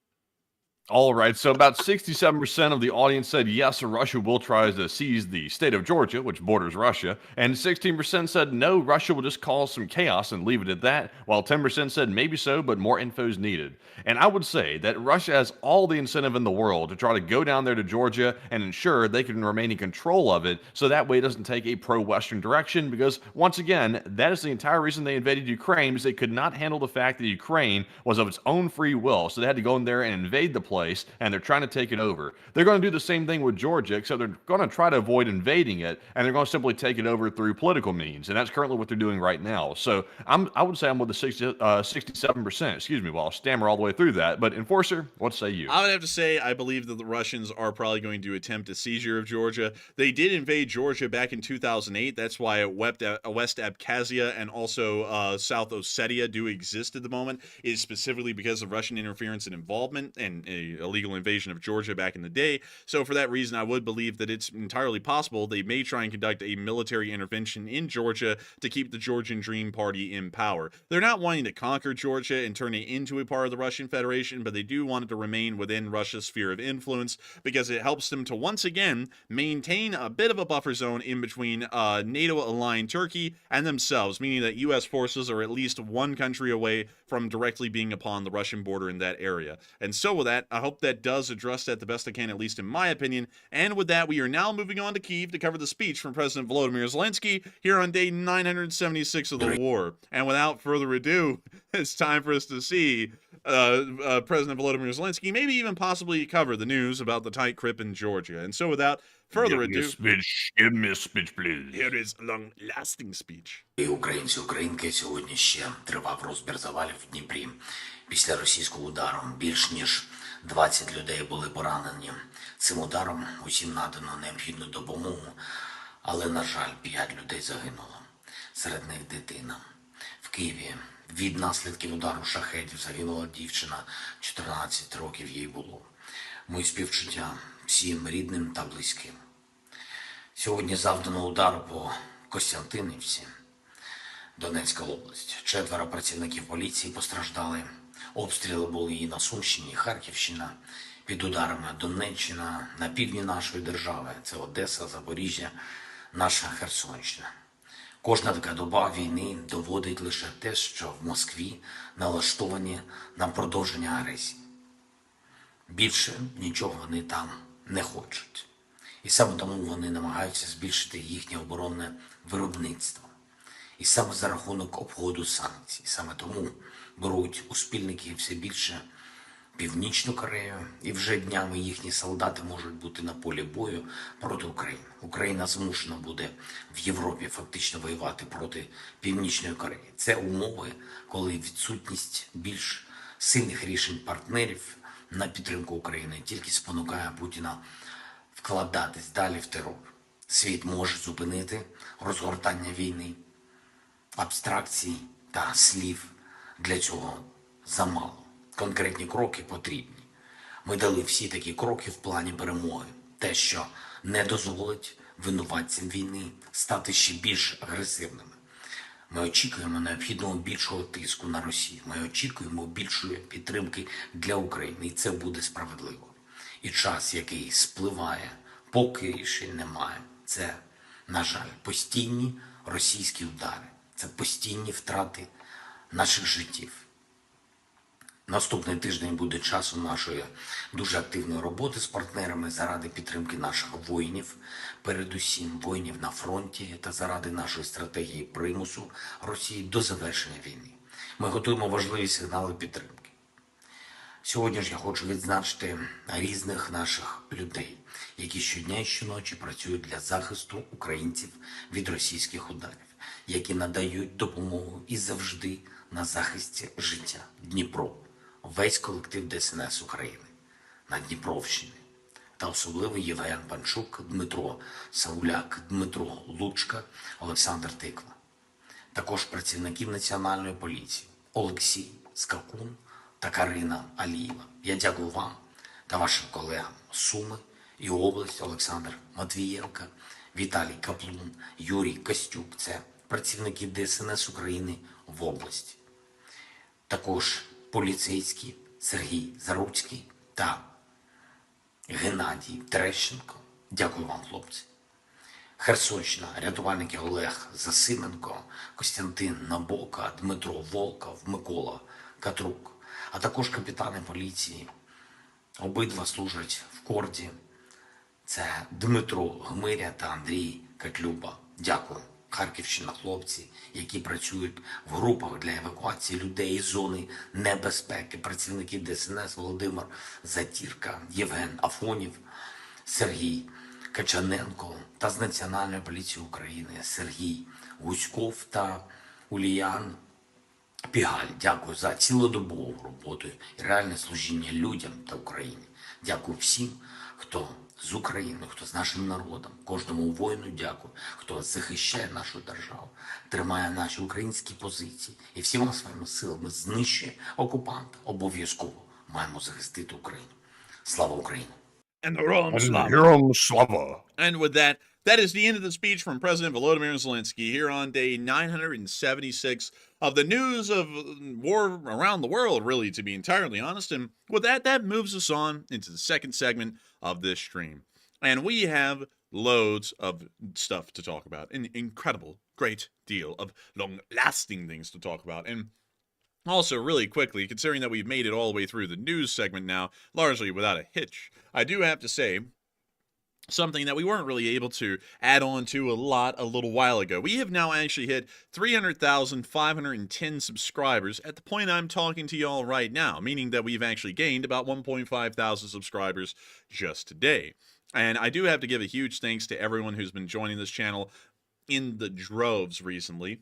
All right, so about 67% of the audience said yes, Russia will try to seize the state of Georgia, which borders Russia, and 16% said no, Russia will just cause some chaos and leave it at that, while 10% said maybe so, but more info is needed. And I would say that Russia has all the incentive in the world to try to go down there to Georgia and ensure they can remain in control of it, so that way it doesn't take a pro-Western direction, because once again, that is the entire reason they invaded Ukraine, because they could not handle the fact that Ukraine was of its own free will, so they had to go in there and invade the place, and they're trying to take it over. They're going to do the same thing with Georgia, except they're going to try to avoid invading it, and they're going to simply take it over through political means, and that's currently what they're doing right now. So I would say I'm with the 67%, well, I'll stammer all the way through that, but Enforcer, what say you? I would have to say I believe that the Russians are probably going to attempt a seizure of Georgia. They did invade Georgia back in 2008. That's why West Abkhazia and also South Ossetia do exist at the moment, is specifically because of Russian interference and involvement and illegal invasion of Georgia back in the day. So for that reason, I would believe that it's entirely possible they may try and conduct a military intervention in Georgia to keep the Georgian Dream Party in power. They're not wanting to conquer Georgia and turn it into a part of the Russian Federation, but they do want it to remain within Russia's sphere of influence because it helps them to once again maintain a bit of a buffer zone in between NATO-aligned Turkey and themselves, meaning that U.S. forces are at least one country away from directly being upon the Russian border in that area. And so with that, I hope that does address that the best I can, at least in my opinion. And with that, we are now moving on to Kyiv to cover the speech from President Volodymyr Zelensky here on day 976 of the war. And without further ado, it's time for us to see President Volodymyr Zelensky maybe even possibly cover the news about the tight grip in Georgia. And so without further ado, Give me a speech, please. Here is a long-lasting speech. Українці, українки, сьогодні ще тривав розбір завалів в Дніпрі. Після російського удару більш ніж 20 людей були поранені. Цим ударом усім надано необхідну допомогу, але, на жаль, 5 людей загинуло. Серед них дитина. В Києві від наслідків удару шахедів загинула дівчина, 14 років їй було. Мої співчуття всім рідним та близьким. Сьогодні завдано удару по Костянтинівці, Донецька область. 4 працівників поліції постраждали. Обстріли були і на Сумщині, і Харківщина. Під ударами Донеччина, на півдні нашої держави. Це Одеса, Запоріжжя, наша Херсонщина. Кожна така доба війни доводить лише те, що в Москві налаштовані на продовження агресії. Більше нічого вони там не хочуть. І саме тому вони намагаються збільшити їхнє оборонне виробництво. І саме за рахунок обходу санкцій. Саме тому беруть у спільники все більше Північну Корею. І вже днями їхні солдати можуть бути на полі бою проти України. Україна змушена буде в Європі фактично воювати проти Північної Кореї. Це умови, коли відсутність більш сильних рішень партнерів на підтримку України тільки спонукає Путіна вкладатись далі в терор. Світ може зупинити розгортання війни, абстракцій та слів для цього замало. Конкретні кроки потрібні. Ми дали всі такі кроки в плані перемоги. Те, що не дозволить винуватцям війни стати ще більш агресивними. Ми очікуємо необхідного більшого тиску на Росію. Ми очікуємо більшої підтримки для України. І це буде справедливо. І час, який спливає, поки рішень немає. Це, на жаль, постійні російські удари. Це постійні втрати наших життів. Наступний тиждень буде часом нашої дуже активної роботи з партнерами заради підтримки наших воїнів, передусім воїнів на фронті та заради нашої стратегії примусу Росії до завершення війни. Ми готуємо важливі сигнали підтримки. Сьогодні ж я хочу відзначити різних наших людей, які щодня і щоночі працюють для захисту українців від російських ударів, які надають допомогу і завжди на захисті життя. Дніпро. Весь колектив ДСНС України на Дніпровщині та особливо Євген Панчук, Дмитро Сауляк, Дмитро Лучка, Олександр Тиква. Також працівників Національної поліції Олексій Скакун та Карина Алієва. Я дякую вам та вашим колегам з Суми і область Олександр Матвієнко, Віталій Каплун, Юрій Костюк. Це працівники ДСНС України в області. Також поліцейські Сергій Заруцький та Геннадій Терещенко. Дякую вам, хлопці. Херсонщина, рятувальники Олег Засименко, Костянтин Набока, Дмитро Волков, Микола Катрук, а також капітани поліції. Обидва служать в Корді. Це Дмитро Гмиря та Андрій Катлюба. Дякую. Харківщина, хлопці, які працюють в групах для евакуації людей із зони небезпеки. Працівники ДСНС Володимир Затірка, Євген Афонів, Сергій Качаненко та з Національної поліції України Сергій Гуськов та Уліян Пігаль. Дякую за цілодобову роботу і реальне служіння людям та Україні. Дякую всім, хто з Україною, хто з нашим народом, кожному воїну дякую, хто захищає нашу державу, тримає наші українські позиції і всіма своїми силами знищує окупанта. Обов'язково маємо захистити Україну. Слава Україні! And the Rum Slava. Heroam Slava. And with that, that is the end of the speech from President Volodymyr Zelensky here on day 976 of the news of war around the world, really, to be entirely honest. And with that, that moves us on into the second segment of this stream. And we have loads of stuff to talk about. An incredible, great deal of long-lasting things to talk about. And also, really quickly, considering that we've made it all the way through the news segment now, largely without a hitch, I do have to say something that we weren't really able to add on to a little while ago. We have now actually hit 300,510 subscribers at the point I'm talking to y'all right now, meaning that we've actually gained about 1.5 thousand subscribers just today. And I do have to give a huge thanks to everyone who's been joining this channel in the droves recently.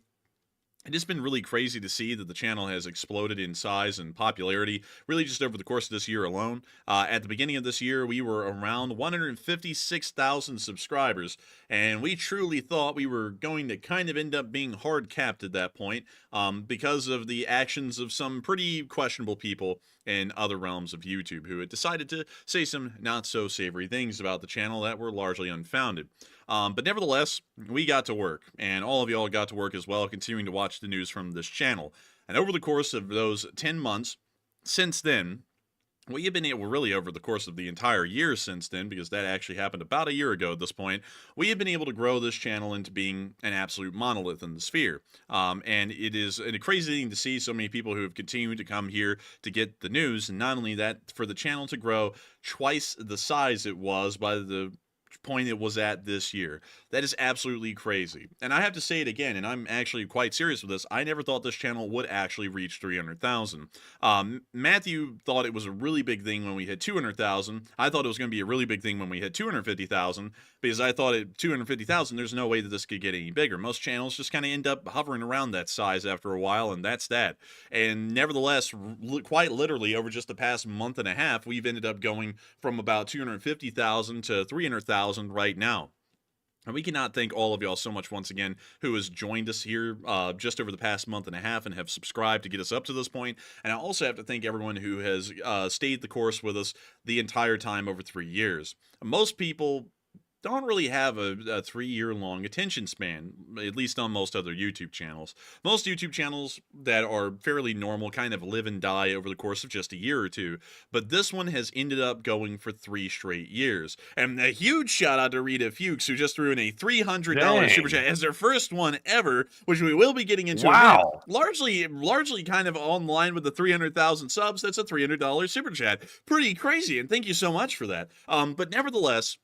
It's just been really crazy to see that the channel has exploded in size and popularity, really just over the course of this year alone. At the beginning of this year, we were around 156,000 subscribers, and we truly thought we were going to kind of end up being hard capped at that point because of the actions of some pretty questionable people in other realms of YouTube who had decided to say some not-so-savory things about the channel that were largely unfounded. But nevertheless, we got to work, and all of y'all got to work as well, continuing to watch the news from this channel. And over the course of those 10 months, since then, we have been able, really over the course of the entire year since then, because that actually happened about a year ago at this point, we have been able to grow this channel into being an absolute monolith in the sphere. And it is a crazy thing to see so many people who have continued to come here to get the news, and not only that, for the channel to grow twice the size it was by the point it was at this year. That is absolutely crazy. And I have to say it again, and I'm actually quite serious with this. I never thought this channel would actually reach 300,000. Matthew thought it was a really big thing when we hit 200,000. I thought it was going to be a really big thing when we hit 250,000, because I thought at 250,000, there's no way that this could get any bigger. Most channels just kind of end up hovering around that size after a while, and that's that. And nevertheless, quite literally, over just the past month and a half, we've ended up going from about 250,000 to 300,000 right now. And we cannot thank all of y'all so much once again who has joined us here just over the past month and a half and have subscribed to get us up to this point. And I also have to thank everyone who has stayed the course with us the entire time over 3 years. Most people don't really have a 3-year-long attention span, at least on most other YouTube channels. Most YouTube channels that are fairly normal kind of live and die over the course of just a year or two, but this one has ended up going for 3 straight years. And a huge shout out to Rita Fuchs, who just threw in a $300 super chat as their first one ever, which we will be getting into. Wow. Largely kind of online with the 300,000 subs. That's a $300 super chat. Pretty crazy, and thank you so much for that. But nevertheless,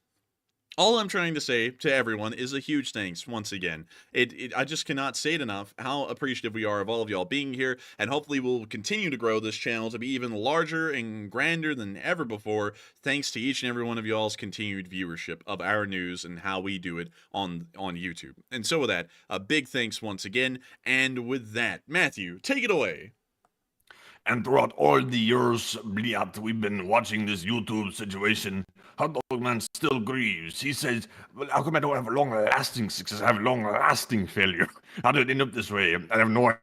all I'm trying to say to everyone is a huge thanks once again. I just cannot say it enough how appreciative we are of all of y'all being here, and hopefully we'll continue to grow this channel to be even larger and grander than ever before, thanks to each and every one of y'all's continued viewership of our news and how we do it on YouTube. And so with that, a big thanks once again, and with that, Matthew, take it away. And throughout all the years, Bliat, we've been watching this YouTube situation. Hot Dog Man still grieves. He says, well, how come I don't have a long-lasting success? I have long-lasting failure. How did it end up this way? I have no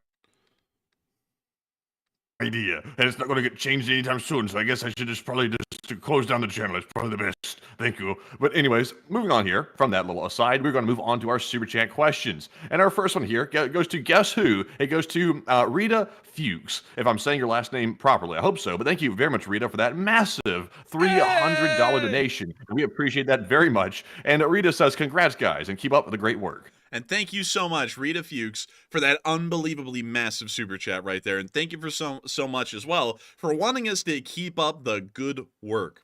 idea. And it's not going to get changed anytime soon, so I guess I should just probably just close down the channel. It's probably the best. Thank you. But anyways, moving on here from that little aside, we're going to move on to our Super Chat questions. And our first one here goes to guess who? It goes to Rita Fuchs, if I'm saying your last name properly. I hope so. But thank you very much, Rita, for that massive $300 donation. We appreciate that very much. And Rita says, congrats, guys, and keep up with the great work. And thank you so much, Rita Fuchs, for that unbelievably massive super chat right there. And thank you for so much as well for wanting us to keep up the good work.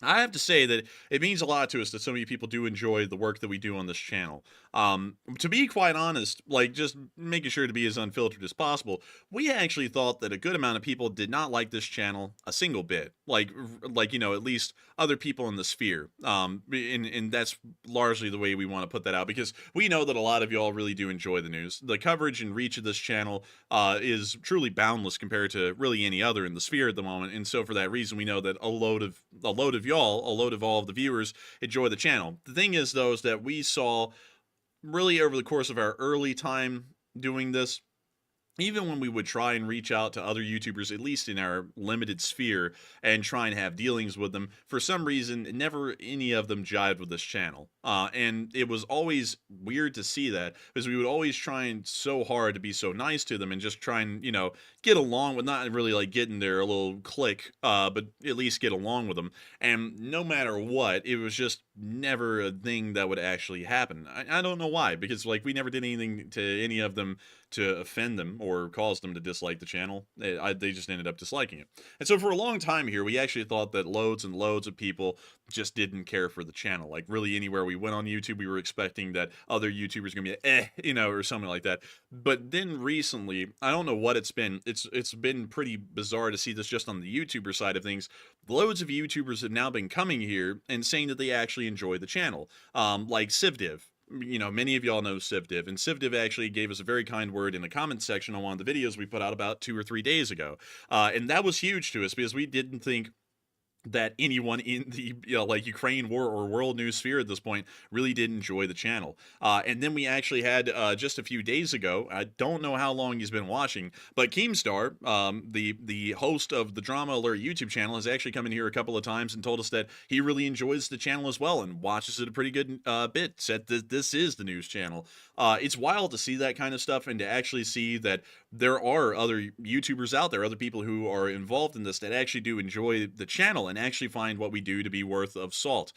I have to say that it means a lot to us that so many people do enjoy the work that we do on this channel. To be quite honest, like just making sure to be as unfiltered as possible, we actually thought that a good amount of people did not like this channel a single bit. Like you know, at least other people in the sphere. And that's largely the way we want to put that out, because we know that a lot of y'all really do enjoy the news. The coverage and reach of this channel is truly boundless compared to really any other in the sphere at the moment. And so for that reason, we know that a load of y'all, a load of all of the viewers enjoy the channel. The thing is, though, is that we saw really over the course of our early time doing this, even when we would try and reach out to other YouTubers, at least in our limited sphere, and try and have dealings with them, for some reason, never any of them jived with this channel. And it was always weird to see that, because we would always try and so hard to be so nice to them and just try and, you know, get along with, not really like getting their little clique, but at least get along with them. And no matter what, it was just never a thing that would actually happen. I don't know why, because like we never did anything to any of them to offend them or cause them to dislike the channel. They just ended up disliking it. And so for a long time here, we actually thought that loads and loads of people just didn't care for the channel. Like really anywhere we went on YouTube, we were expecting that other YouTubers were gonna be you know, or something like that. But then recently, I don't know what it's been. It's been pretty bizarre to see this just on the YouTuber side of things. Loads of YouTubers have now been coming here and saying that they actually enjoy the channel. Like CivDiv. You know, many of y'all know CivDiv, and CivDiv actually gave us a very kind word in the comment section on one of the videos we put out about 2 or 3 days ago. And that was huge to us, because we didn't think that anyone in the like Ukraine war or world news sphere at this point really did enjoy the channel. And then we actually had just a few days ago, I don't know how long he's been watching, but Keemstar, the host of the Drama Alert YouTube channel, has actually come in here a couple of times and told us that he really enjoys the channel as well and watches it a pretty good bit. Said that this is the news channel. It's wild to see that kind of stuff and to actually see that there are other YouTubers out there, other people who are involved in this that actually do enjoy the channel and actually find what we do to be worth of salt.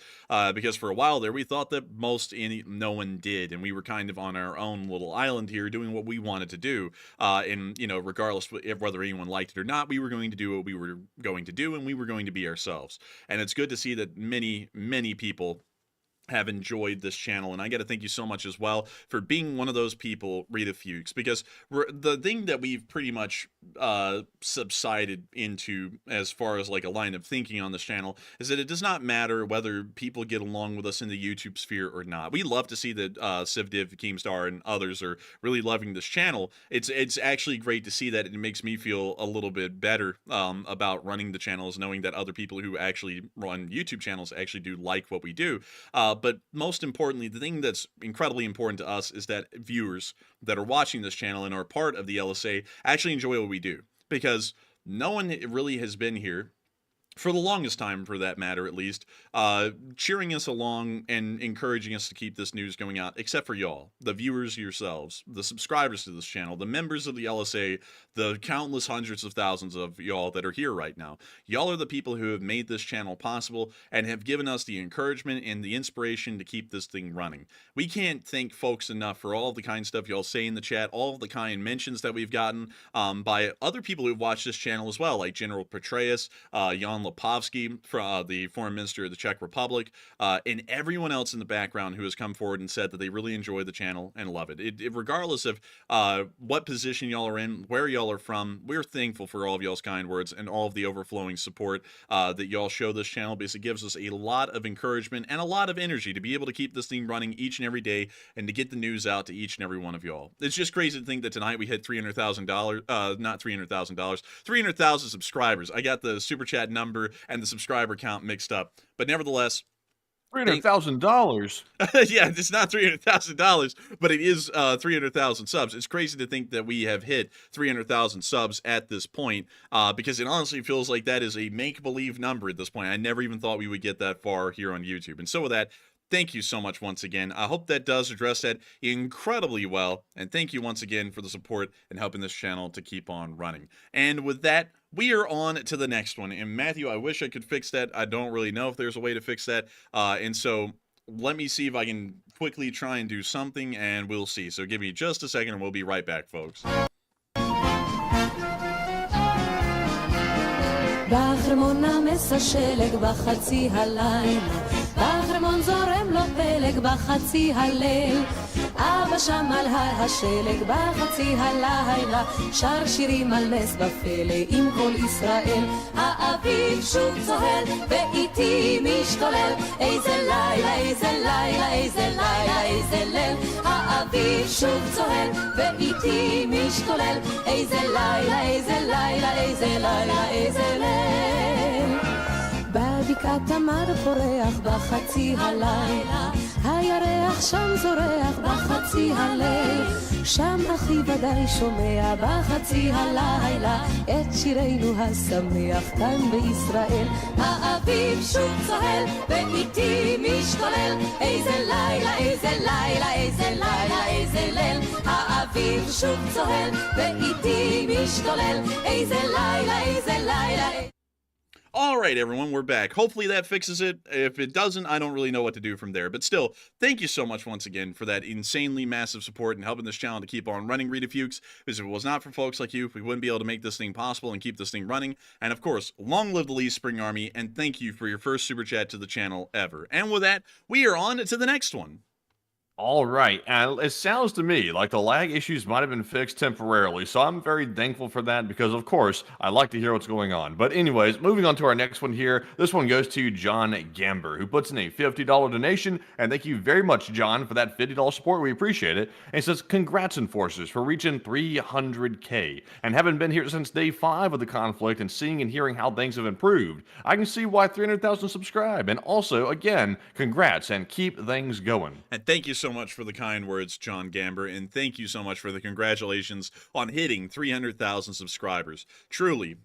Because for a while there, we thought that no one did, and we were kind of on our own little island here doing what we wanted to do. And, you know, regardless of whether anyone liked it or not, we were going to do what we were going to do, and we were going to be ourselves. And it's good to see that many, many people have enjoyed this channel, and I got to thank you so much as well for being one of those people, Rita Fuchs, because the thing that we've pretty much subsided into as far as like a line of thinking on this channel is that it does not matter whether people get along with us in the YouTube sphere or not. We love to see that Civdiv, Keemstar, and others are really loving this channel. It's actually great to see that. It makes me feel a little bit better about running the channels, knowing that other people who actually run YouTube channels actually do like what we do. But most importantly, the thing that's incredibly important to us is that viewers that are watching this channel and are part of the LSA actually enjoy what we do, because no one really has been here for the longest time, for that matter, at least, cheering us along and encouraging us to keep this news going out, except for y'all, the viewers yourselves, the subscribers to this channel, the members of the LSA, the countless hundreds of thousands of y'all that are here right now. Y'all are the people who have made this channel possible and have given us the encouragement and the inspiration to keep this thing running. We can't thank folks enough for all the kind stuff y'all say in the chat, all of the kind mentions that we've gotten by other people who've watched this channel as well, like General Petraeus, Jan Lipovsky, the foreign minister of the Czech Republic, and everyone else in the background who has come forward and said that they really enjoy the channel and love it. Regardless of what position y'all are in, where y'all are from, we're thankful for all of y'all's kind words and all of the overflowing support that y'all show this channel, because it gives us a lot of encouragement and a lot of energy to be able to keep this thing running each and every day and to get the news out to each and every one of y'all. It's just crazy to think that tonight we hit $300,000, not $300,000, 300,000 subscribers. I got the super chat number and the subscriber count mixed up, but nevertheless, $300,000. Yeah, it's not $300,000, but it is 300,000 subs. It's crazy to think that we have hit 300,000 subs at this point, because it honestly feels like that is a make-believe number at this point. I never even thought we would get that far here on YouTube. And so with that, thank you so much once again. I hope that does address that incredibly well. And thank you once again for the support and helping this channel to keep on running. And with that, we are on to the next one. And Matthew, I wish I could fix that. I don't really know if there's a way to fix that. And so let me see if I can quickly try and do something, and we'll see. So give me just a second and we'll be right back, folks. בחרמון נמס השלג בחצי הלילה, בחרמון זורם לו פלג בחצי הליל, אבא שם על הר השלג בחצי הלילה, שר שירים על נס בפלא עם כל ישראל, האביב שוב צוהל ואיתי משתולל, איזה לילה, איזה לילה, איזה לילה, איזה ליל, האביב שוב צוהל ואיתי משתולל, איזה לילה, איזה לילה, איזה לילה, איזה ליל. בבקעת תמר פורח בחצי הלילה, הירח שם זורח בחצי הליל, שם אחי ודאי שומע בחצי הלילה את שירנו השמח כאן בישראל, האביב שוב צוהל ואיתי משתולל, איזה לילה, איזה לילה, איזה לילה, איזה ליל, האביב שוב צוהל ואיתי משתולל, איזה לילה, איזה לילה. All right, everyone, we're back. Hopefully that fixes it. If it doesn't, I don't really know what to do from there. But still, thank you so much once again for that insanely massive support and helping this channel to keep on running, Rita Fuchs. Because if it was not for folks like you, we wouldn't be able to make this thing possible and keep this thing running. And of course, long live the Lee Spring Army, and thank you for your first super chat to the channel ever. And with that, we are on to the next one. All right, and it sounds to me like the lag issues might have been fixed temporarily, so I'm very thankful for that because, of course, I like to hear what's going on. But anyways, moving on to our next one here. This one goes to John Gamber, who puts in a $50 donation, and thank you very much, John, for that $50 support. We appreciate it. And says, congrats, Enforcers, for reaching 300K. And having been here since day 5 of the conflict and seeing and hearing how things have improved, I can see why 300,000 subscribe. And also, again, congrats and keep things going. And thank you so much for the kind words, John Gamber, and thank you so much for the congratulations on hitting 300,000 subscribers. Truly,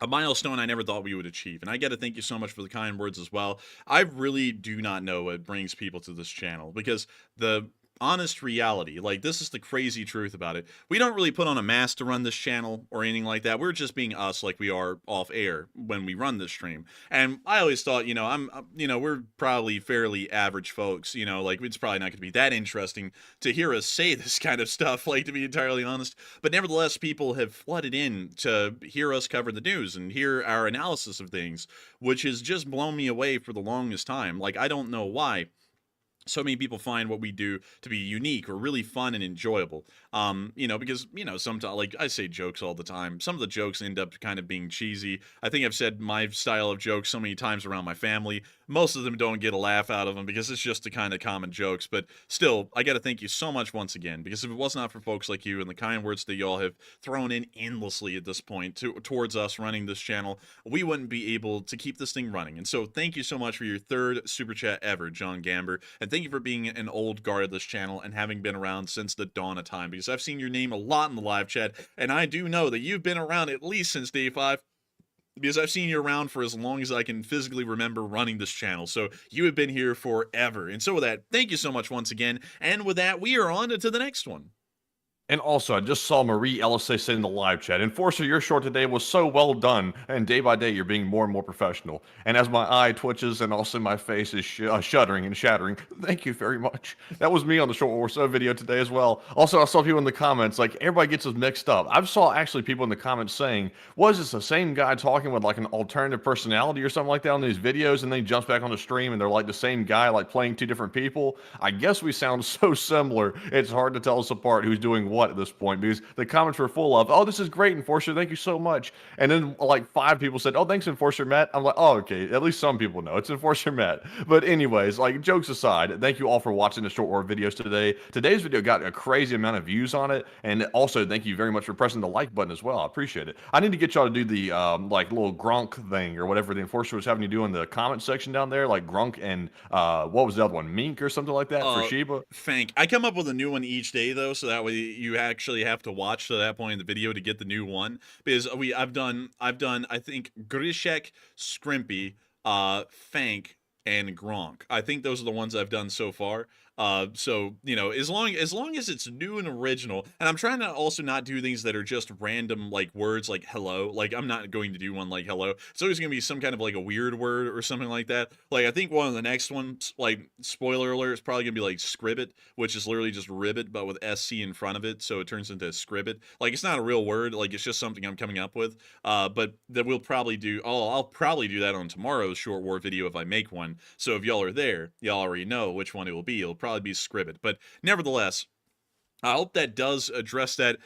a milestone I never thought we would achieve, and I got to thank you so much for the kind words as well. I really do not know what brings people to this channel, because the honest reality, like, this is the crazy truth about it. We don't really put on a mask to run this channel or anything like that. We're just being us like we are off air when we run this stream. And I always thought, we're probably fairly average folks, like, it's probably not going to be that interesting to hear us say this kind of stuff, like, to be entirely honest. But nevertheless, people have flooded in to hear us cover the news and hear our analysis of things, which has just blown me away for the longest time. Like, I don't know why. so many people find what we do to be unique or really fun and enjoyable. Because, sometimes, like I say jokes all the time, some of the jokes end up kind of being cheesy. I think I've said my style of jokes so many times around my family. Most of them don't get a laugh out of them because it's just the kind of common jokes. But still, I got to thank you so much once again, because if it was not for folks like you and the kind words that y'all have thrown in endlessly at this point towards us running this channel, we wouldn't be able to keep this thing running. And so thank you so much for your third super chat ever, John Gamber. And thank you for being an old guard of this channel and having been around since the dawn of time, because I've seen your name a lot in the live chat, and I do know that you've been around at least since day 5, because I've seen you around for as long as I can physically remember running this channel. So you have been here forever. And so with that, thank you so much once again. And with that, we are on to the next one. And also, I just saw Marie Elise say in the live chat, Enforcer, your short today was so well done, and day by day you're being more and more professional. And as my eye twitches and also my face is shuddering and shattering, thank you very much. That was me on the Short War So video today as well. Also, I saw people in the comments, like, everybody gets us mixed up. I saw actually people in the comments saying, was this the same guy talking with like an alternative personality or something like that on these videos, and then he jumps back on the stream and they're like the same guy, like playing 2 different people? I guess we sound so similar, it's hard to tell us apart who's doing what at this point, because the comments were full of, oh, this is great, Enforcer, thank you so much. And then like 5 people said, oh, thanks, Enforcer Matt. I'm like, oh, okay, at least some people know it's Enforcer Matt. But anyways, like, jokes aside, thank you all for watching the Short War videos today. Today's video got a crazy amount of views on it, and also thank you very much for pressing the like button as well. I appreciate it. I need to get y'all to do the like little grunk thing or whatever the Enforcer was having you do in the comment section down there, like grunk and what was the other one, mink or something like that for Sheba. Fank. I come up with a new one each day though, so that way you actually have to watch to that point in the video to get the new one, because I've done I think Grishek, Scrimpy, Fank, and Gronk. I think those are the ones I've done so far. So, as long as it's new and original, and I'm trying to also not do things that are just random, like words like hello. Like, I'm not going to do one like hello. It's always going to be some kind of like a weird word or something like that. Like, I think one of the next ones, like, spoiler alert, is probably going to be like scribbit, which is literally just ribbit, but with SC in front of it. So it turns into scribbit. Like, it's not a real word. Like, it's just something I'm coming up with. But that we'll probably do, I'll probably do that on tomorrow's Short War video if I make one. So if y'all are there, y'all already know which one it will be. It'll probably be scribbit, but nevertheless, I hope that does address that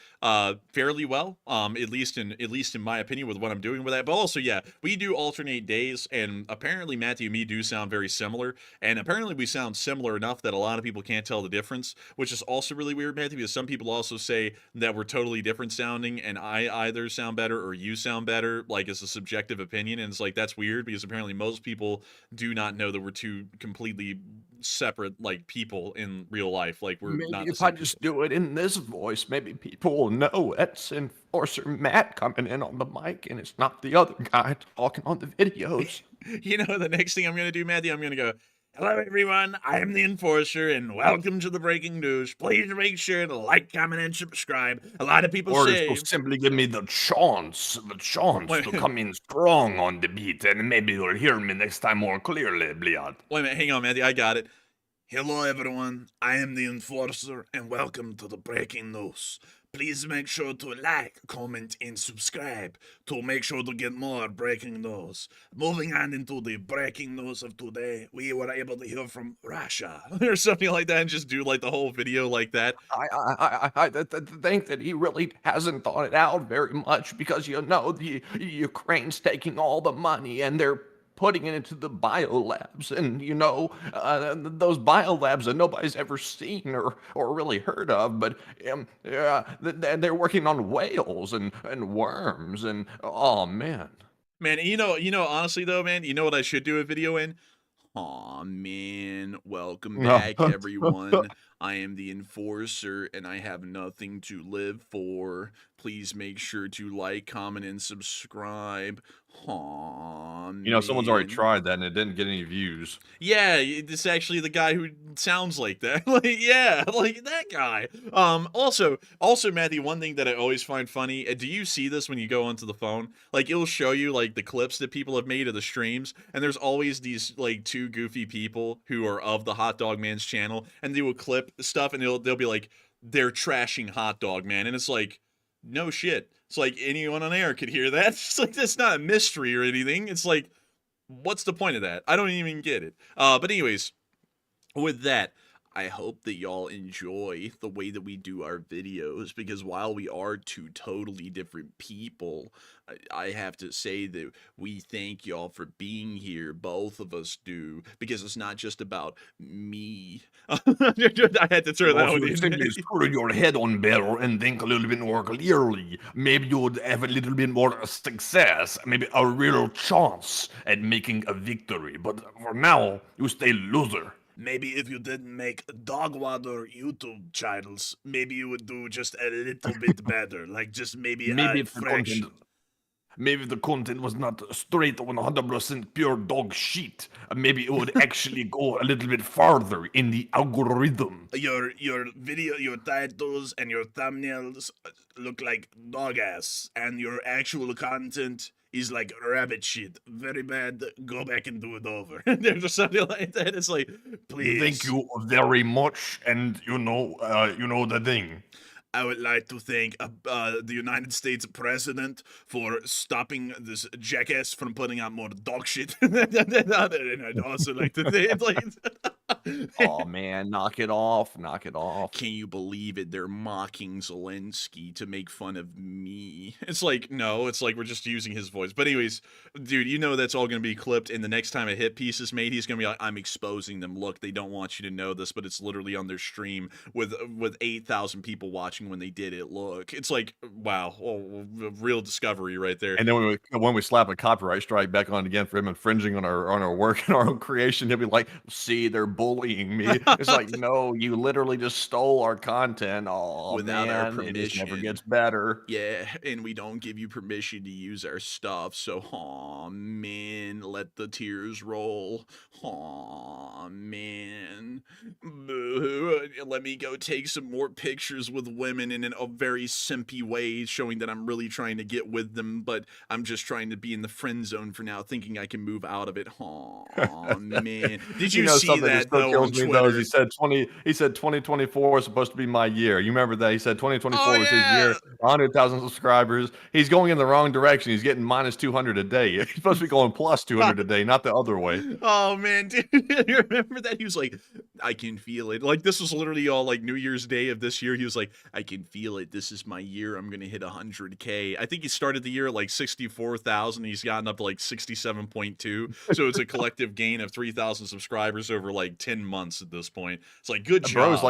fairly well, at least in my opinion, with what I'm doing with that. But also, yeah, we do alternate days, and apparently Matthew and me do sound very similar, and apparently we sound similar enough that a lot of people can't tell the difference, which is also really weird, Matthew, because some people also say that we're totally different sounding, and I either sound better or you sound better, like, it's a subjective opinion, and it's like, that's weird, because apparently most people do not know that we're two completely separate, like, people in real life. Like, we're maybe not if I just do it in this voice, maybe people will know it's Enforcer Matt coming in on the mic, and it's not the other guy talking on the videos. The next thing I'm going to do, Matthew, I'm going to go, hello, everyone. I am the Enforcer, and welcome to the breaking news. Please make sure to like, comment, and subscribe. A lot of people say... Or simply give me the chance to come in strong on the beat, and maybe you'll hear me next time more clearly, Bliad. Wait a minute, hang on, Matthew, I got it. Hello, everyone. I am the Enforcer, and welcome to the breaking news. Please make sure to like, comment, and subscribe to make sure to get more breaking news. Moving on into the breaking news of today, we were able to hear from Russia or something like that, and just do like the whole video like that. I think that he really hasn't thought it out very much, because the Ukraine's taking all the money and they're putting it into the biolabs, and those biolabs that nobody's ever seen or really heard of, but they're working on whales and worms, and oh man, honestly though, man, you know what I should do a video in? Aw, man, welcome back, everyone. I am the Enforcer, and I have nothing to live for. Please make sure to like, comment, and subscribe. Aw, man. Someone's already tried that, and it didn't get any views. Yeah, it's actually the guy who sounds like that. Yeah, like that guy. Also, Matthew, one thing that I always find funny, do you see this when you go onto the phone? Like, it'll show you, like, the clips that people have made of the streams, and there's always these, like, 2 goofy people who are of the Hot Dog Man's channel, and they will clip stuff, and they'll be like, they're trashing Hot Dog Man, and it's like, no shit. It's like, anyone on air could hear that. It's like, that's not a mystery or anything. It's like, what's the point of that? I don't even get it. But anyways, with that, I hope that y'all enjoy the way that we do our videos, because while we are two totally different people, I have to say that we thank y'all for being here. Both of us do, because it's not just about me. I had to throw that Also, one in. simply screw your head on better and think a little bit more clearly. Maybe you would have a little bit more success, maybe a real chance at making a victory. But for now, you stay loser. Maybe if you didn't make dog water YouTube channels, maybe you would do just a little bit better. Like just maybe Maybe a if the fraction. content, maybe if the content was not straight 100% pure dog shit, maybe it would actually go a little bit farther in the algorithm. Your video, your titles and your thumbnails look like dog ass, and your actual content is like rabbit shit. Very bad. Go back and do it over. There's just something like that. It's like, please. Thank you very much, and you know the thing. I would like to thank the United States president for stopping this jackass from putting out more dog shit. And I'd also like to thank, like, Oh man, knock it off, knock it off. Can you believe it? They're mocking Zelensky to make fun of me. It's like, no, it's like we're just using his voice. But anyways, dude, you know that's all going to be clipped, and the next time a hit piece is made, he's going to be like, I'm exposing them. Look, they don't want you to know this, but it's literally on their stream with 8,000 people watching when they did it. Look, it's like, wow, real discovery right there. And then when we slap a copyright strike back on again for him infringing on our work and our own creation, he'll be like, see, they're bullying me. It's like, no, you literally just stole our content. Oh, without man, our permission. it just never gets better. Yeah, and we don't give you permission to use our stuff. So, aw, man, let the tears roll. Aw, man. Boo. Let me go take some more pictures with women in a very simpy way, showing that I'm really trying to get with them, but I'm just trying to be in the friend zone for now, thinking I can move out of it. Aw, man. Did you see that, though, on Twitter? He said 2024 is supposed to be my year. You remember that? He said 2024 was his year. 100,000 subscribers. He's going in the wrong direction. He's getting minus 200 a day. He's supposed to be going plus 200 a day, not the other way. Oh, man, dude. You remember that? He was like, I can feel it. Like, this was literally all, like, New Year's Day of this year. He was like, I can feel it. This is my year. I'm going to hit 100K. I think he started the year at, like, 64,000. He's gotten up to, like, 67.2. So it's a collective gain of 3,000 subscribers over, like, 10 months at this point. It's like, good job.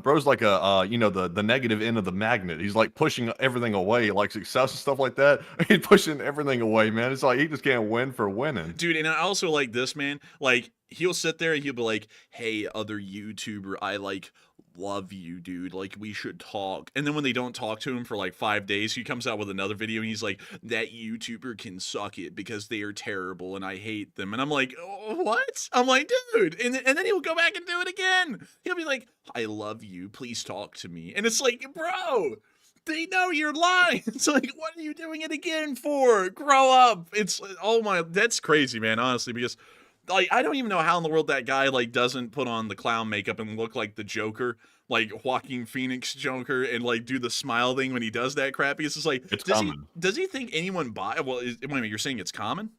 Bro's like a you know, the negative end of the magnet. He's like pushing everything away, like success and stuff like that. He's pushing everything away, man. It's like he just can't win for winning. Dude, and I also like this, man. Like, he'll sit there and he'll be like, hey, other YouTuber, I like love you, dude. Like, we should talk. And then when they don't talk to him for like 5 days, he comes out with another video and he's like, that YouTuber can suck it because they are terrible and I hate them. And I'm like, oh, what? I'm like, dude. And then he'll go back and do it again. He'll be like, I love you. Please talk to me. And it's like, bro, they know you're lying. It's like, what are you doing it again for? Grow up. It's, oh my, that's crazy, man, honestly, because like, I don't even know how in the world that guy, like, doesn't put on the clown makeup and look like the Joker, like Joaquin Phoenix Joker, and, like, do the smile thing when he does that crap. Because it's like, does he think anyone buy? Well, wait a minute, you're saying it's common?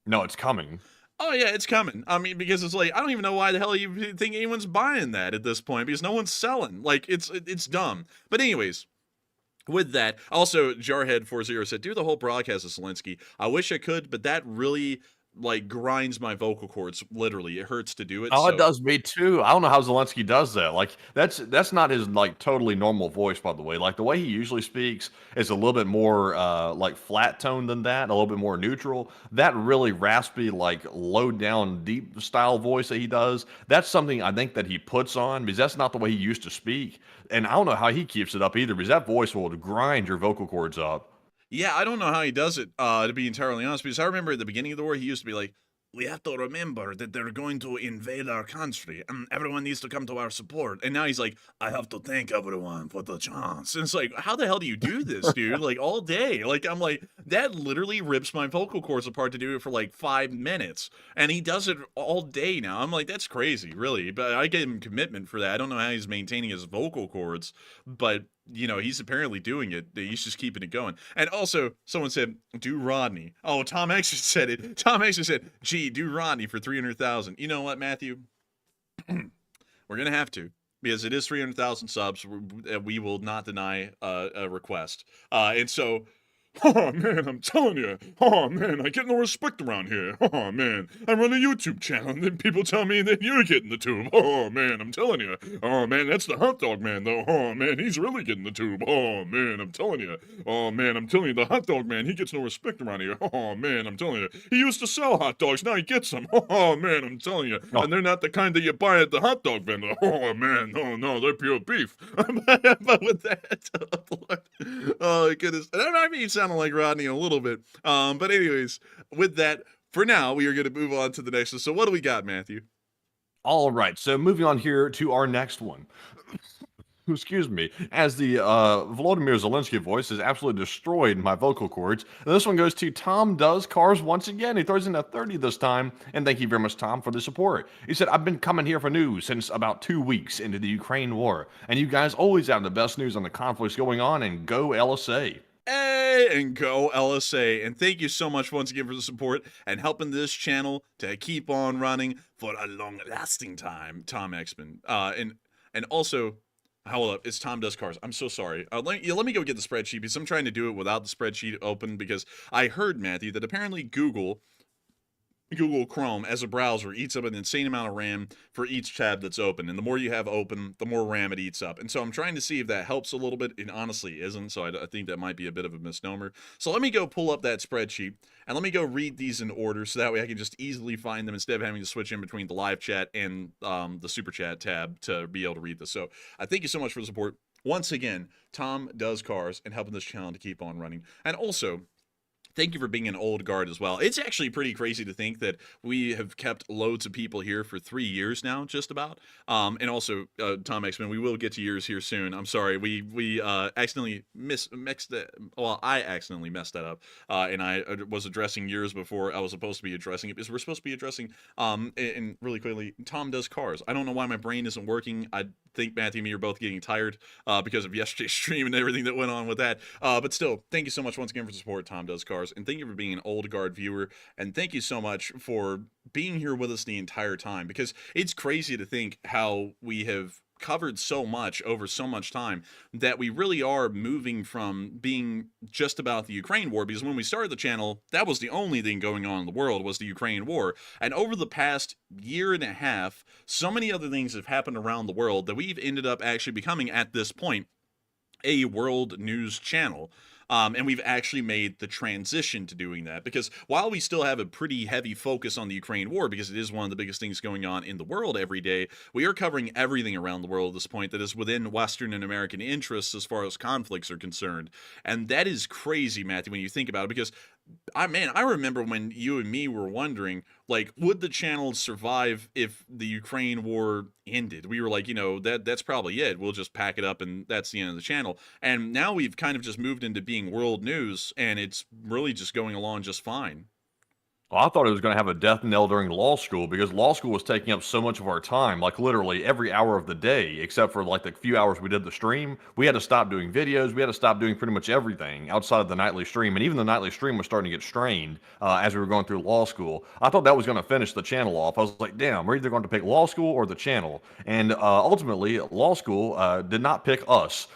No, it's coming. Oh, yeah, it's coming. I mean, because it's like, I don't even know why the hell you think anyone's buying that at this point, because no one's selling. Like, it's dumb. But anyways, with that, also, Jarhead40 said, do the whole broadcast of Zelensky. I wish I could, but that really, like, grinds my vocal cords. Literally, it hurts to do it. Oh, it does me too. I don't know how Zelensky does that. Like, that's not his, like, totally normal voice, by the way. Like, the way he usually speaks is a little bit more like flat tone than that, a little bit more neutral. That really raspy, like, low down, deep style voice that he does, that's something I think that he puts on, because that's not the way he used to speak. And I don't know how he keeps it up either, because that voice will grind your vocal cords up. Yeah, I don't know how he does it, to be entirely honest, because I remember at the beginning of the war, he used to be like, we have to remember that they're going to invade our country, and everyone needs to come to our support. And now he's like, I have to thank everyone for the chance. And it's like, how the hell do you do this, dude? Like, all day. Like, I'm like, that literally rips my vocal cords apart to do it for like 5 minutes. And he does it all day now. I'm like, that's crazy, really. But I give him commitment for that. I don't know how he's maintaining his vocal cords, but you know, he's apparently doing it. He's just keeping it going. And also, someone said, do Rodney. Oh, Tom actually said it. Tom actually said, gee, do Rodney for 300,000. You know what, Matthew? We're going to have to, because it is 300,000 subs. We will not deny a request. And so, oh man, I'm telling you. Oh man, I get no respect around here. Oh man, I run a YouTube channel and then people tell me that you're getting the tube. Oh man, I'm telling you. Oh man, that's the hot dog man though. Oh man, he's really getting the tube. Oh man, I'm telling you. Oh man, I'm telling you, the hot dog man, he gets no respect around here. Oh man, I'm telling you. He used to sell hot dogs, now he gets them. Oh man, I'm telling you. Oh. And they're not the kind that you buy at the hot dog vendor. Oh man, no, they're pure beef. But with that, oh goodness. And I mean, sounding like Rodney a little bit. But anyways, with that, for now, we are going to move on to the next one. So what do we got, Matthew? All right, so moving on here to our next one. Excuse me, as the Volodymyr Zelensky voice has absolutely destroyed my vocal cords. And this one goes to Tom Does Cars once again. He throws in a 30 this time, and thank you very much, Tom, for the support. He said, I've been coming here for news since about 2 weeks into the Ukraine war, and you guys always have the best news on the conflicts going on, and go LSA. Hey, and go LSA. And thank you so much once again for the support and helping this channel to keep on running for a long-lasting time, Tom Exman. And also, hold up, it's Tom Does Cars. I'm so sorry. Let me go get the spreadsheet because I'm trying to do it without the spreadsheet open because I heard, Matthew, that apparently Google Chrome as a browser eats up an insane amount of RAM for each tab that's open. And the more you have open, the more RAM it eats up. And so I'm trying to see if that helps a little bit. It honestly isn't. So I think that might be a bit of a misnomer. So let me go pull up that spreadsheet and let me go read these in order so that way I can just easily find them instead of having to switch in between the live chat and the super chat tab to be able to read this. So I thank you so much for the support. Once again, Tom Does Cars and helping this channel to keep on running. And also, thank you for being an old guard as well. It's actually pretty crazy to think that we have kept loads of people here for 3 years now, just about. And also, Tom X-Men, we will get to yours here soon. I'm sorry, we accidentally mixed it. Well, I accidentally messed that up, and I was addressing yours before I was supposed to be addressing it because we're supposed to be addressing. And really quickly, Tom Does Cars. I don't know why my brain isn't working. I think Matthew and me are both getting tired because of yesterday's stream and everything that went on with that. But still, thank you so much once again for the support, Tom Does Cars. And thank you for being an old guard viewer, and thank you so much for being here with us the entire time, because it's crazy to think how we have covered so much over so much time that we really are moving from being just about the Ukraine war, because when we started the channel, that was the only thing going on in the world was the Ukraine war. And over the past year and a half, so many other things have happened around the world that we've ended up actually becoming, at this point, a world news channel. And we've actually made the transition to doing that, because while we still have a pretty heavy focus on the Ukraine war, because it is one of the biggest things going on in the world every day, we are covering everything around the world at this point that is within Western and American interests as far as conflicts are concerned. And that is crazy, Matthew, when you think about it, because I remember when you and me were wondering, like, would the channel survive if the Ukraine war ended? We were like, that's probably it. We'll just pack it up and that's the end of the channel. And now we've kind of just moved into being world news, and it's really just going along just fine. Well, I thought it was going to have a death knell during law school, because law school was taking up so much of our time, like literally every hour of the day, except for like the few hours we did the stream. We had to stop doing videos. We had to stop doing pretty much everything outside of the nightly stream. And even the nightly stream was starting to get strained as we were going through law school. I thought that was going to finish the channel off. I was like, damn, we're either going to pick law school or the channel. And ultimately, law school did not pick us.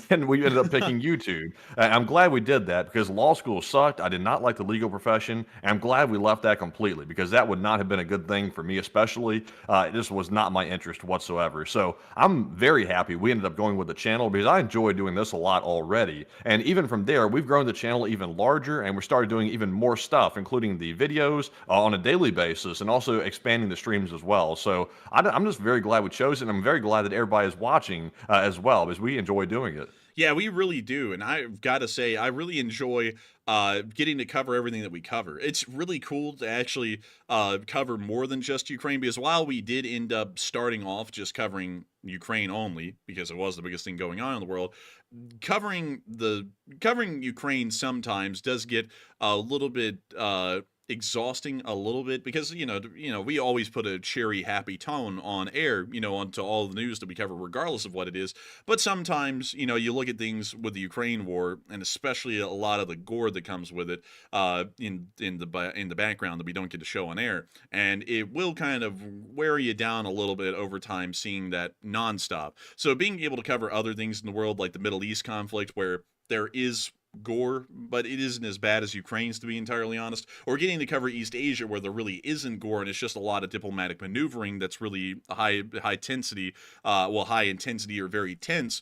And we ended up picking YouTube. I'm glad we did that, because law school sucked. I did not like the legal profession. And I'm glad we left that completely, because that would not have been a good thing for me, especially. This was not my interest whatsoever. So I'm very happy we ended up going with the channel, because I enjoy doing this a lot already. And even from there, we've grown the channel even larger, and we started doing even more stuff, including the videos on a daily basis, and also expanding the streams as well. So I'm just very glad we chose it, and I'm very glad that everybody is watching as well, because we enjoy doing it. Yeah, we really do. And I've got to say, I really enjoy getting to cover everything that we cover. It's really cool to actually cover more than just Ukraine, because while we did end up starting off just covering Ukraine only, because it was the biggest thing going on in the world, covering Ukraine sometimes does get a little bit exhausting a little bit because we always put a cheery, happy tone on air, onto all the news that we cover, regardless of what it is. But sometimes, you look at things with the Ukraine war, and especially a lot of the gore that comes with it, in the background that we don't get to show on air, and it will kind of wear you down a little bit over time, seeing that nonstop. So being able to cover other things in the world, like the Middle East conflict, where there is gore, but it isn't as bad as Ukraine's, to be entirely honest, or getting to cover East Asia where there really isn't gore and it's just a lot of diplomatic maneuvering that's really high intensity or very tense.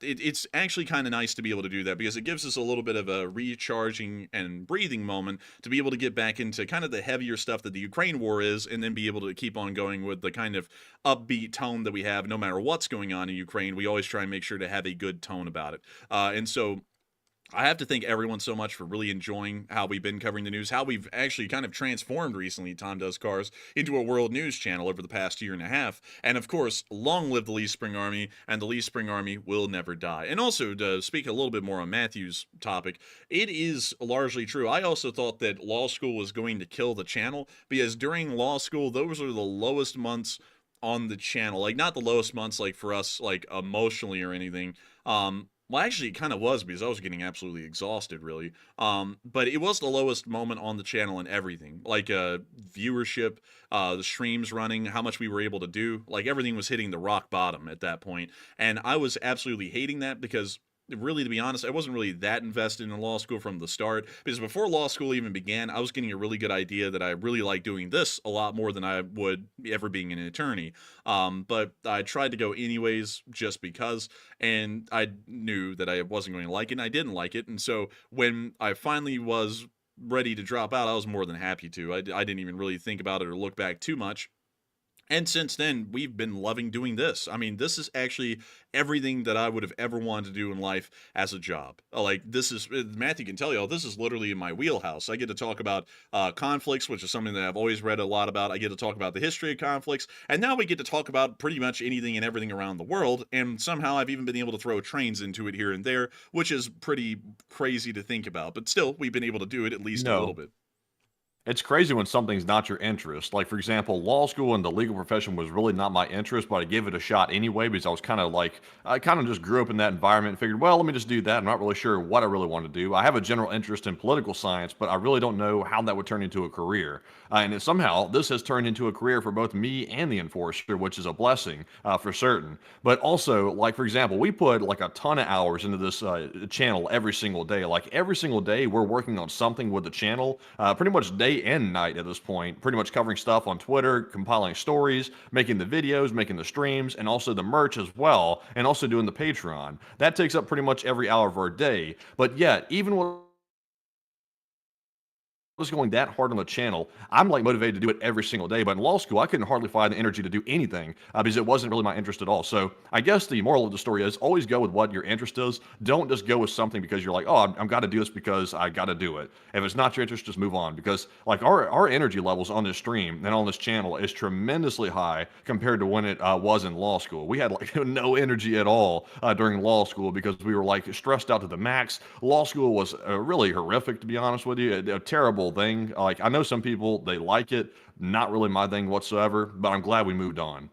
It's actually kind of nice to be able to do that because it gives us a little bit of a recharging and breathing moment to be able to get back into kind of the heavier stuff that the Ukraine war is, and then be able to keep on going with the kind of upbeat tone that we have no matter what's going on in Ukraine. We always try and make sure to have a good tone about it. And so I have to thank everyone so much for really enjoying how we've been covering the news, how we've actually kind of transformed recently, Tom Does Cars, into a world news channel over the past year and a half. And of course, long live the Lee Spring Army, and the Lee Spring Army will never die. And also, to speak a little bit more on Matthew's topic, it is largely true. I also thought that law school was going to kill the channel, because during law school, those are the lowest months on the channel. Like, not the lowest months, like, for us, like, emotionally or anything. Well, actually, it kind of was, because I was getting absolutely exhausted, really. But it was the lowest moment on the channel and everything. Like, viewership, the streams running, how much we were able to do. Like, everything was hitting the rock bottom at that point. And I was absolutely hating that because, really, to be honest, I wasn't really that invested in law school from the start, because before law school even began, I was getting a really good idea that I really like doing this a lot more than I would ever being an attorney. But I tried to go anyways just because, and I knew that I wasn't going to like it, and I didn't like it. And so when I finally was ready to drop out, I was more than happy to. I didn't even really think about it or look back too much. And since then, we've been loving doing this. I mean, this is actually everything that I would have ever wanted to do in life as a job. Like, this is, Matthew can tell you, this is literally in my wheelhouse. I get to talk about conflicts, which is something that I've always read a lot about. I get to talk about the history of conflicts. And now we get to talk about pretty much anything and everything around the world. And somehow I've even been able to throw trains into it here and there, which is pretty crazy to think about. But still, we've been able to do it at least a little bit. It's crazy when something's not your interest. Like, for example, law school and the legal profession was really not my interest, but I gave it a shot anyway because I was kind of like, I kind of just grew up in that environment and figured, well, let me just do that. I'm not really sure what I really want to do. I have a general interest in political science, but I really don't know how that would turn into a career. Somehow, this has turned into a career for both me and the enforcer, which is a blessing for certain. But also, like, for example, we put like a ton of hours into this channel every single day. Like, every single day, we're working on something with the channel, pretty much day and night at this point, pretty much covering stuff on Twitter, compiling stories, making the videos, making the streams, and also the merch as well, and also doing the Patreon. That takes up pretty much every hour of our day. But yet, even with was going that hard on the channel, I'm like motivated to do it every single day. But in law school, I couldn't hardly find the energy to do anything because it wasn't really my interest at all. So I guess the moral of the story is always go with what your interest is. Don't just go with something because you're like, oh, I'm got to do this because I got to do it. If it's not your interest, just move on, because like our energy levels on this stream and on this channel is tremendously high compared to when it was in law school. We had like no energy at all during law school because we were like stressed out to the max. Law school was really horrific, to be honest with you, a terrible thing. Like, I know some people, they like it, not really my thing whatsoever, but I'm glad we moved on.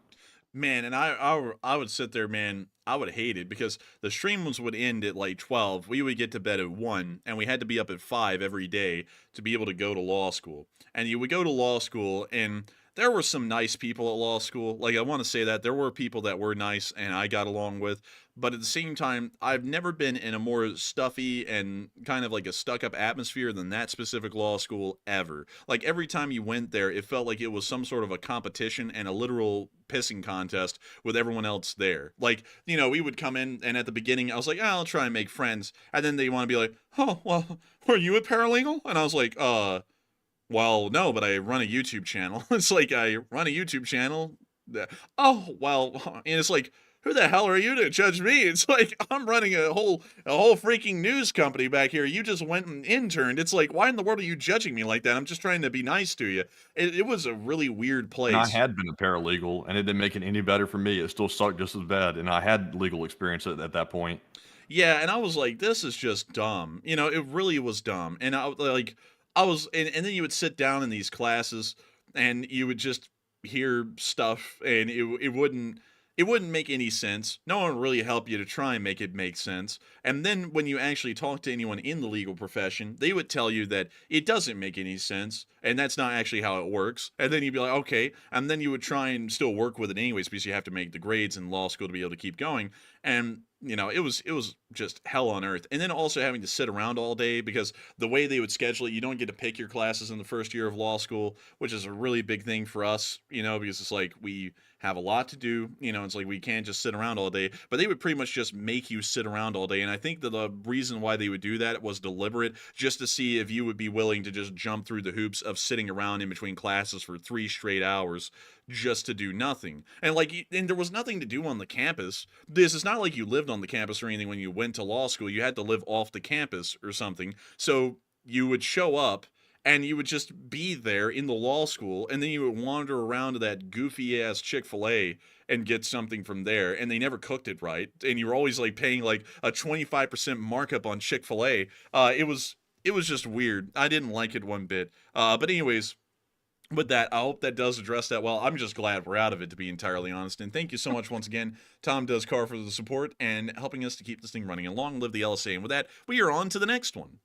Man, and I would sit there, man, I would hate it because the streams would end at like 12. We would get to bed at 1, and we had to be up at 5 every day to be able to go to law school. And you would go to law school, and there were some nice people at law school. Like, I want to say that there were people that were nice and I got along with, but at the same time, I've never been in a more stuffy and kind of like a stuck-up atmosphere than that specific law school ever. Like, every time you went there, it felt like it was some sort of a competition and a literal pissing contest with everyone else there. Like, you know, we would come in, and at the beginning, I was like, I'll try and make friends. And then they want to be like, oh, well, were you a paralegal? And I was like, well, no, but I run a YouTube channel. It's like, I run a YouTube channel. Oh, well, and it's like, who the hell are you to judge me? It's like, I'm running a whole freaking news company back here. You just went and interned. It's like, why in the world are you judging me like that? I'm just trying to be nice to you. It was a really weird place. And I had been a paralegal, and it didn't make it any better for me. It still sucked just as bad, and I had legal experience at that point. Yeah, and I was like, this is just dumb. You know, it really was dumb. And I and then you would sit down in these classes, and you would just hear stuff, and it wouldn't make any sense. No one would really help you to try and make it make sense. And then when you actually talk to anyone in the legal profession, they would tell you that it doesn't make any sense, and that's not actually how it works. And then you'd be like, okay. And then you would try and still work with it anyways, because you have to make the grades in law school to be able to keep going. And it was just hell on earth. And then also having to sit around all day, because the way they would schedule it, you don't get to pick your classes in the first year of law school, which is a really big thing for us, because it's like we have a lot to do, it's like we can't just sit around all day. But they would pretty much just make you sit around all day. And I think that the reason why they would do that was deliberate, just to see if you would be willing to just jump through the hoops of sitting around in between classes for 3 straight hours just to do nothing. And there was nothing to do on the campus. It's not like you lived on the campus or anything when you went to law school. You had to live off the campus or something. So you would show up and you would just be there in the law school, and then you would wander around to that goofy ass Chick-fil-A and get something from there, and they never cooked it right, and you were always paying a 25% markup on Chick-fil-A. It was just weird. I didn't like it one bit. But anyways, with that, I hope that does address that well. I'm just glad we're out of it, to be entirely honest. And thank you so much once again, Tom Does Car, for the support and helping us to keep this thing running. And long live the LSA. And with that, we are on to the next one.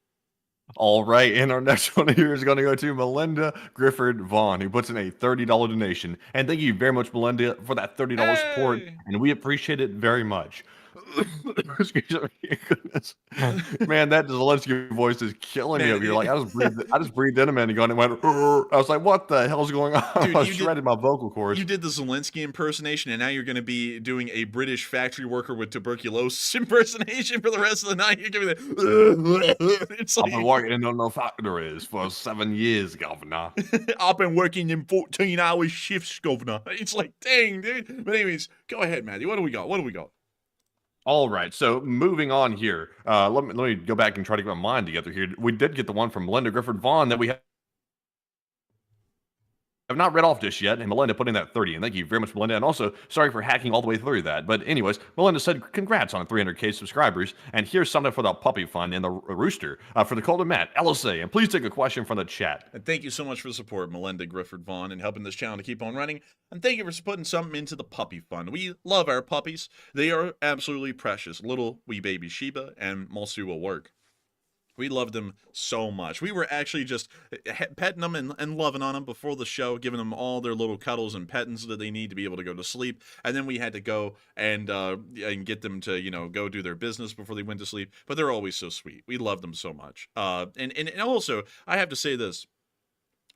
All right, and our next one here is going to go to Melinda Grifford Vaughn, who puts in a $30 donation. And thank you very much, Melinda, for that $30 support, and we appreciate it very much. Excuse me, goodness. Man, that Zelensky voice is killing me over here. I just breathed in a minute ago and it went. I was like, "What the hell's going on?" Dude, I shredded my vocal cords. You did the Zelensky impersonation, and now you're going to be doing a British factory worker with tuberculosis impersonation for the rest of the night. You're giving it. I've been working in the factories for 7 years, Governor. I've been working in 14-hour shifts, Governor. It's like, dang, dude. But anyways, go ahead, Matthew. What do we got? All right, so moving on here. Let me go back and try to get my mind together here. We did get the one from Melinda Grifford Vaughn that we have not read off just yet, and Melinda put in that 30, and thank you very much, Melinda, and also sorry for hacking all the way through that. But anyways, Melinda said congrats on 300K subscribers, and here's something for the puppy fund and the rooster for the Cult of Matt, LSA, and please take a question from the chat. And thank you so much for the support, Melinda Grifford Vaughn, and helping this channel to keep on running, and thank you for putting something into the puppy fund. We love our puppies. They are absolutely precious. Little wee baby Sheba and Msocwo work. We loved them so much. We were actually just petting them and loving on them before the show, giving them all their little cuddles and pettings that they need to be able to go to sleep. And then we had to go and get them to, go do their business before they went to sleep. But they're always so sweet. We love them so much. And also, I have to say this.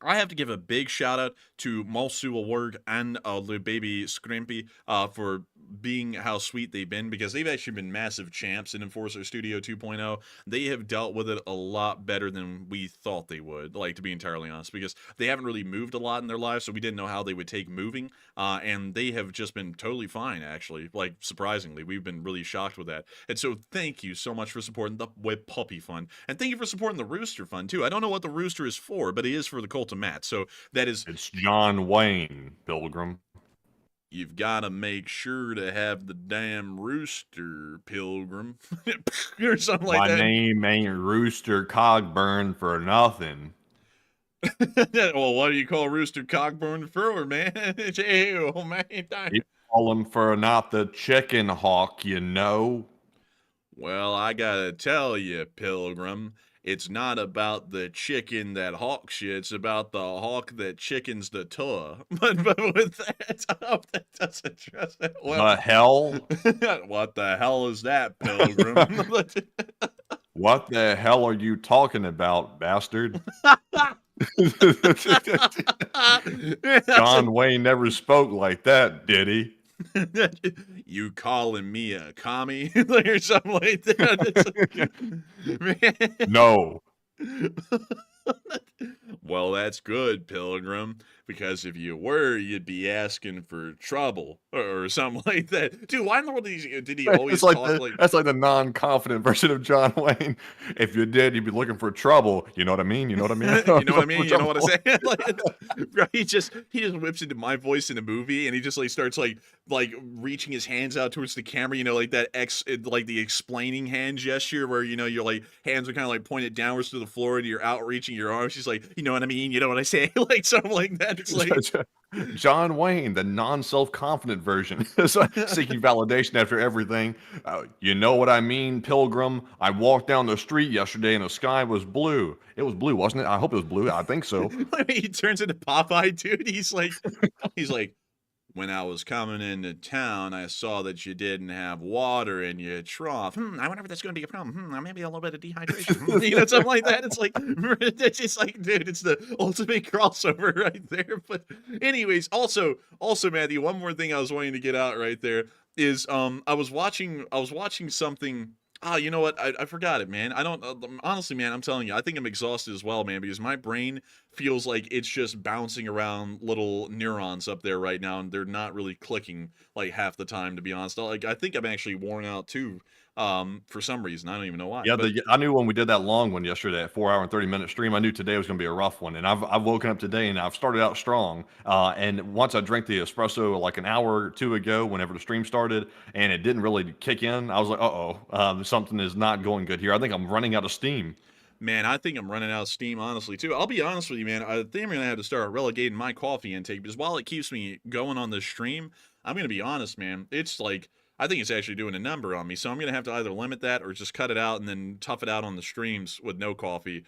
I have to give a big shout out to Msocwo and the baby Scrimpy for being how sweet they've been, because they've actually been massive champs in Enforcer Studio 2.0. They have dealt with it a lot better than we thought they would, to be entirely honest, because they haven't really moved a lot in their lives, so we didn't know how they would take moving, and they have just been totally fine, actually. Surprisingly, we've been really shocked with that. And so thank you so much for supporting the Web Puppy Fund, and thank you for supporting the Rooster Fund, too. I don't know what the Rooster is for, but it is for the Cult of Matt, so that is... It's John Wayne, Pilgrim. You've got to make sure to have the damn rooster, Pilgrim, or something like that. My name ain't Rooster Cogburn for nothing. Well, what do you call Rooster Cogburn for, man? Ew, man. You call him for not the chicken hawk, you know. Well, I gotta tell you, Pilgrim, it's not about the chicken that hawks you, it's about the hawk that chickens the tour. But with that, I hope that does address it well. The hell? What the hell is that, Pilgrim? What the hell are you talking about, bastard? John Wayne never spoke like that, did he? You calling me a commie or something like that? No. Well, that's good, Pilgrim, because if you were, you'd be asking for trouble or something like that. Dude, why in the world did he always talk like... That's like the non-confident version of John Wayne. If you did, you'd be looking for trouble. You know what I mean? You know what I mean? You know what I mean? You know what I'm saying? He just whips into my voice in a movie, and he just starts reaching his hands out towards the camera, the explaining hand gesture where your hands are kind of pointed downwards to the floor, and you're outreaching your arm. She's like, you know what I mean? You know what I say? Like something like that. It's like John Wayne, the non-self-confident version, seeking validation after everything. You know what I mean, Pilgrim? I walked down the street yesterday and the sky was blue. It was blue, wasn't it? I hope it was blue. I think so. I mean, he turns into Popeye, dude. He's like, when I was coming into town, I saw that you didn't have water in your trough. I wonder if that's going to be a problem. Maybe a little bit of dehydration. You know, something like that. It's like, dude, it's the ultimate crossover right there. But anyways, also, Matthew, one more thing I was wanting to get out right there is, I was watching something. Oh, you know what? I forgot it, man. I don't, honestly, man, I'm telling you, I think I'm exhausted as well, man, because my brain feels like it's just bouncing around little neurons up there right now, and they're not really clicking like half the time, to be honest. Like, I think I'm actually worn out too, for some reason. I don't even know why. Yeah, but I knew when we did that long one yesterday, that 4 hour and 30-minute stream, I knew today was going to be a rough one. And I've woken up today and I've started out strong. And once I drank the espresso like an hour or two ago, whenever the stream started, and it didn't really kick in, I was like, something is not going good here. I think I'm running out of steam. Man, I think I'm running out of steam, honestly, too. I'll be honest with you, man. I think I'm going to have to start relegating my coffee intake, because while it keeps me going on this stream, I'm going to be honest, man. It's like, I think it's actually doing a number on me, so I'm going to have to either limit that or just cut it out and then tough it out on the streams with no coffee,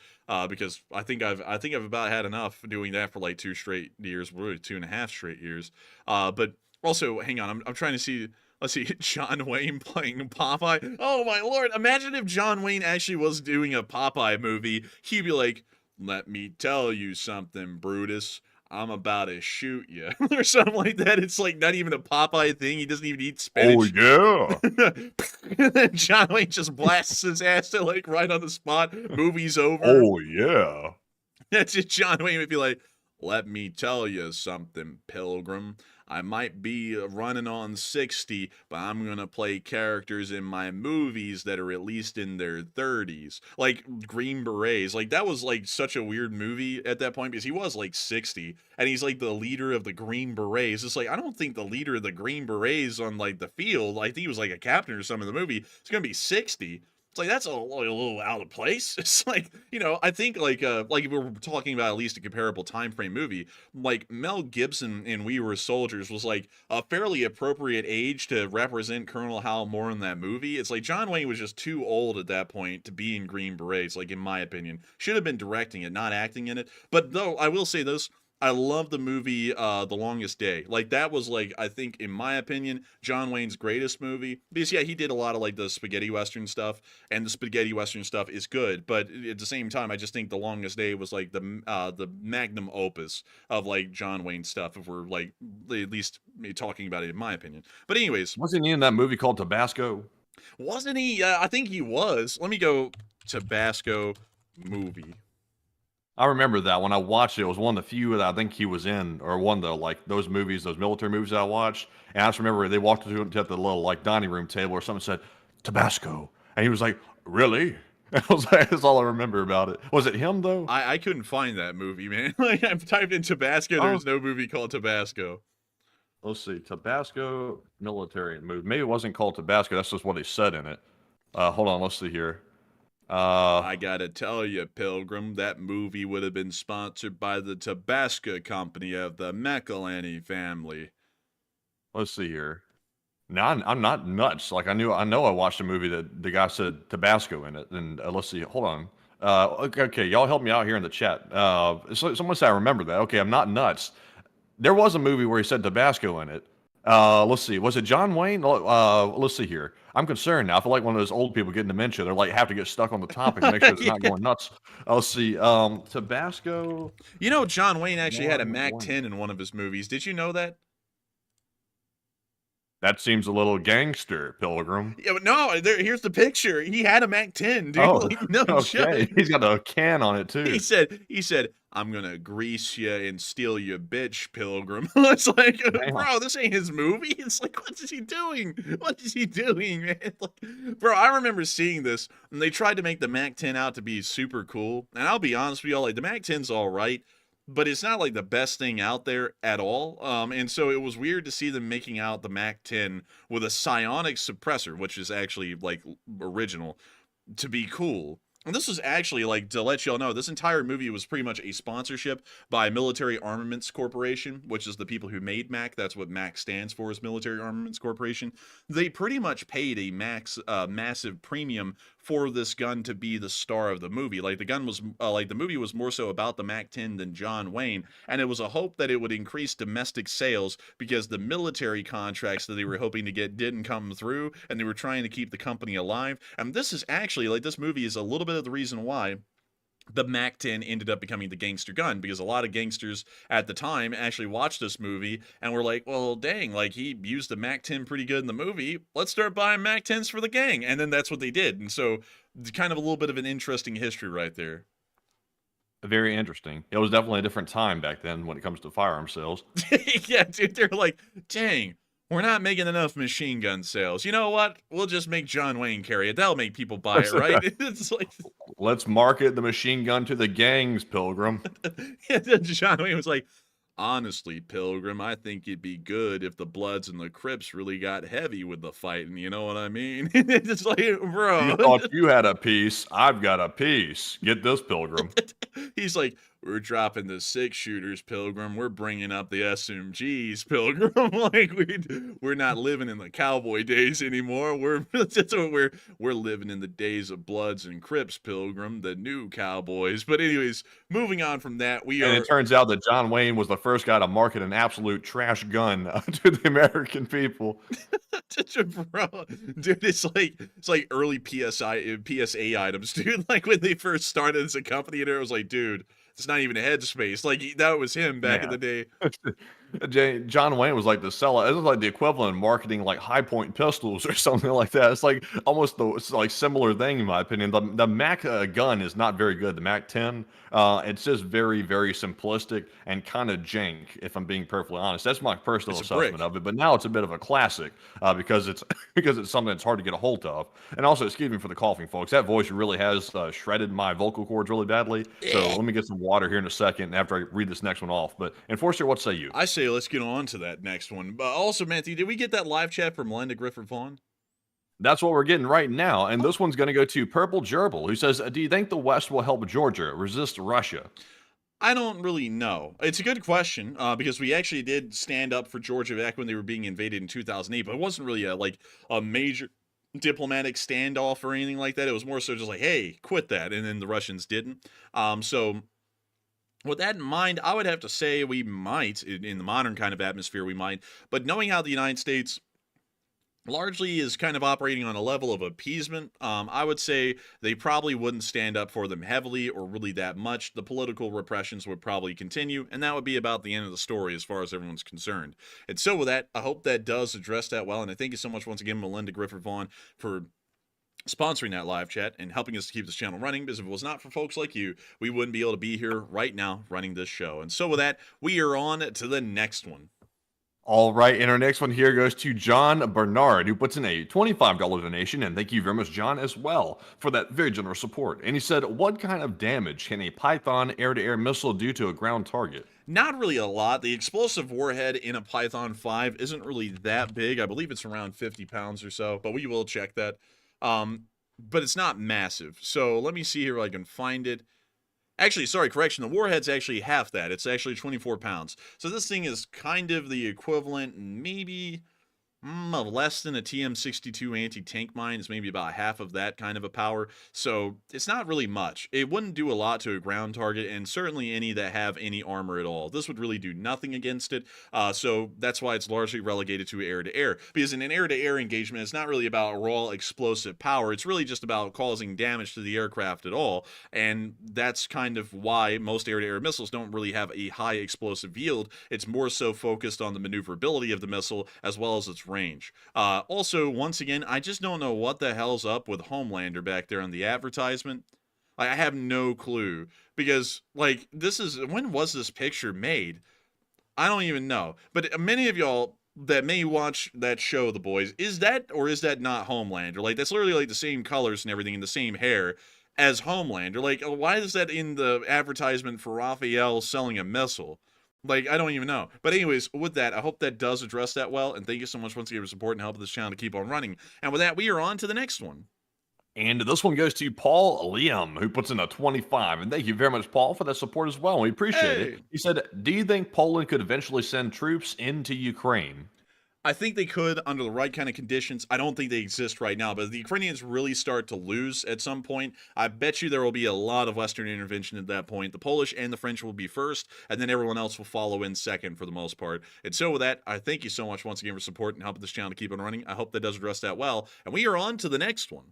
because I think I've about had enough doing that for like 2 straight years, really 2.5 straight years. But also, hang on, I'm trying to see. Let's see, John Wayne playing Popeye. Oh my lord, imagine if John Wayne actually was doing a Popeye movie. He'd be like, let me tell you something, Brutus. I'm about to shoot you. Or something like that. It's like not even a Popeye thing. He doesn't even eat spinach. Oh, yeah. And then John Wayne just blasts his ass to like right on the spot. Movie's over. Oh, yeah. That's it. John Wayne would be like, let me tell you something, Pilgrim. I might be running on 60, but I'm going to play characters in my movies that are at least in their 30s. Like Green Berets. Like that was like such a weird movie at that point, because he was like 60 and he's like the leader of the Green Berets. It's like, I don't think the leader of the Green Berets on like the field, I think he was like a captain or something in the movie, it's going to be 60. It's like, that's a little out of place. It's like, you know, I think like if we're talking about at least a comparable time frame movie, like Mel Gibson in We Were Soldiers was like a fairly appropriate age to represent Colonel Hal Moore in that movie. It's like John Wayne was just too old at that point to be in Green Berets, like in my opinion. Should have been directing it, not acting in it. But though, I will say this, I love the movie The Longest Day. Like that was like, I think in my opinion, John Wayne's greatest movie, because yeah, he did a lot of like the spaghetti western stuff, and the spaghetti western stuff is good, but at the same time I just think The Longest Day was like the magnum opus of like John Wayne stuff, if we're like at least talking about it in my opinion. But anyways, wasn't he in that movie called Tabasco? Wasn't he? I think he was. Let me go Tabasco movie. I remember that when I watched it. It was one of the few that I think he was in, or one of the like those movies, those military movies that I watched. And I just remember they walked to the little like dining room table, or someone said Tabasco, and he was like, "Really?" I was like, that's all I remember about it. Was it him though? I couldn't find that movie, man. Like I've typed in Tabasco, there's no movie called Tabasco. Let's see, Tabasco military movie. Maybe it wasn't called Tabasco. That's just what he said in it. Hold on, let's see here. I gotta tell you, Pilgrim, that movie would have been sponsored by the Tabasco company of the McElhenney family. Let's see here. Now I'm not nuts. Like I know I watched a movie that the guy said Tabasco in it. And let's see. Hold on. Okay, y'all help me out here in the chat. Someone said I remember that. Okay, I'm not nuts. There was a movie where he said Tabasco in it. Let's see. Was it John Wayne? Let's see here. I'm concerned now. I feel like one of those old people getting dementia. They're like have to get stuck on the topic and make sure they're not going nuts. Let's see. Tabasco. You know, John Wayne actually had a MAC-10 in one of his movies. Did you know that? That seems a little gangster, Pilgrim. Yeah, but no, here's the picture. He had a MAC-10, dude. Oh, like, no okay. shit. He's got a can on it too. He said, I'm gonna grease you and steal your bitch, Pilgrim. It's like, Damn. bro, this ain't his movie. It's like, what is he doing? What is he doing, man? Like, bro, I remember seeing this, and they tried to make the MAC-10 out to be super cool. And I'll be honest with y'all, like, the MAC-10's all right, but it's not like the best thing out there at all. And so it was weird to see them making out the MAC-10 with a psionic suppressor, which is actually like original, to be cool. And this was actually, like, to let y'all know, this entire movie was pretty much a sponsorship by Military Armaments Corporation, which is the people who made MAC. That's what MAC stands for, is Military Armaments Corporation. They pretty much paid a massive premium for this gun to be the star of the movie. Like, the gun was, the movie was more so about the MAC-10 than John Wayne, and it was a hope that it would increase domestic sales because the military contracts that they were hoping to get didn't come through, and they were trying to keep the company alive. And this is actually, like, this movie is a little bit of the reason why the MAC-10 ended up becoming the gangster gun, because a lot of gangsters at the time actually watched this movie and were like, well, dang, like, he used the MAC-10 pretty good in the movie. Let's start buying MAC-10s for the gang. And then that's what they did. And so kind of a little bit of an interesting history right there. Very interesting. It was definitely a different time back then when it comes to firearm sales. Yeah, dude, they're like, dang, we're not making enough machine gun sales. You know what? We'll just make John Wayne carry it. That'll make people buy it, right? It's like, let's market the machine gun to the gangs, Pilgrim. John Wayne was like, honestly, Pilgrim, I think it'd be good if the Bloods and the Crips really got heavy with the fighting. You know what I mean? It's like, bro. You thought you had a piece. I've got a piece. Get this, Pilgrim. He's like, we're dropping the 6-shooters, Pilgrim. We're bringing up the SMGs, Pilgrim. Like, we're not living in the cowboy days anymore. We're living in the days of Bloods and Crips, Pilgrim, the new cowboys. But anyways, moving on from that, and it turns out that John Wayne was the first guy to market an absolute trash gun to the American people. Bro, dude, it's like early PSA items, dude. Like when they first started as a company, and it was like, dude, it's not even a headspace. Like that was him back in the day. John Wayne was like the seller. It was like the equivalent of marketing like High Point pistols or something like that. It's like almost it's like similar thing in my opinion. The Mac gun is not very good. The Mac-10, it's just very, very simplistic and kind of jank. If I'm being perfectly honest, that's my personal assessment of it. But now it's a bit of a classic because it's something that's hard to get a hold of. And also, excuse me for the coughing, folks. That voice really has shredded my vocal cords really badly. So let me get some water here in a second after I read this next one off. But Enforcer, what say you? I say let's get on to that next one. But also, Matthew, did we get that live chat from Melinda Griffith Vaughn? That's what we're getting right now. And this one's going to go to Purple Gerbil, who says, do you think the West will help Georgia resist Russia? I don't really know. It's a good question because we actually did stand up for Georgia back when they were being invaded in 2008, but it wasn't really a major diplomatic standoff or anything like that. It was more so just like, hey, quit that. And then the Russians didn't. So with that in mind, I would have to say we might, in the modern kind of atmosphere, we might. But knowing how the United States largely is kind of operating on a level of appeasement, I would say they probably wouldn't stand up for them heavily or really that much. The political repressions would probably continue, and that would be about the end of the story as far as everyone's concerned. And so with that, I hope that does address that well, and I thank you so much once again, Melinda Griffith Vaughn, for sponsoring that live chat and helping us to keep this channel running, because if it was not for folks like you, we wouldn't be able to be here right now running this show. And so with that, we are on to the next one. All right, and our next one here goes to John Bernard, who puts in a $25 donation, and thank you very much, John, as well, for that very generous support. And he said, what kind of damage can a Python air-to-air missile do to a ground target? Not really a lot. The explosive warhead in a Python 5 isn't really that big. I believe it's around 50 pounds or so, but we will check that. But it's not massive. So let me see here if I can find it. Actually, sorry, correction. The warhead's actually half that. It's actually 24 pounds. So this thing is kind of the equivalent, maybe of less than a TM62 anti-tank mine. Is maybe about half of that kind of a power. So it's not really much. It wouldn't do a lot to a ground target, and certainly any that have any armor at all. This would really do nothing against it. So that's why it's largely relegated to air-to-air. Because in an air-to-air engagement, it's not really about raw explosive power. It's really just about causing damage to the aircraft at all. And that's kind of why most air-to-air missiles don't really have a high explosive yield. It's more so focused on the maneuverability of the missile as well as its range. Also, once again, I just don't know what the hell's up with Homelander back there on the advertisement. I have no clue, because like when was this picture made? I don't even know. But many of y'all that may watch that show, The Boys, is that or is that not Homelander? Like, that's literally like the same colors and everything and the same hair as Homelander. Like, why is that in the advertisement for Raphael selling a missile? Like, I don't even know. But anyways, with that, I hope that does address that well. And thank you so much once again for support and help this channel to keep on running. And with that, we are on to the next one. And this one goes to Paul Liam, who puts in a 25. And thank you very much, Paul, for that support as well. We appreciate it. He said, do you think Poland could eventually send troops into Ukraine? I think they could under the right kind of conditions. I don't think they exist right now, but if the Ukrainians really start to lose at some point, I bet you there will be a lot of Western intervention at that point. The Polish and the French will be first, and then everyone else will follow in second for the most part. And so with that, I thank you so much once again for support and helping this channel to keep on running. I hope that does address that well. And we are on to the next one.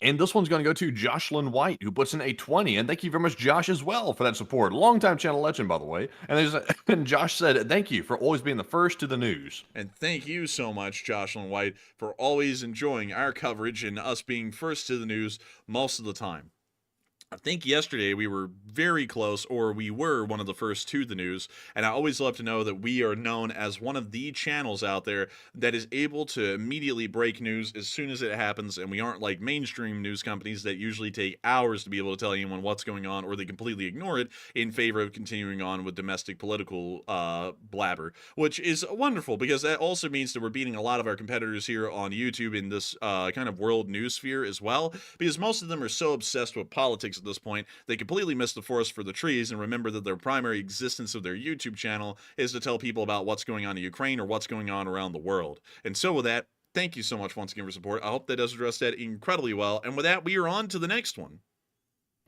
And this one's going to go to Jocelyn White, who puts in a 20. And thank you very much, Josh, as well, for that support. Longtime channel legend, by the way. And Josh said, thank you for always being the first to the news. And thank you so much, Jocelyn White, for always enjoying our coverage and us being first to the news most of the time. I think yesterday we were very close, or we were one of the first to the news, and I always love to know that we are known as one of the channels out there that is able to immediately break news as soon as it happens, and we aren't like mainstream news companies that usually take hours to be able to tell anyone what's going on, or they completely ignore it in favor of continuing on with domestic political blabber, which is wonderful, because that also means that we're beating a lot of our competitors here on YouTube in this kind of world news sphere as well, because most of them are so obsessed with politics at this point, they completely miss the forest for the trees and remember that their primary existence of their YouTube channel is to tell people about what's going on in Ukraine or what's going on around the world. And so with that, thank you so much once again for support. I hope that does address that incredibly well. And with that, we are on to the next one.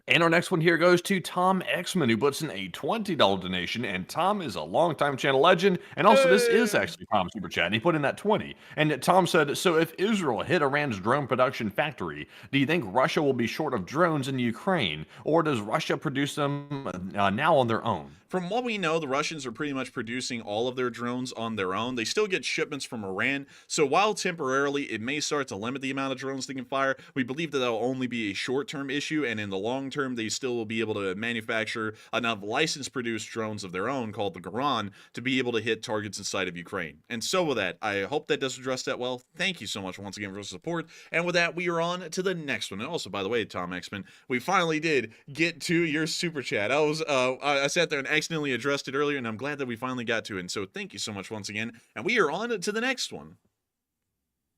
And our next one here goes to Tom Exman, who puts in a $20 donation. And Tom is a longtime channel legend. And also, this is actually Tom's super chat. And he put in that 20. And Tom said, so if Israel hit Iran's drone production factory, do you think Russia will be short of drones in Ukraine? Or does Russia produce them now on their own? From what we know, the Russians are pretty much producing all of their drones on their own. They still get shipments from Iran. So while temporarily it may start to limit the amount of drones they can fire, we believe that that'll only be a short-term issue. And in the long term, they still will be able to manufacture enough licensed-produced drones of their own, called the Garan, to be able to hit targets inside of Ukraine. And so with that, I hope that does address that well. Thank you so much once again for the support. And with that, we are on to the next one. And also, by the way, Tom Exman, we finally did get to your super chat. I sat there and accidentally addressed it earlier, and I'm glad that we finally got to it. And so thank you so much once again. And we are on to the next one.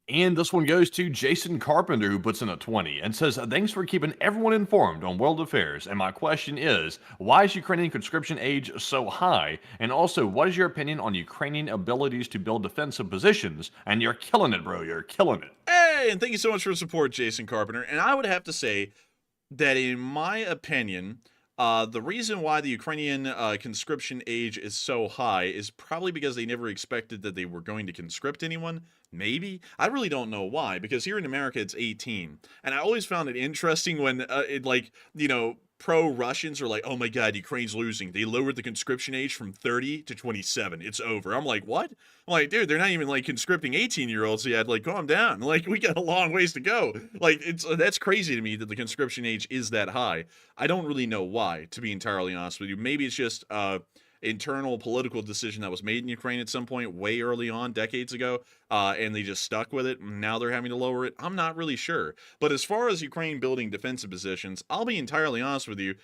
And this one goes to Jason Carpenter, who puts in a 20 and says, thanks for keeping everyone informed on world affairs. And my question is, why is Ukrainian conscription age so high? And also, what is your opinion on Ukrainian abilities to build defensive positions? And you're killing it, bro. You're killing it. Hey, and thank you so much for the support, Jason Carpenter. And I would have to say that in my opinion, the reason why the Ukrainian conscription age is so high is probably because they never expected that they were going to conscript anyone. Maybe. I really don't know why, because here in America it's 18. And I always found it interesting when pro-Russians are like, oh my god, Ukraine's losing. They lowered the conscription age from 30 to 27. It's over. I'm like, what? I'm like, dude, they're not even like conscripting 18-year-olds yet. Like, calm down. Like, we got a long ways to go. Like, that's crazy to me that the conscription age is that high. I don't really know why, to be entirely honest with you. Maybe it's just internal political decision that was made in Ukraine at some point way early on, decades ago, and they just stuck with it. Now they're having to lower it. I'm not really sure. But as far as Ukraine building defensive positions, I'll be entirely honest with you,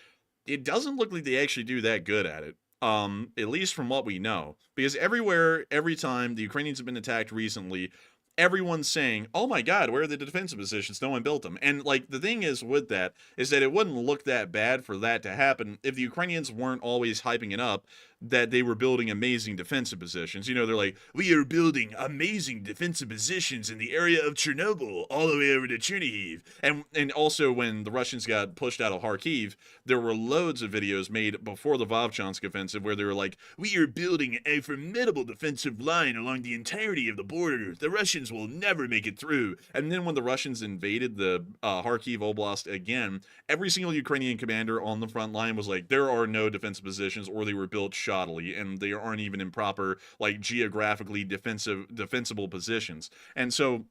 it doesn't look like they actually do that good at it. At least from what we know. Because everywhere, every time the Ukrainians have been attacked recently, everyone's saying, oh my god, where are the defensive positions? No one built them. And like the thing is with that is that it wouldn't look that bad for that to happen if the Ukrainians weren't always hyping it up that they were building amazing defensive positions. You know, they're like, we are building amazing defensive positions in the area of Chernobyl all the way over to Chernihiv. And also when the Russians got pushed out of Kharkiv, there were loads of videos made before the Vovchansk offensive where they were like, we are building a formidable defensive line along the entirety of the border. The Russians will never make it through. And then when the Russians invaded the Kharkiv Oblast again, every single Ukrainian commander on the front line was like, there are no defensive positions, or they were built shoddily, and they aren't even in proper, like, geographically defensible positions. And so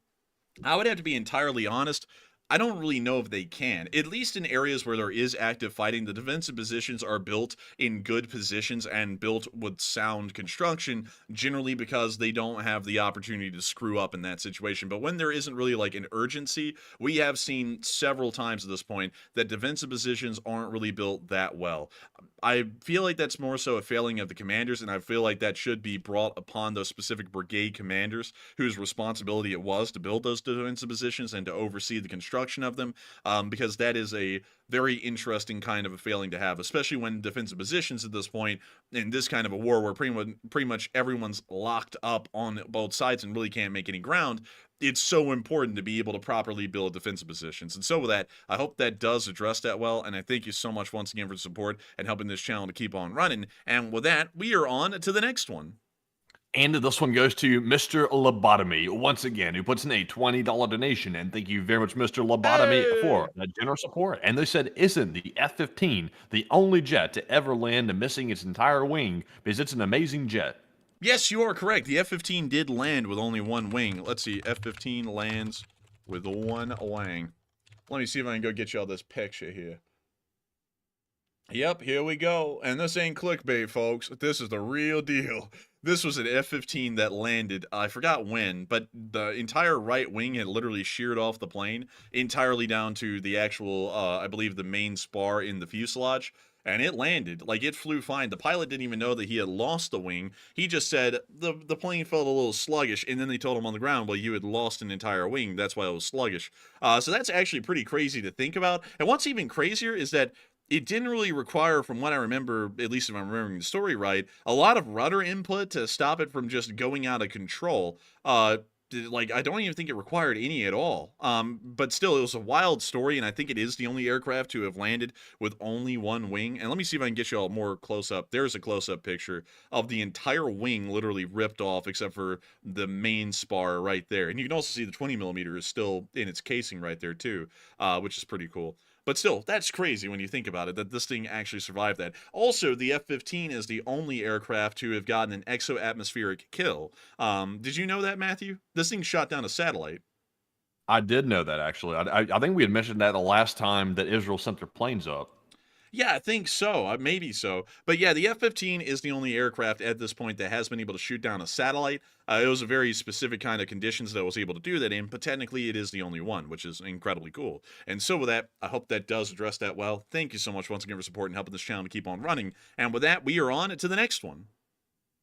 I would have to be entirely honest, I don't really know if they can. At least in areas where there is active fighting, the defensive positions are built in good positions and built with sound construction, generally because they don't have the opportunity to screw up in that situation. But when there isn't really like an urgency, we have seen several times at this point that defensive positions aren't really built that well. I feel like that's more so a failing of the commanders, and I feel like that should be brought upon those specific brigade commanders whose responsibility it was to build those defensive positions and to oversee the construction production of them, because that is a very interesting kind of a failing to have, especially when defensive positions at this point in this kind of a war where pretty much everyone's locked up on both sides and really can't make any ground. It's so important to be able to properly build defensive positions. And so with that, I hope that does address that well. And I thank you so much once again for the support and helping this channel to keep on running. And with that, we are on to the next one. And this one goes to Mr. Lobotomy, once again, who puts in a $20 donation. And thank you very much, Mr. Lobotomy, for that generous support. And they said, isn't the F-15 the only jet to ever land missing its entire wing? Because it's an amazing jet. Yes, you are correct. The F-15 did land with only one wing. Let's see. F-15 lands with one wing. Let me see if I can go get you all this picture here. Yep, here we go. And this ain't clickbait, folks. This is the real deal. This was an F-15 that landed, I forgot when, but the entire right wing had literally sheared off the plane, entirely down to the actual, I believe, the main spar in the fuselage. And it landed. Like, it flew fine. The pilot didn't even know that he had lost the wing. He just said the plane felt a little sluggish, and then they told him on the ground, well, you had lost an entire wing. That's why it was sluggish. So that's actually pretty crazy to think about. And what's even crazier is that it didn't really require, from what I remember, at least if I'm remembering the story right, a lot of rudder input to stop it from just going out of control. Like, I don't even think it required any at all. But still, it was a wild story, and I think it is the only aircraft to have landed with only one wing. And let me see if I can get you all more close-up. There's a close-up picture of the entire wing literally ripped off, except for the main spar right there. And you can also see the 20mm is still in its casing right there, too, which is pretty cool. But still, that's crazy when you think about it, that this thing actually survived that. Also, the F-15 is the only aircraft to have gotten an exo-atmospheric kill. Did you know that, Matthew? This thing shot down a satellite. I did know that, actually. I think we had mentioned that the last time that Israel sent their planes up. Yeah, I think so. Maybe so. But yeah, the F-15 is the only aircraft at this point that has been able to shoot down a satellite. It was a very specific kind of conditions that was able to do that in, but technically it is the only one, which is incredibly cool. And so with that, I hope that does address that well. Thank you so much once again for supporting and helping this channel to keep on running. And with that, we are on to the next one.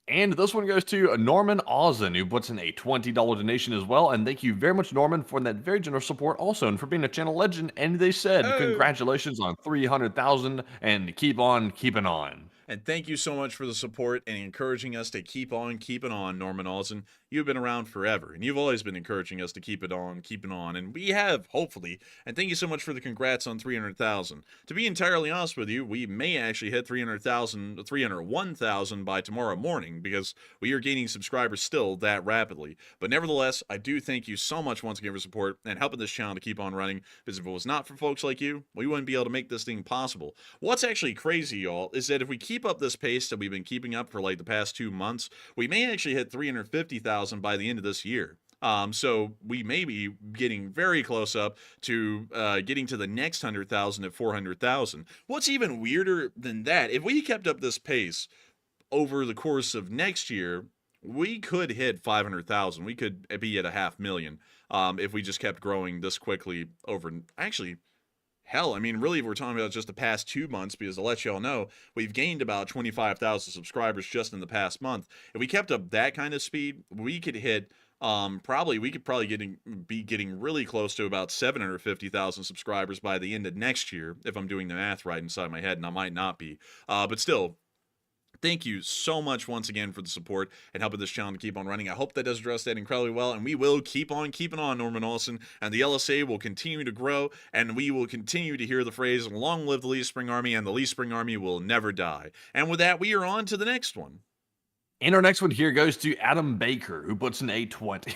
And this one goes to Norman Ozen, who puts in a $20 donation as well. And thank you very much, Norman, for that very generous support also, and for being a channel legend. And they said, congratulations on 300,000 and keep on keeping on. And thank you so much for the support and encouraging us to keep on keeping on, Norman Olsen. You've been around forever, and you've always been encouraging us to keep it on, and we have, hopefully. And thank you so much for the congrats on 300,000. To be entirely honest with you, we may actually hit 301,000 by tomorrow morning, because we are gaining subscribers still that rapidly. But nevertheless, I do thank you so much once again for support and helping this channel to keep on running, because if it was not for folks like you, we wouldn't be able to make this thing possible. What's actually crazy, y'all, is that if we keep up this pace that we've been keeping up for like the past 2 months, we may actually hit 350,000 by the end of this year. So we may be getting very close up to getting to the next 100,000 at 400,000. What's even weirder than that, if we kept up this pace over the course of next year, we could hit 500,000. We could be at 500,000 if we just kept growing this quickly over, actually, hell, I mean, really, if we're talking about just the past 2 months, because to let y'all know, we've gained about 25,000 subscribers just in the past month. If we kept up that kind of speed, we could hit, we could probably be getting really close to about 750,000 subscribers by the end of next year, if I'm doing the math right inside my head, and I might not be. But still, thank you so much once again for the support and helping this channel to keep on running. I hope that does address that incredibly well, and we will keep on keeping on, Norman Olsen, and the LSA will continue to grow, and we will continue to hear the phrase, long live the Lee Spring Army, and the Lee Spring Army will never die. And with that, we are on to the next one. And our next one here goes to Adam Baker, who puts in a 20.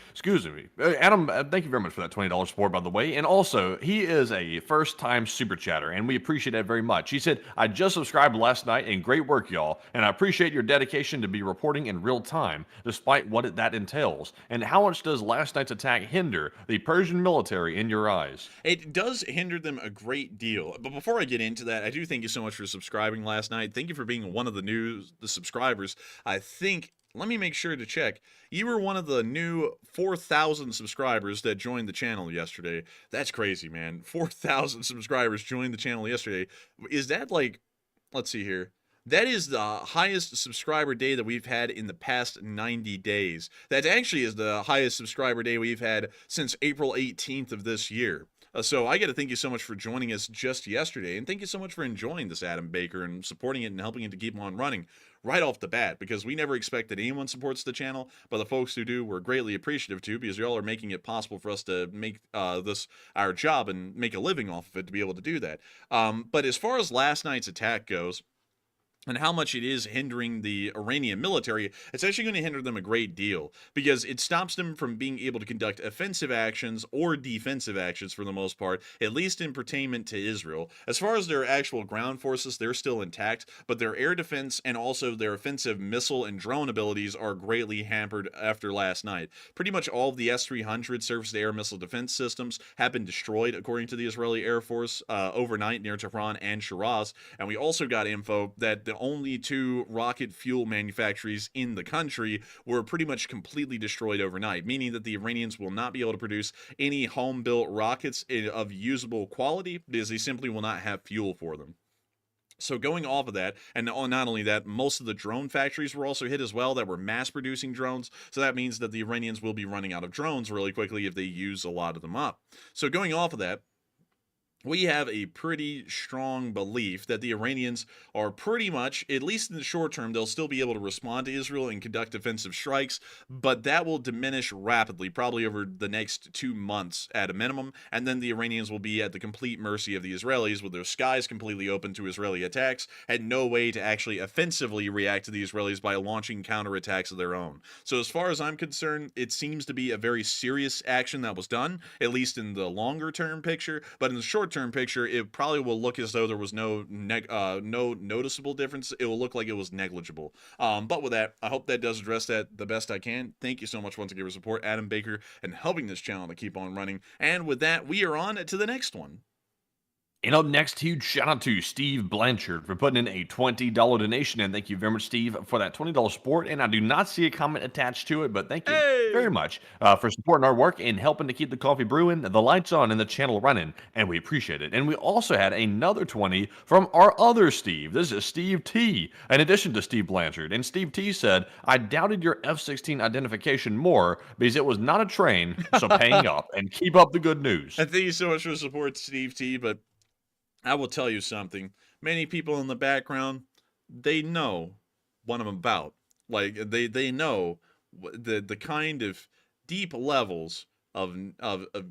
Excuse me. Adam, thank you very much for that $20 support, by the way. And also, he is a first-time super chatter, and we appreciate that very much. He said, I just subscribed last night, and great work, y'all. And I appreciate your dedication to be reporting in real time, despite what that entails. And how much does last night's attack hinder the Persian military in your eyes? It does hinder them a great deal. But before I get into that, I do thank you so much for subscribing last night. Thank you for being one of the subscribers. I think, let me make sure to check. You were one of the new 4,000 subscribers that joined the channel yesterday. That's crazy, man. 4,000 subscribers joined the channel yesterday. Is that like, let's see here. That is the highest subscriber day that we've had in the past 90 days. That actually is the highest subscriber day we've had since April 18th of this year. So I got to thank you so much for joining us just yesterday, and thank you so much for enjoying this Adam Baker and supporting it and helping it to keep on running right off the bat, because we never expect that anyone supports the channel, but the folks who do, we're greatly appreciative to, because y'all are making it possible for us to make this our job and make a living off of it to be able to do that. But as far as last night's attack goes, and how much it is hindering the Iranian military, it's actually going to hinder them a great deal, because it stops them from being able to conduct offensive actions or defensive actions for the most part, at least in pertainment to Israel. As far as their actual ground forces, they're still intact, but their air defense and also their offensive missile and drone abilities are greatly hampered after last night. Pretty much all of the S-300 surface-to-air missile defense systems have been destroyed, according to the Israeli Air Force, overnight near Tehran and Shiraz, and we also got info that the only 2 rocket fuel manufacturers in the country were pretty much completely destroyed overnight, meaning that the Iranians will not be able to produce any home-built rockets of usable quality because they simply will not have fuel for them. So going off of that, and not only that, most of the drone factories were also hit as well that were mass-producing drones, so that means that the Iranians will be running out of drones really quickly if they use a lot of them up. So going off of that, we have a pretty strong belief that the Iranians are pretty much, at least in the short term, they'll still be able to respond to Israel and conduct offensive strikes, but that will diminish rapidly, probably over the next 2 months at a minimum, and then the Iranians will be at the complete mercy of the Israelis, with their skies completely open to Israeli attacks, and no way to actually offensively react to the Israelis by launching counterattacks of their own. So as far as I'm concerned, it seems to be a very serious action that was done, at least in the longer term picture, but in the short term picture, it probably will look as though there was no noticeable difference. It will look like it was negligible. But with that, I hope that does address that the best I can. Thank you so much once again for support, Adam Baker, and helping this channel to keep on running. And with that, we are on to the next one. And up next, huge shout out to Steve Blanchard for putting in a $20 donation. And thank you very much, Steve, for that $20 support. And I do not see a comment attached to it, but thank you very much for supporting our work and helping to keep the coffee brewing, the lights on, and the channel running. And we appreciate it. And we also had another 20 from our other Steve. This is Steve T, in addition to Steve Blanchard. And Steve T said, I doubted your F-16 identification more because it was not a train, so paying up. And keep up the good news. And thank you so much for the support, Steve T, but I will tell you something. Many people in the background, they know what I'm about. Like, they know the kind of deep levels of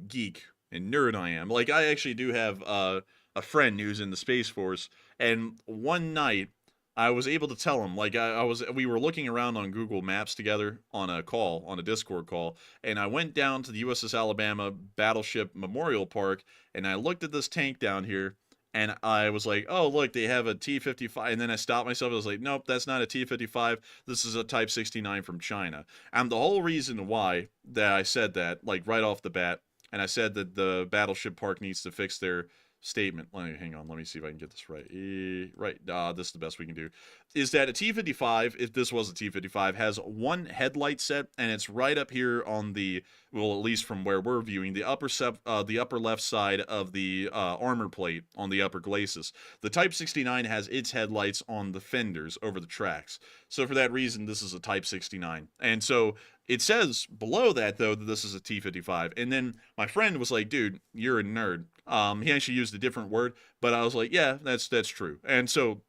geek and nerd I am. Like, I actually do have a friend who's in the Space Force, and one night I was able to tell him, like, we were looking around on Google Maps together on a Discord call, and I went down to the USS Alabama Battleship Memorial Park, and I looked at this tank down here, and I was like, oh, look, they have a T-55. And then I stopped myself. I was like, nope, that's not a T-55. This is a Type 69 from China. And the whole reason why that I said that, like right off the bat, and I said that the Battleship Park needs to fix their statement. Hang on. Let me see if I can get this right. This is the best we can do. Is that a T-55, if this was a T-55, has one headlight set, and it's right up here on the, well, at least from where we're viewing, the upper left side of the armor plate on the upper glacis. The Type 69 has its headlights on the fenders over the tracks. So for that reason, this is a Type 69. And so it says below that, though, that this is a T-55. And then my friend was like, dude, you're a nerd. He actually used a different word, but I was like, yeah, that's true. And so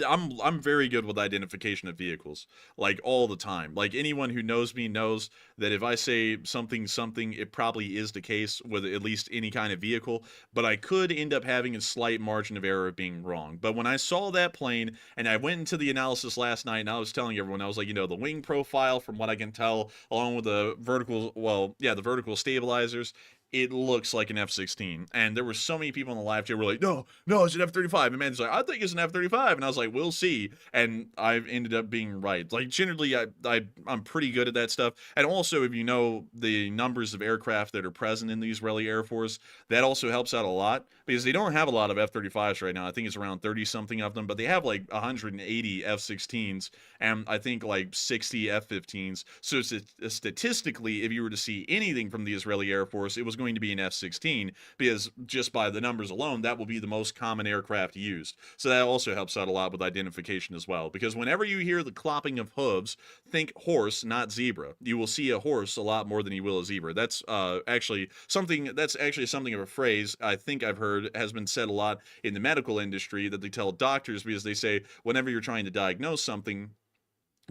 I'm very good with identification of vehicles, like all the time. Like anyone who knows me knows that if I say something, it probably is the case with at least any kind of vehicle, but I could end up having a slight margin of error of being wrong. But when I saw that plane and I went into the analysis last night, and I was telling everyone, I was like, you know, the wing profile, from what I can tell, along with the vertical, the vertical stabilizers, it looks like an F-16. And there were so many people in the live chat who were like, no, it's an F-35. And man's like, I think it's an F-35. And I was like, we'll see. And I've ended up being right. Like, generally, I'm pretty good at that stuff. And also, if you know the numbers of aircraft that are present in the Israeli Air Force, that also helps out a lot. Because they don't have a lot of F-35s right now. I think it's around 30-something of them. But they have like 180 F-16s. And I think like 60 F-15s. So statistically, if you were to see anything from the Israeli Air Force, it was going to be an F-16, because just by the numbers alone, that will be the most common aircraft used. So that also helps out a lot with identification as well, because whenever you hear the clopping of hooves, think horse, not zebra. You will see a horse a lot more than you will a zebra. That's actually something of a phrase I think I've heard has been said a lot in the medical industry, that they tell doctors, because they say whenever you're trying to diagnose something,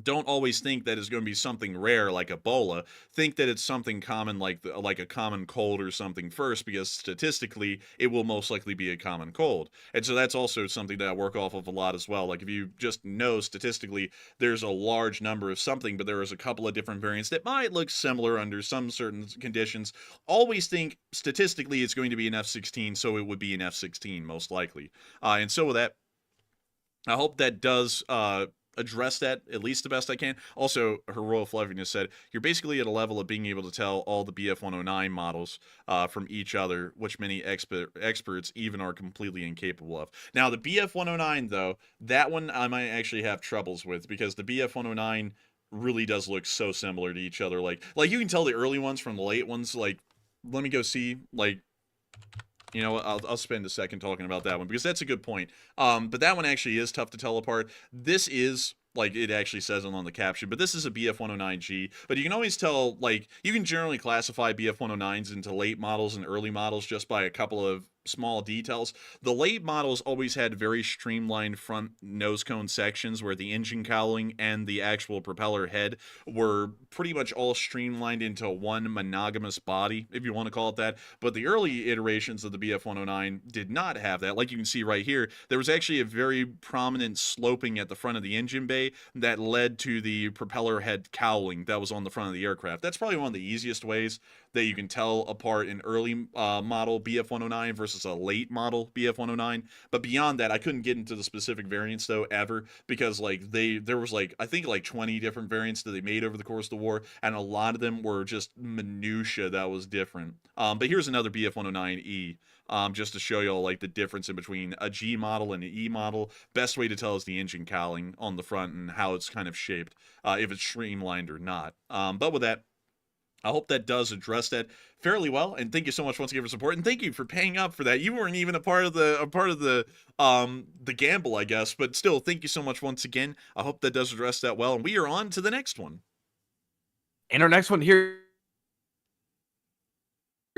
don't always think that it's going to be something rare like Ebola. Think that it's something common like a common cold or something first, because statistically it will most likely be a common cold. And so that's also something that I work off of a lot as well. Like if you just know statistically there's a large number of something, but there is a couple of different variants that might look similar under some certain conditions, always think statistically it's going to be an F-16, so it would be an F-16 most likely. And so with that, I hope that does address that at least the best I can. Also, Her Royal Fluffiness said, you're basically at a level of being able to tell all the BF-109 models from each other, which many experts even are completely incapable of. Now, the BF-109, though, that one I might actually have troubles with, because the BF-109 really does look so similar to each other. Like you can tell the early ones from the late ones. Like, let me go see, like, you know, I'll spend a second talking about that one, because that's a good point. But that one actually is tough to tell apart. This is, like it actually says it on the caption, but this is a BF-109G. But you can always tell, like, you can generally classify BF-109s into late models and early models just by a couple of small details. The late models always had very streamlined front nose cone sections, where the engine cowling and the actual propeller head were pretty much all streamlined into one monogamous body, if you want to call it that. But the early iterations of the BF-109 did not have that. Like you can see right here, there was actually a very prominent sloping at the front of the engine bay that led to the propeller head cowling that was on the front of the aircraft. That's probably one of the easiest ways that you can tell apart an early model BF-109 versus a late model BF-109. But beyond that, I couldn't get into the specific variants though ever, because like there was like, I think like 20 different variants that they made over the course of the war, and a lot of them were just minutia that was different. But here's another BF-109E. Just to show y'all like the difference in between a G model and an E model. Best way to tell is the engine cowling on the front and how it's kind of shaped, if it's streamlined or not. But with that, I hope that does address that fairly well, and thank you so much once again for support, and thank you for paying up for that. You weren't even a part of the gamble, I guess, but still, thank you so much once again. I hope that does address that well, and we are on to the next one. And our next one here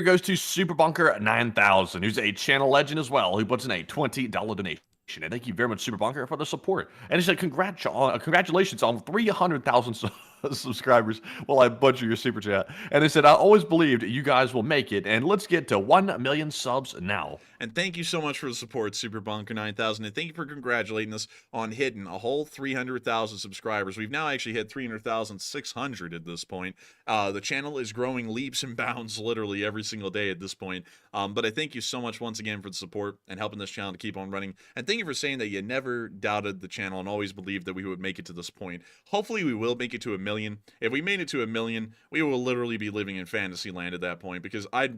goes to Super Bunker 9000, who's a channel legend as well, who puts in a $20 donation. And thank you very much, Super Bunker, for the support. And he said, congratulations on 300,000 subscribers. Well, I butcher your super chat. And they said, I always believed you guys will make it, and let's get to 1 million subs now. And thank you so much for the support, Super Bunker 9000, and thank you for congratulating us on hitting a whole 300,000 subscribers. We've now actually hit 300,600 at this point. The channel is growing leaps and bounds literally every single day at this point. But I thank you so much once again for the support and helping this channel to keep on running. And thank you for saying that you never doubted the channel and always believed that we would make it to this point. Hopefully we will make it to 1 million. If we made it to 1 million, we will literally be living in fantasy land at that point, because I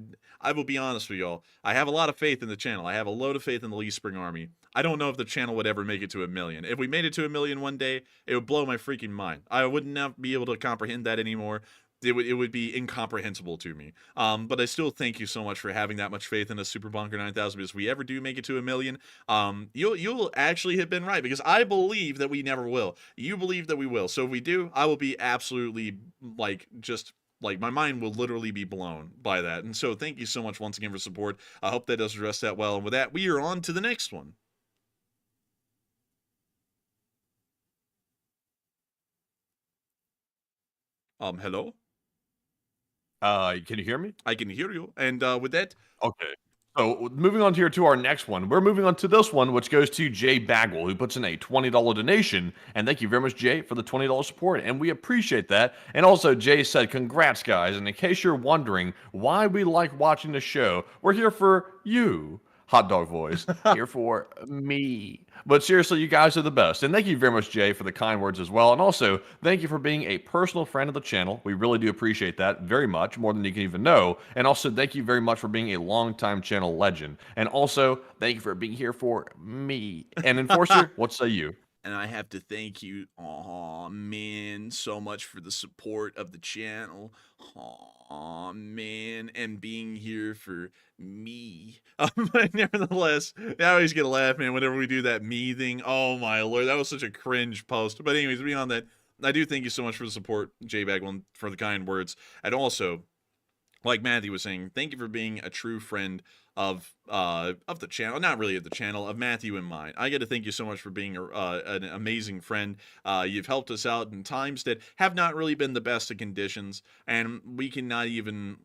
will be honest with y'all, I have a lot of faith in the channel. I have a load of faith in the Lee Spring Army. I don't know if the channel would ever make it to 1 million. If we made it to 1 million one day, it would blow my freaking mind. I would not be able to comprehend that anymore. It would be incomprehensible to me. But I still thank you so much for having that much faith in us, Super Bunker 9000, because if we ever do make it to 1 million, you'll actually have been right, because I believe that we never will. You believe that we will. So if we do, I will be absolutely like my mind will literally be blown by that. And so thank you so much once again for support. I hope that does address that well. And with that, we are on to the next one. Hello? Can you hear me? I can hear you. And with that... Okay. So moving on here to our next one. We're moving on to this one, which goes to Jay Bagwell, who puts in a $20 donation. And thank you very much, Jay, for the $20 support. And we appreciate that. And also, Jay said, congrats, guys. And in case you're wondering why we like watching the show, we're here for you. Hot dog voice. Here for me. But seriously, you guys are the best. And thank you very much, Jay, for the kind words as well. And also, thank you for being a personal friend of the channel. We really do appreciate that very much, more than you can even know. And also, thank you very much for being a longtime channel legend. And also, thank you for being here for me. And Enforcer, what say you? And I have to thank you, aw man, so much for the support of the channel. Aw man, and being here for me. But nevertheless, I always get a laugh, man, whenever we do that me thing. Oh my lord, that was such a cringe post. But anyways, beyond that, I do thank you so much for the support, J-Bag1, for the kind words. And also, like Matthew was saying, thank you for being a true friend of the channel, not really of the channel, of Matthew and mine. I got to thank you so much for being an amazing friend. You've helped us out in times that have not really been the best of conditions, and we cannot even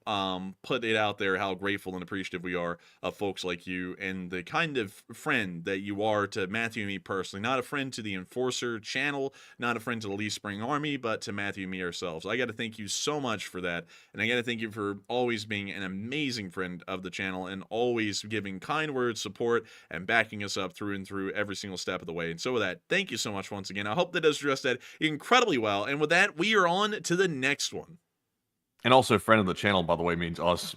put it out there how grateful and appreciative we are of folks like you and the kind of friend that you are to Matthew and me personally. Not a friend to the Enforcer channel, not a friend to the Lee Spring Army, but to Matthew and me ourselves. I got to thank you so much for that, and I got to thank you for always being an amazing friend of the channel and always giving kind words, support, and backing us up through and through every single step of the way. And so with that, thank you so much once again. I hope that does address that incredibly well. And with that, we are on to the next one. And also, friend of the channel, by the way, means us,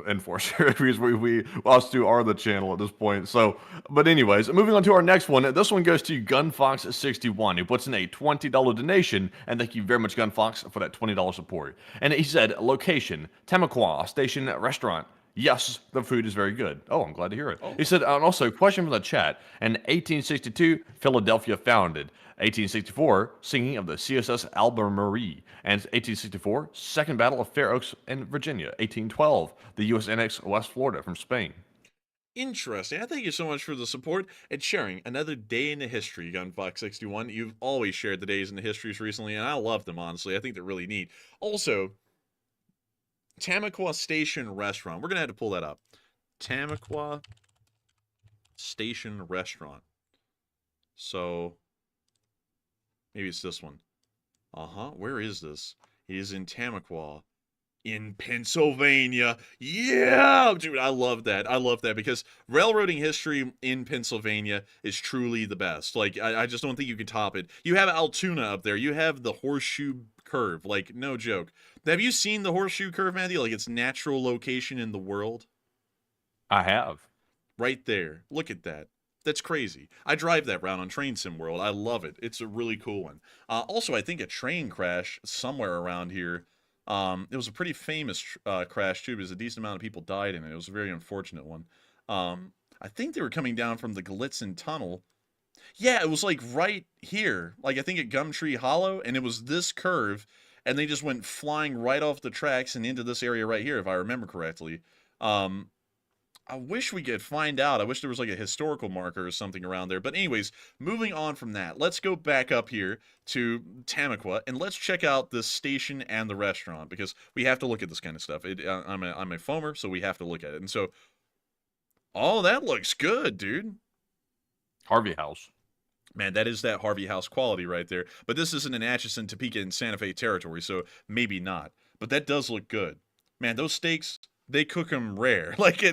Enforcer, because us two are the channel at this point. So, but anyways, moving on to our next one. This one goes to GunFox61, who puts in a $20 donation, and thank you very much, GunFox, for that $20 support. And he said, location, Tamaqua Station Restaurant. Yes, the food is very good. Oh, I'm glad to hear it. Oh. He said, and also, question from the chat. In 1862, Philadelphia founded. 1864, singing of the CSS Albemarle. And 1864, Second Battle of Fair Oaks in Virginia. 1812, the U.S. annexed West Florida from Spain. Interesting. I thank you so much for the support and sharing another day in the history, GunFox61. You've always shared the days in the histories recently, and I love them, honestly. I think they're really neat. Also, Tamaqua Station Restaurant. We're going to have to pull that up. Tamaqua Station Restaurant. So, maybe it's this one. Where is this? It is in Tamaqua. In Pennsylvania. Yeah! Dude, I love that. I love that because railroading history in Pennsylvania is truly the best. Like, I just don't think you can top it. You have Altoona up there. You have the Horseshoe Curve. Like, no joke. Have you seen the Horseshoe Curve, Matthew? Like, its natural location in the world? I have. Right there. Look at that. That's crazy. I drive that route on Train Sim World. I love it. It's a really cool one. Also, I think a train crash somewhere around here. It was a pretty famous crash, too, because a decent amount of people died in it. It was a very unfortunate one. I think they were coming down from the Glitzen Tunnel. Yeah, it was, like, right here. Like, I think at Gumtree Hollow, and it was this curve, and they just went flying right off the tracks and into this area right here, if I remember correctly. I wish we could find out. I wish there was like a historical marker or something around there. But anyways, moving on from that, let's go back up here to Tamaqua and let's check out this station and the restaurant because we have to look at this kind of stuff. I'm a foamer, so we have to look at it. And so, oh, that looks good, dude. Harvey House. Man, that is that Harvey House quality right there. But this isn't in Atchison, Topeka, and Santa Fe territory, so maybe not. But that does look good. Man, those steaks... They cook them rare. Like,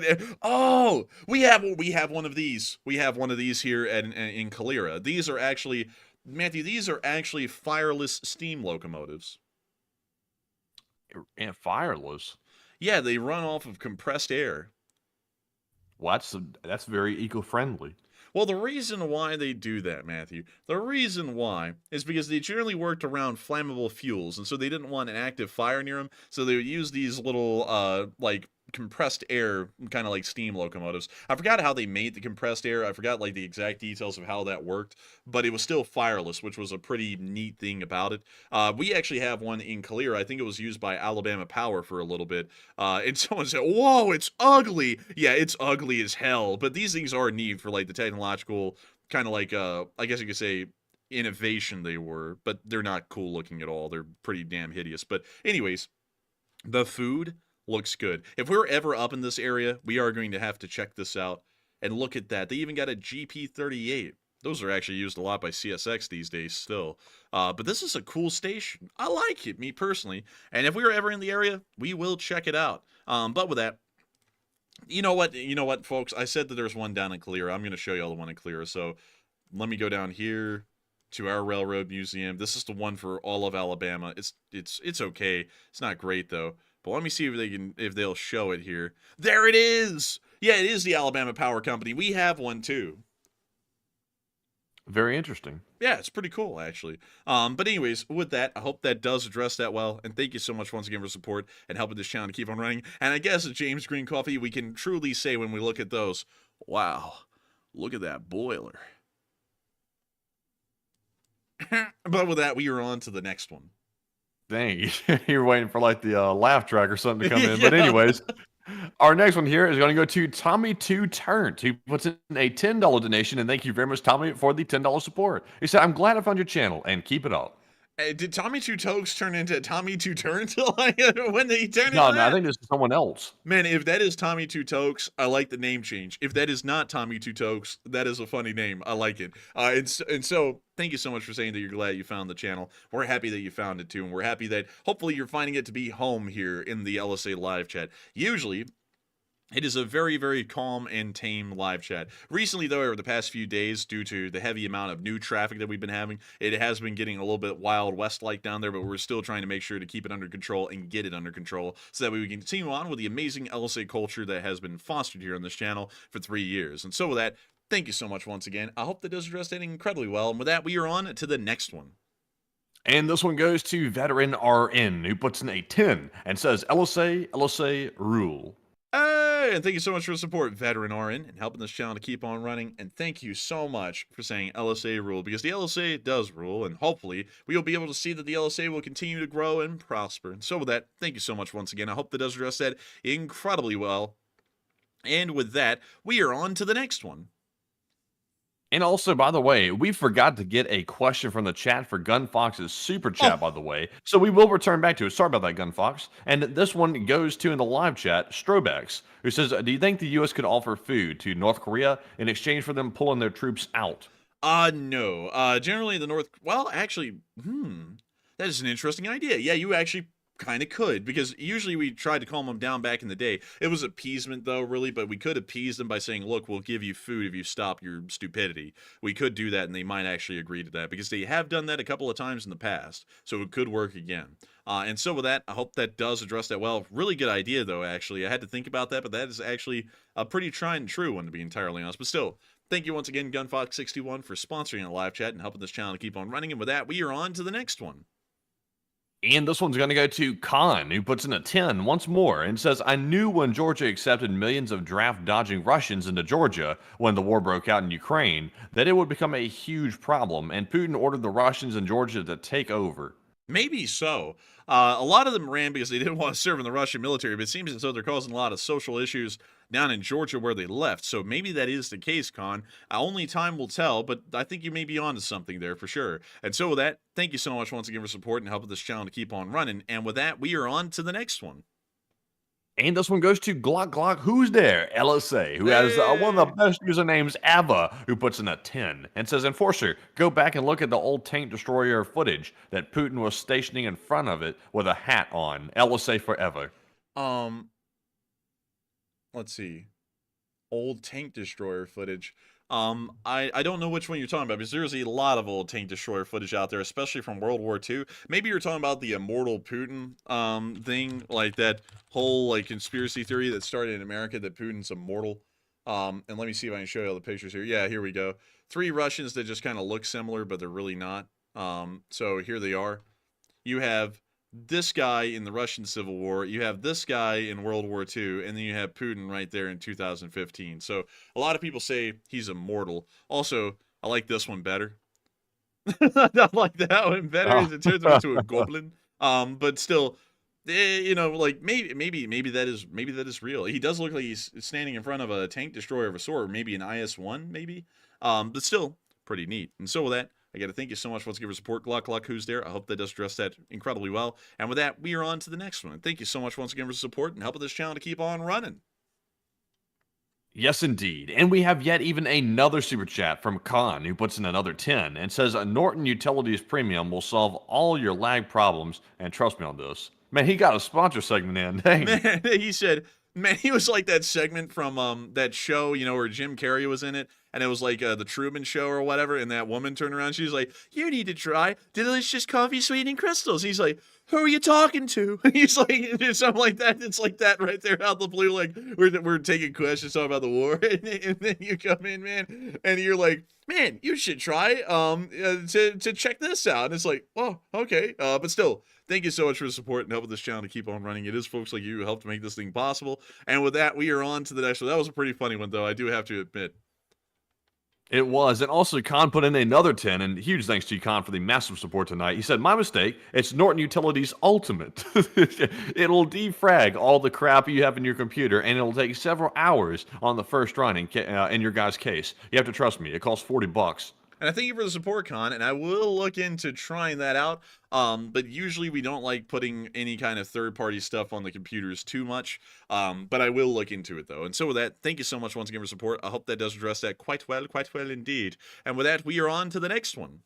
oh, we have one of these. We have one of these here in Calera. These are actually, Matthew, these are actually fireless steam locomotives. And fireless? Yeah, they run off of compressed air. Well, that's very eco-friendly. Well, the reason why they do that, Matthew, the reason why is because they generally worked around flammable fuels, and so they didn't want an active fire near them, so they would use these little, like, compressed air, kind of like steam locomotives. I forgot how they made the compressed air. I forgot, like, the exact details of how that worked, but it was still fireless, which was a pretty neat thing about it. We actually have one in Calera. I think it was used by Alabama Power for a little bit, and someone said, whoa, it's ugly. Yeah, it's ugly as hell, but these things are neat for, like, the technological, kind of like, I guess you could say, innovation they were, but they're not cool looking at all. They're pretty damn hideous. But anyways, the food looks good. If we're ever up in this area, we are going to have to check this out and look at that. They even got a GP38. Those are actually used a lot by CSX these days still. But this is a cool station. I like it, me personally. And if we were ever in the area, we will check it out. But with that, you know what, folks? I said that there's one down in Calera. I'm going to show you all the one in Calera. So let me go down here to our railroad museum. This is the one for all of Alabama. It's okay. It's not great though. But let me see if they'll show it here. There it is. Yeah, it is the Alabama Power Company. We have one too. Very interesting. Yeah, it's pretty cool, actually. But anyways, with that, I hope that does address that well. And thank you so much once again for support and helping this channel to keep on running. And I guess at James Green Coffee, we can truly say when we look at those, wow, look at that boiler. But with that, we are on to the next one. Dang, you're waiting for like the laugh track or something to come in. But anyways, our next one here is going to go to Tommy 2 Turnt. He puts in a $10 donation, and thank you very much, Tommy, for the $10 support. He said, I'm glad I found your channel, and keep it up. Did Tommy Two Tokes turn into Tommy Two Turns? Like, when did he turn No, into that? I think this is someone else. Man, if that is Tommy Two Tokes, I like the name change. If that is not Tommy Two Tokes, that is a funny name. I like it. And so, thank you so much for saying that you're glad you found the channel. We're happy that you found it too, and we're happy that hopefully you're finding it to be home here in the LSA live chat. Usually, it is a very, very calm and tame live chat. Recently, though, over the past few days, due to the heavy amount of new traffic that we've been having, it has been getting a little bit Wild West-like down there, but we're still trying to make sure to keep it under control and get it under control so that we can continue on with the amazing LSA culture that has been fostered here on this channel for 3 years. And so with that, thank you so much once again. I hope that does address that incredibly well. And with that, we are on to the next one. And this one goes to Veteran RN, who puts in a 10 and says, LSA, rule. Hey, and thank you so much for the support, Veteran RN, and helping this channel to keep on running. And thank you so much for saying LSA rule, because the LSA does rule, and hopefully we will be able to see that the LSA will continue to grow and prosper. And so with that, thank you so much once again. I hope that does address that incredibly well. And with that, we are on to the next one. And also, by the way, we forgot to get a question from the chat for Gunfox's super chat, by the way. So we will return back to it. Sorry about that, Gunfox. And this one goes to, in the live chat, Strobex, who says, do you think the U.S. could offer food to North Korea in exchange for them pulling their troops out? No. Generally, the North... Well, actually, that is an interesting idea. Yeah, you actually kind of could, because usually we tried to calm them down back in the day. It was appeasement, though, really, but we could appease them by saying, look, we'll give you food if you stop your stupidity. We could do that, and they might actually agree to that, because they have done that a couple of times in the past, so it could work again. And so with that, I hope that does address that well. Really good idea, though, actually. I had to think about that, but that is actually a pretty tried and true one, to be entirely honest. But still, thank you once again, Gunfox61, for sponsoring a live chat and helping this channel to keep on running. And with that, we are on to the next one. And this one's going to go to Khan, who puts in a 10 once more and says, I knew when Georgia accepted millions of draft-dodging Russians into Georgia when the war broke out in Ukraine that it would become a huge problem, and Putin ordered the Russians in Georgia to take over. Maybe so. A lot of them ran because they didn't want to serve in the Russian military, but it seems as though they're causing a lot of social issues down in Georgia where they left. So maybe that is the case, Con. Only time will tell, but I think you may be onto something there for sure. And so with that, thank you so much once again for support and helping this channel to keep on running. And with that, we are on to the next one. And this one goes to Glock, who's there? LSA, who has one of the best usernames ever, who puts in a 10 and says, Enforcer, go back and look at the old tank destroyer footage that Putin was stationing in front of it with a hat on. LSA forever. Let's see. Old tank destroyer footage. I don't know which one you're talking about, because there's a lot of old tank destroyer footage out there, especially from World War II. Maybe you're talking about the immortal Putin thing, like that whole like conspiracy theory that started in America that Putin's immortal. And let me see if I can show you all the pictures here. Yeah, here we go. 3 Russians that just kind of look similar, but they're really not. So here they are. You have this guy in the Russian Civil War, you have this guy in World War II, and then you have Putin right there in 2015. So a lot of people say he's immortal. Also, I like this one better. I like that one better as it turns him into a goblin. But still, you know, like maybe that is real. He does look like he's standing in front of a tank destroyer of a sort, or maybe an IS-1, maybe. But still, pretty neat. And so with that, I got to thank you so much once again for support. Glock, who's there? I hope that does address that incredibly well. And with that, we are on to the next one. Thank you so much once again for support and helping this channel to keep on running. Yes, indeed. And we have yet even another super chat from Khan, who puts in another 10 and says, Norton Utilities Premium will solve all your lag problems. And trust me on this. Man, he got a sponsor segment in. Dang. Man, he said, man, he was like that segment from that show, you know, where Jim Carrey was in it. And it was like the Truman Show or whatever. And that woman turned around. She's like, you need to try delicious coffee sweetening crystals. He's like, who are you talking to? He's like, something like that. It's like that right there out the blue. Like, we're taking questions talking about the war. And then you come in, man. And you're like, man, you should try to check this out. And it's like, oh, okay. But still, thank you so much for the support and helping this channel to keep on running. It is folks like you who help to make this thing possible. And with that, we are on to the next one. That was a pretty funny one, though, I do have to admit. It was, and also Khan put in another 10, and huge thanks to you, Khan, for the massive support tonight. He said, my mistake, it's Norton Utilities Ultimate. It'll defrag all the crap you have in your computer, and it'll take several hours on the first run in your guy's case. You have to trust me, it costs $40. And I thank you for the support, Con, and I will look into trying that out. But usually we don't like putting any kind of third-party stuff on the computers too much. But I will look into it, though. And so with that, thank you so much once again for support. I hope that does address that quite well indeed. And with that, we are on to the next one.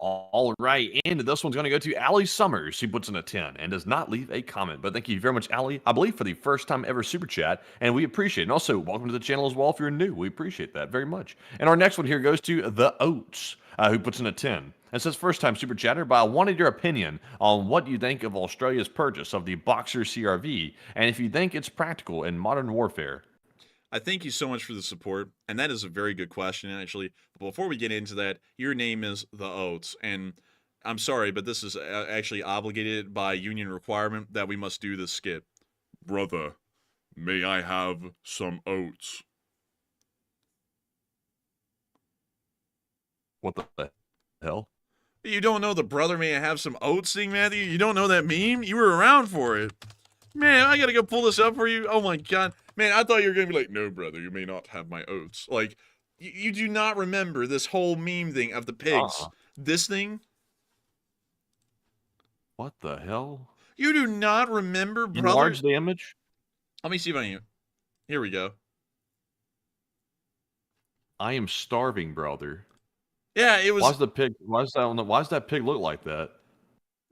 All right, and this one's going to go to Allie Summers. She puts in a 10 and does not leave a comment. But thank you very much, Allie, I believe for the first time ever super chat, and we appreciate it. And also, welcome to the channel as well if you're new. We appreciate that very much. And our next one here goes to The Oats, who puts in a 10. And says, first time super chatter, but I wanted your opinion on what you think of Australia's purchase of the Boxer CRV, and if you think it's practical in modern warfare. I thank you so much for the support, and that is a very good question, actually. But before we get into that, your name is The Oats, and I'm sorry, but this is actually obligated by union requirement that we must do this skit. Brother, may I have some oats? What the hell? You don't know the brother may I have some oats thing, Matthew? You don't know that meme? You were around for it. Man, I gotta go pull this up for you. Oh my god. Man, I thought you were gonna be like, no, brother, you may not have my oats. Like, you do not remember this whole meme thing of the pigs. This thing? What the hell? You do not remember, brother? Enlarge the image? Let me see if I can. Here we go. I am starving, brother. Yeah, it was. Why does that pig look like that?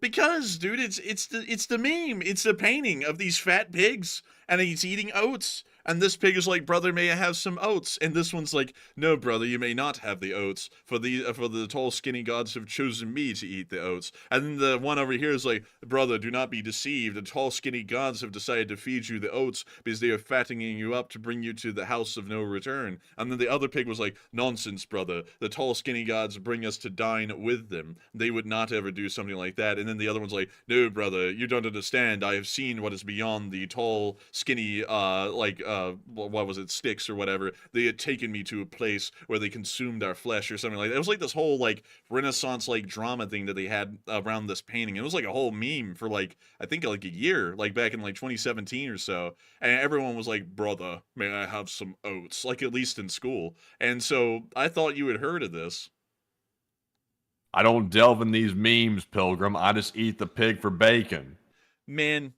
Because, dude, it's the meme. It's the painting of these fat pigs, and he's eating oats. And this pig is like, brother, may I have some oats? And this one's like, no, brother, you may not have the oats, for the tall, skinny gods have chosen me to eat the oats. And then the one over here is like, brother, do not be deceived. The tall, skinny gods have decided to feed you the oats because they are fattening you up to bring you to the house of no return. And then the other pig was like, nonsense, brother. The tall, skinny gods bring us to dine with them. They would not ever do something like that. And then the other one's like, no, brother, you don't understand. I have seen what is beyond the tall, skinny, what was it, sticks or whatever. They had taken me to a place where they consumed our flesh or something like that. It was like this whole like Renaissance like drama thing that they had around this painting. It was like a whole meme for like, I think like a year, like back in like 2017 or so. And everyone was like, brother, may I have some oats? Like at least in school. And so I thought you had heard of this. I don't delve in these memes, Pilgrim. I just eat the pig for bacon. Man,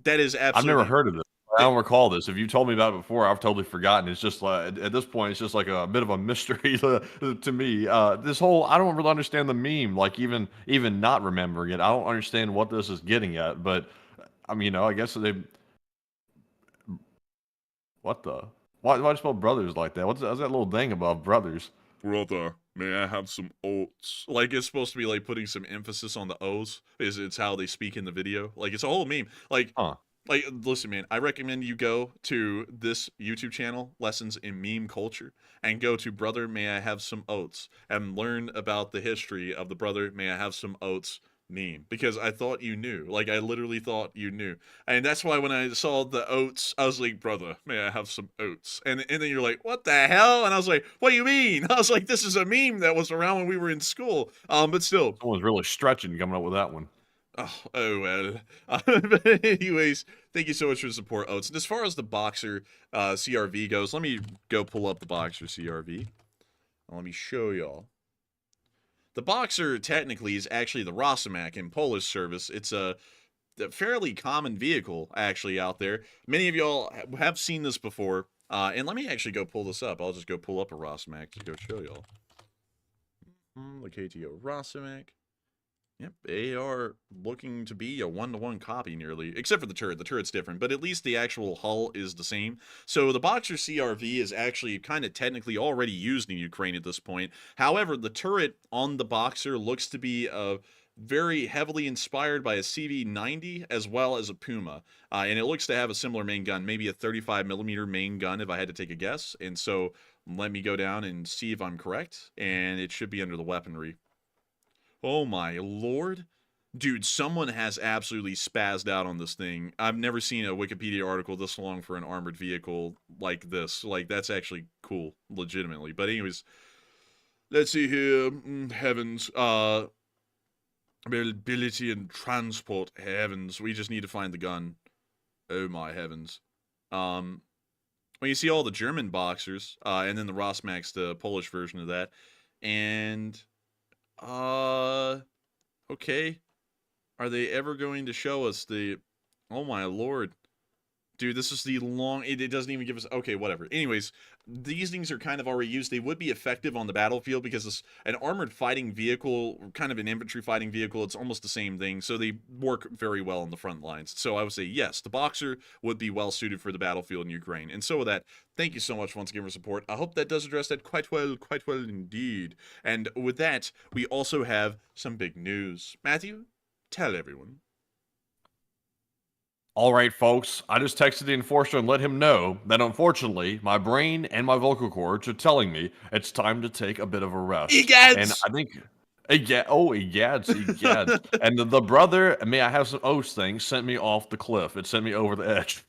that is absolutely... I've never heard of this. I don't recall this. If you told me about it before, I've totally forgotten. It's just like, at this point, it's just like a bit of a mystery to me. This whole, I don't really understand the meme, like even not remembering it. I don't understand what this is getting at, but I mean, I guess they, what the, why do you spell brothers like that? What's that little thing above brothers? Brother, may I have some oats? Like it's supposed to be like putting some emphasis on the O's, because it's how they speak in the video. Like it's a whole meme. Like, Like, listen, man, I recommend you go to this YouTube channel, Lessons in Meme Culture, and go to Brother, May I Have Some Oats, and learn about the history of the Brother, May I Have Some Oats meme, because I thought you knew. Like, I literally thought you knew. And that's why when I saw the oats, I was like, brother, may I have some oats? And then you're like, what the hell? And I was like, what do you mean? I was like, this is a meme that was around when we were in school. But still. Someone's really stretching coming up with that one. Oh well. But anyways, thank you so much for the support, Oats. And as far as the Boxer CRV goes, let me go pull up the Boxer CRV. Let me show y'all. The Boxer technically is actually the Rosamac in Polish service. It's a fairly common vehicle actually out there. Many of y'all have seen this before. And let me actually go pull this up. I'll just go pull up a Rosamac to go show y'all. The KTO Rosamac. Yep, they are looking to be a one-to-one copy nearly, except for the turret. The turret's different, but at least the actual hull is the same. So the Boxer CRV is actually kind of technically already used in Ukraine at this point. However, the turret on the Boxer looks to be very heavily inspired by a CV90 as well as a Puma. And it looks to have a similar main gun, maybe a 35mm main gun if I had to take a guess. And so let me go down and see if I'm correct. And it should be under the weaponry. Oh my lord. Dude, someone has absolutely spazzed out on this thing. I've never seen a Wikipedia article this long for an armored vehicle like this. Like, that's actually cool, legitimately. But anyways, let's see here. Heavens. Mobility and transport. Heavens. We just need to find the gun. Oh my heavens. Well, you see all the German boxers, and then the Rosmax, the Polish version of that. And, okay. Are they ever going to show us the... Oh my lord. Dude, this is the long... It doesn't even give us... Okay, whatever. Anyways, these things are kind of already used. They would be effective on the battlefield because it's an armored fighting vehicle, kind of an infantry fighting vehicle. It's almost the same thing. So they work very well on the front lines. So I would say, yes, the Boxer would be well suited for the battlefield in Ukraine. And so with that, thank you so much once again for support. I hope that does address that quite well indeed. And with that, we also have some big news. Matthew? Tell everyone. All right, folks. I just texted the enforcer and let him know that unfortunately, my brain and my vocal cords are telling me it's time to take a bit of a rest. Egads! And I think... egads. And the brother, may I have some oats thing, sent me off the cliff. It sent me over the edge.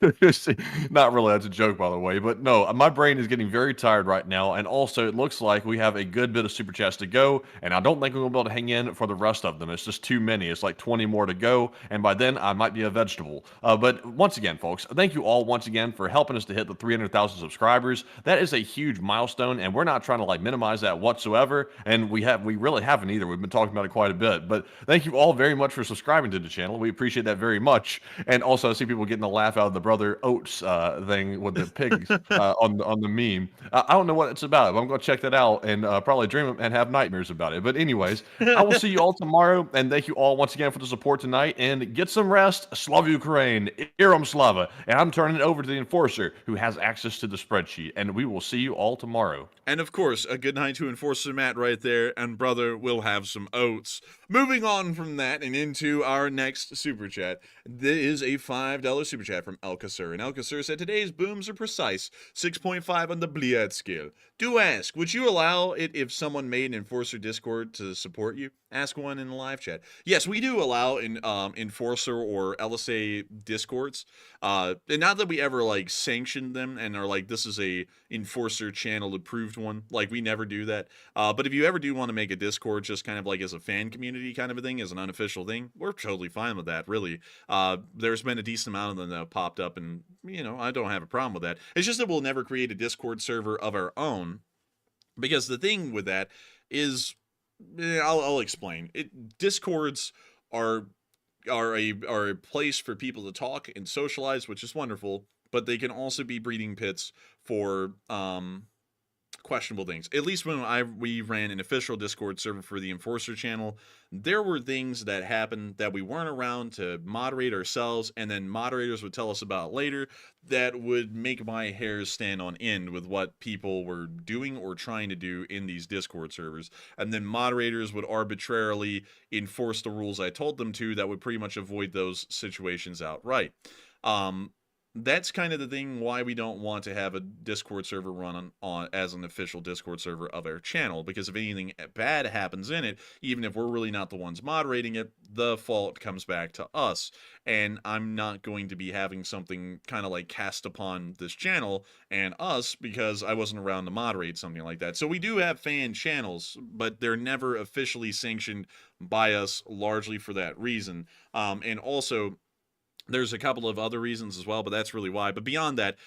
Not really, that's a joke, by the way. But no, my brain is getting very tired right now. And also, it looks like we have a good bit of super chats to go. And I don't think we're going to be able to hang in for the rest of them. It's just too many. It's like 20 more to go. And by then, I might be a vegetable. But once again, folks, thank you all once again for helping us to hit the 300,000 subscribers. That is a huge milestone. And we're not trying to like minimize that whatsoever. And we really haven't either. We've been talking about it quite a bit, but thank you all very much for subscribing to the channel. We appreciate that very much. And also, I see people getting a laugh out of the Brother Oats thing with the pigs on the meme. I don't know what it's about, but I'm going to check that out and probably dream and have nightmares about it. But anyways, I will see you all tomorrow, and thank you all once again for the support tonight. And get some rest. Slava Ukraine, Iram Slava. And I'm turning it over to the enforcer who has access to the spreadsheet. And we will see you all tomorrow. And of course, a good night to Enforcer Matt right there, and brother will have some oats. Moving on from that and into our next super chat. There is a $5 super chat from Alcacer. And Alcacer said, today's booms are precise, 6.5 on the Bliad scale. Do ask, would you allow it if someone made an Enforcer Discord to support you? Ask one in the live chat. Yes, we do allow Enforcer or LSA Discords. And not that we ever like sanctioned them and are like, this is a Enforcer channel approved one. Like, we never do that. But if you ever do want to make a Discord just kind of like as a fan community kind of a thing, as an unofficial thing, we're totally fine with that, really. There's been a decent amount of them that have popped up, and, you know, I don't have a problem with that. It's just that we'll never create a Discord server of our own, because the thing with that is, I'll explain. Discords are a place for people to talk and socialize, which is wonderful, but they can also be breeding pits for questionable things. At least when we ran an official Discord server for the Enforcer channel, there were things that happened that we weren't around to moderate ourselves, and then moderators would tell us about later that would make my hairs stand on end with what people were doing or trying to do in these Discord servers. And then moderators would arbitrarily enforce the rules I told them to that would pretty much avoid those situations outright. That's kind of the thing why we don't want to have a Discord server run on as an official Discord server of our channel, because if anything bad happens in it, even if we're really not the ones moderating it, the fault comes back to us. And I'm not going to be having something kind of like cast upon this channel and us because I wasn't around to moderate something like that. So we do have fan channels, but they're never officially sanctioned by us, largely for that reason. And also, there's a couple of other reasons as well, but that's really why. But beyond that,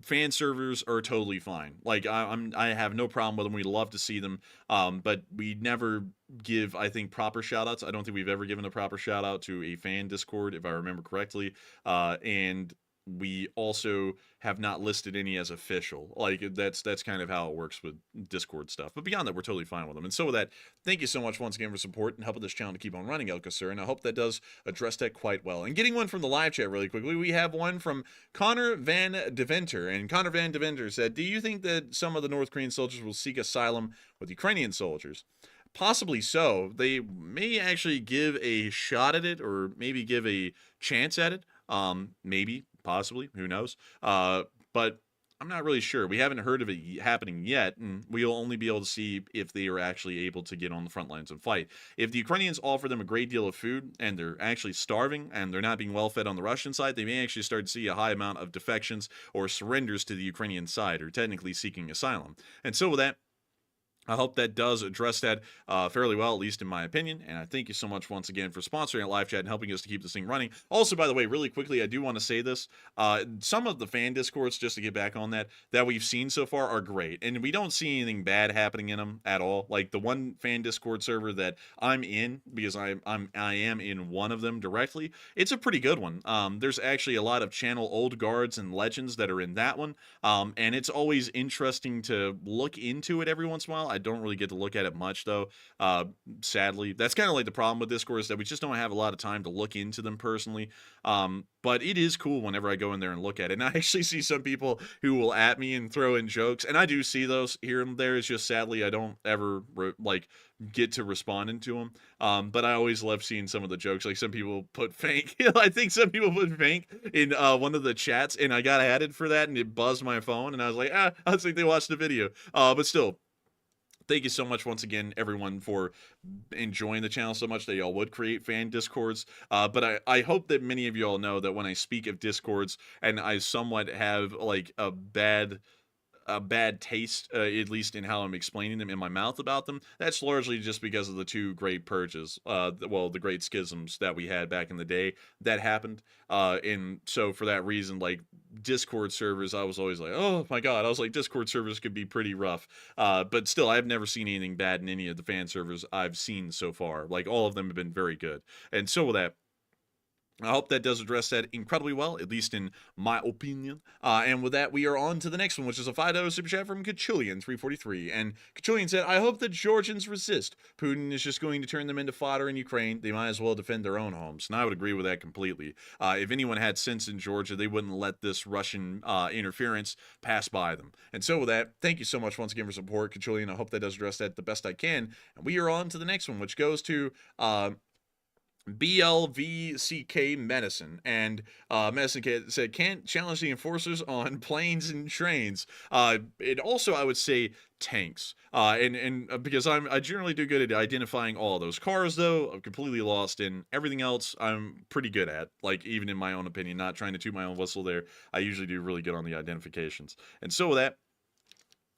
fan servers are totally fine. Like, I have no problem with them. We love to see them, but we never give, I think, proper shout-outs. I don't think we've ever given a proper shout-out to a fan Discord, if I remember correctly. And we also have not listed any as official. Like, that's kind of how it works with Discord stuff. But beyond that, we're totally fine with them. And so with that, thank you so much once again for support and helping this channel to keep on running, Alcacer. And I hope that does address that quite well. And getting one from the live chat really quickly, we have one from Connor Van Deventer. And Connor Van Deventer said, do you think that some of the North Korean soldiers will seek asylum with Ukrainian soldiers? possibly so. They may actually give a shot at it, or maybe give a chance at it. Maybe, possibly, who knows? But I'm not really sure. We haven't heard of it happening yet, and we'll only be able to see if they are actually able to get on the front lines and fight. If the Ukrainians offer them a great deal of food, and they're actually starving, and they're not being well fed on the Russian side, they may actually start to see a high amount of defections or surrenders to the Ukrainian side, or technically seeking asylum. And so with that, I hope that does address that fairly well, at least in my opinion. And I thank you so much once again for sponsoring our live chat and helping us to keep this thing running. Also, by the way, really quickly, I do want to say this. Some of the fan discords, just to get back on that we've seen so far are great. And we don't see anything bad happening in them at all. Like the one fan discord server that I'm in, because I am in one of them directly, it's a pretty good one. There's actually a lot of channel old guards and legends that are in that one. And it's always interesting to look into it every once in a while. I don't really get to look at it much, though, sadly. That's kind of like the problem with Discord, is that we just don't have a lot of time to look into them personally. But it is cool whenever I go in there and look at it. And I actually see some people who will at me and throw in jokes, and I do see those here and there. It's just sadly I don't ever get to responding to them. But I always love seeing some of the jokes. Like some people put Fank. I think some people put Fank in one of the chats, and I got added for that, and it buzzed my phone, and I was like, I think they watched the video. But still, thank you so much once again, everyone, for enjoying the channel so much that y'all would create fan discords. But I hope that many of y'all know that when I speak of discords and I somewhat have like a bad taste, at least in how I'm explaining them in my mouth about them, that's largely just because of the two great purges, the great schisms that we had back in the day that happened. And so for that reason, like Discord servers, I was always like, oh my god, I was like, Discord servers could be pretty rough. But still, I've never seen anything bad in any of the fan servers I've seen so far. Like all of them have been very good. And so with that, I hope that does address that incredibly well, at least in my opinion. And with that, we are on to the next one, which is a $5 super chat from Kachillian343. And Kachillian said, I hope the Georgians resist. Putin is just going to turn them into fodder in Ukraine. They might as well defend their own homes. And I would agree with that completely. If anyone had sense in Georgia, they wouldn't let this Russian interference pass by them. And so with that, thank you so much once again for support, Kachillian. I hope that does address that the best I can. And we are on to the next one, which goes to BLVCK Medicine. And Medicine said, can't challenge the enforcers on planes and trains. And also, I would say tanks. And because I generally do good at identifying all those cars, though. I'm completely lost in everything else. I'm pretty good at, like, even in my own opinion, not trying to toot my own whistle there. I usually do really good on the identifications. And so with that,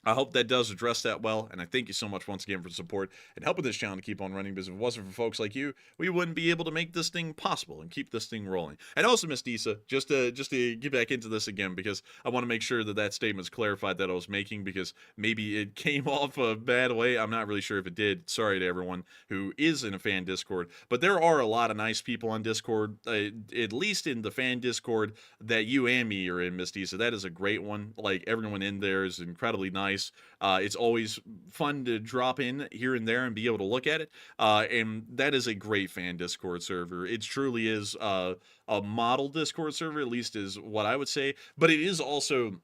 I hope that does address that well, and I thank you so much once again for the support and helping this channel to keep on running, because if it wasn't for folks like you, we wouldn't be able to make this thing possible and keep this thing rolling. And also, Miss Disa, just to get back into this again, because I want to make sure that that statement's clarified that I was making, because maybe it came off a bad way. I'm not really sure if it did. Sorry to everyone who is in a fan Discord, but there are a lot of nice people on Discord, at least in the fan Discord that you and me are in, Miss Disa. That is a great one. Like, everyone in there is incredibly nice. It's always fun to drop in here and there and be able to look at it. And that is a great fan Discord server. It truly is a model Discord server, at least is what I would say. But it is also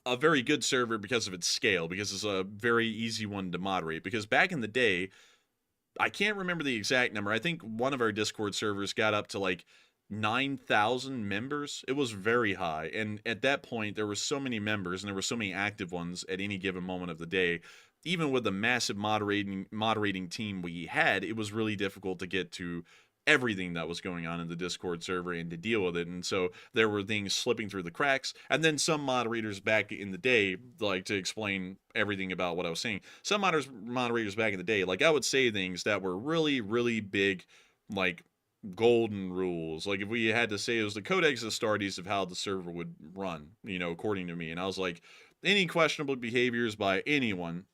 a very good server because of its scale, because it's a very easy one to moderate. Because back in the day, I can't remember the exact number. I think one of our Discord servers got up to like 9,000 members. It was very high, and at that point there were so many members and there were so many active ones at any given moment of the day. Even with the massive moderating team we had, it was really difficult to get to everything that was going on in the Discord server and to deal with it. And so there were things slipping through the cracks. And then some moderators back in the day, like, to explain everything about what I was saying, some moderators back in the day, like, I would say things that were really, really big, like golden rules. Like, if we had to say, it was the Codex Astartes of how the server would run, you know, according to me. And I was like, any questionable behaviors by anyone,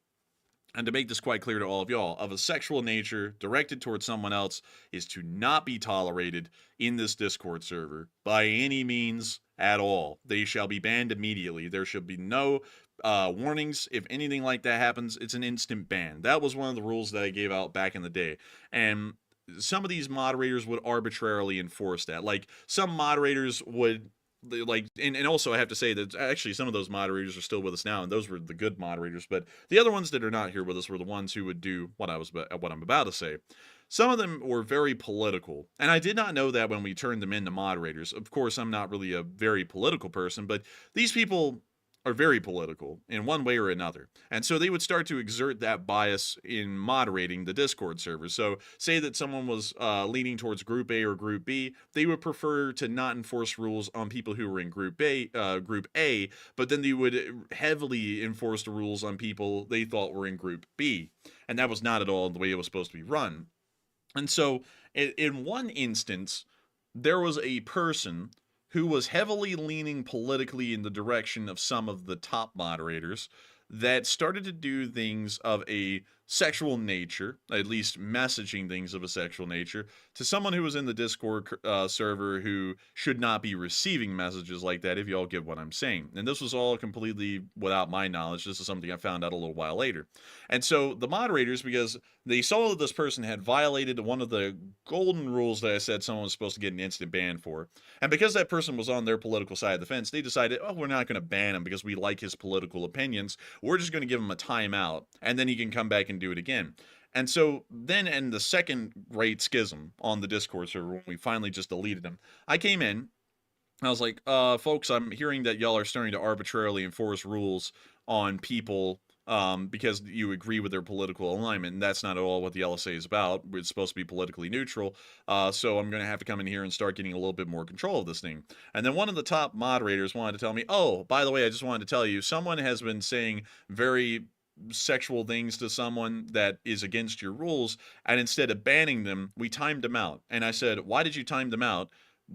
and to make this quite clear to all of y'all, of a sexual nature directed towards someone else, is to not be tolerated in this Discord server by any means at all. They shall be banned immediately. There should be no warnings. If anything like that happens, it's an instant ban. That was one of the rules that I gave out back in the day. And some of these moderators would arbitrarily enforce that. Like, some moderators would and also I have to say that actually some of those moderators are still with us now, and those were the good moderators. But the other ones that are not here with us were the ones who would do what I'm about to say. Some of them were very political, and I did not know that when we turned them into moderators. Of course, I'm not really a very political person, but these people are very political in one way or another. And so they would start to exert that bias in moderating the Discord server. So say that someone was leaning towards Group A or Group B, they would prefer to not enforce rules on people who were in Group A, but then they would heavily enforce the rules on people they thought were in Group B. And that was not at all the way it was supposed to be run. And so in one instance, there was a person who was heavily leaning politically in the direction of some of the top moderators that started to do things of a sexual nature, at least messaging things of a sexual nature, to someone who was in the Discord server who should not be receiving messages like that, if you all get what I'm saying. And this was all completely without my knowledge. This is something I found out a little while later. And so the moderators, because they saw that this person had violated one of the golden rules that I said someone was supposed to get an instant ban for, and because that person was on their political side of the fence, they decided, oh, we're not going to ban him because we like his political opinions. We're just going to give him a timeout, and then he can come back and do it again. And so then in the second rate schism on the Discord server, when we finally just deleted him, I came in, I was like, folks, I'm hearing that y'all are starting to arbitrarily enforce rules on people because you agree with their political alignment, and that's not at all what the LSA is about. It's supposed to be politically neutral, so I'm going to have to come in here and start getting a little bit more control of this thing. And then one of the top moderators wanted to tell me, oh, by the way, I just wanted to tell you, someone has been saying very sexual things to someone that is against your rules, and instead of banning them, we timed them out. And I said, why did you time them out?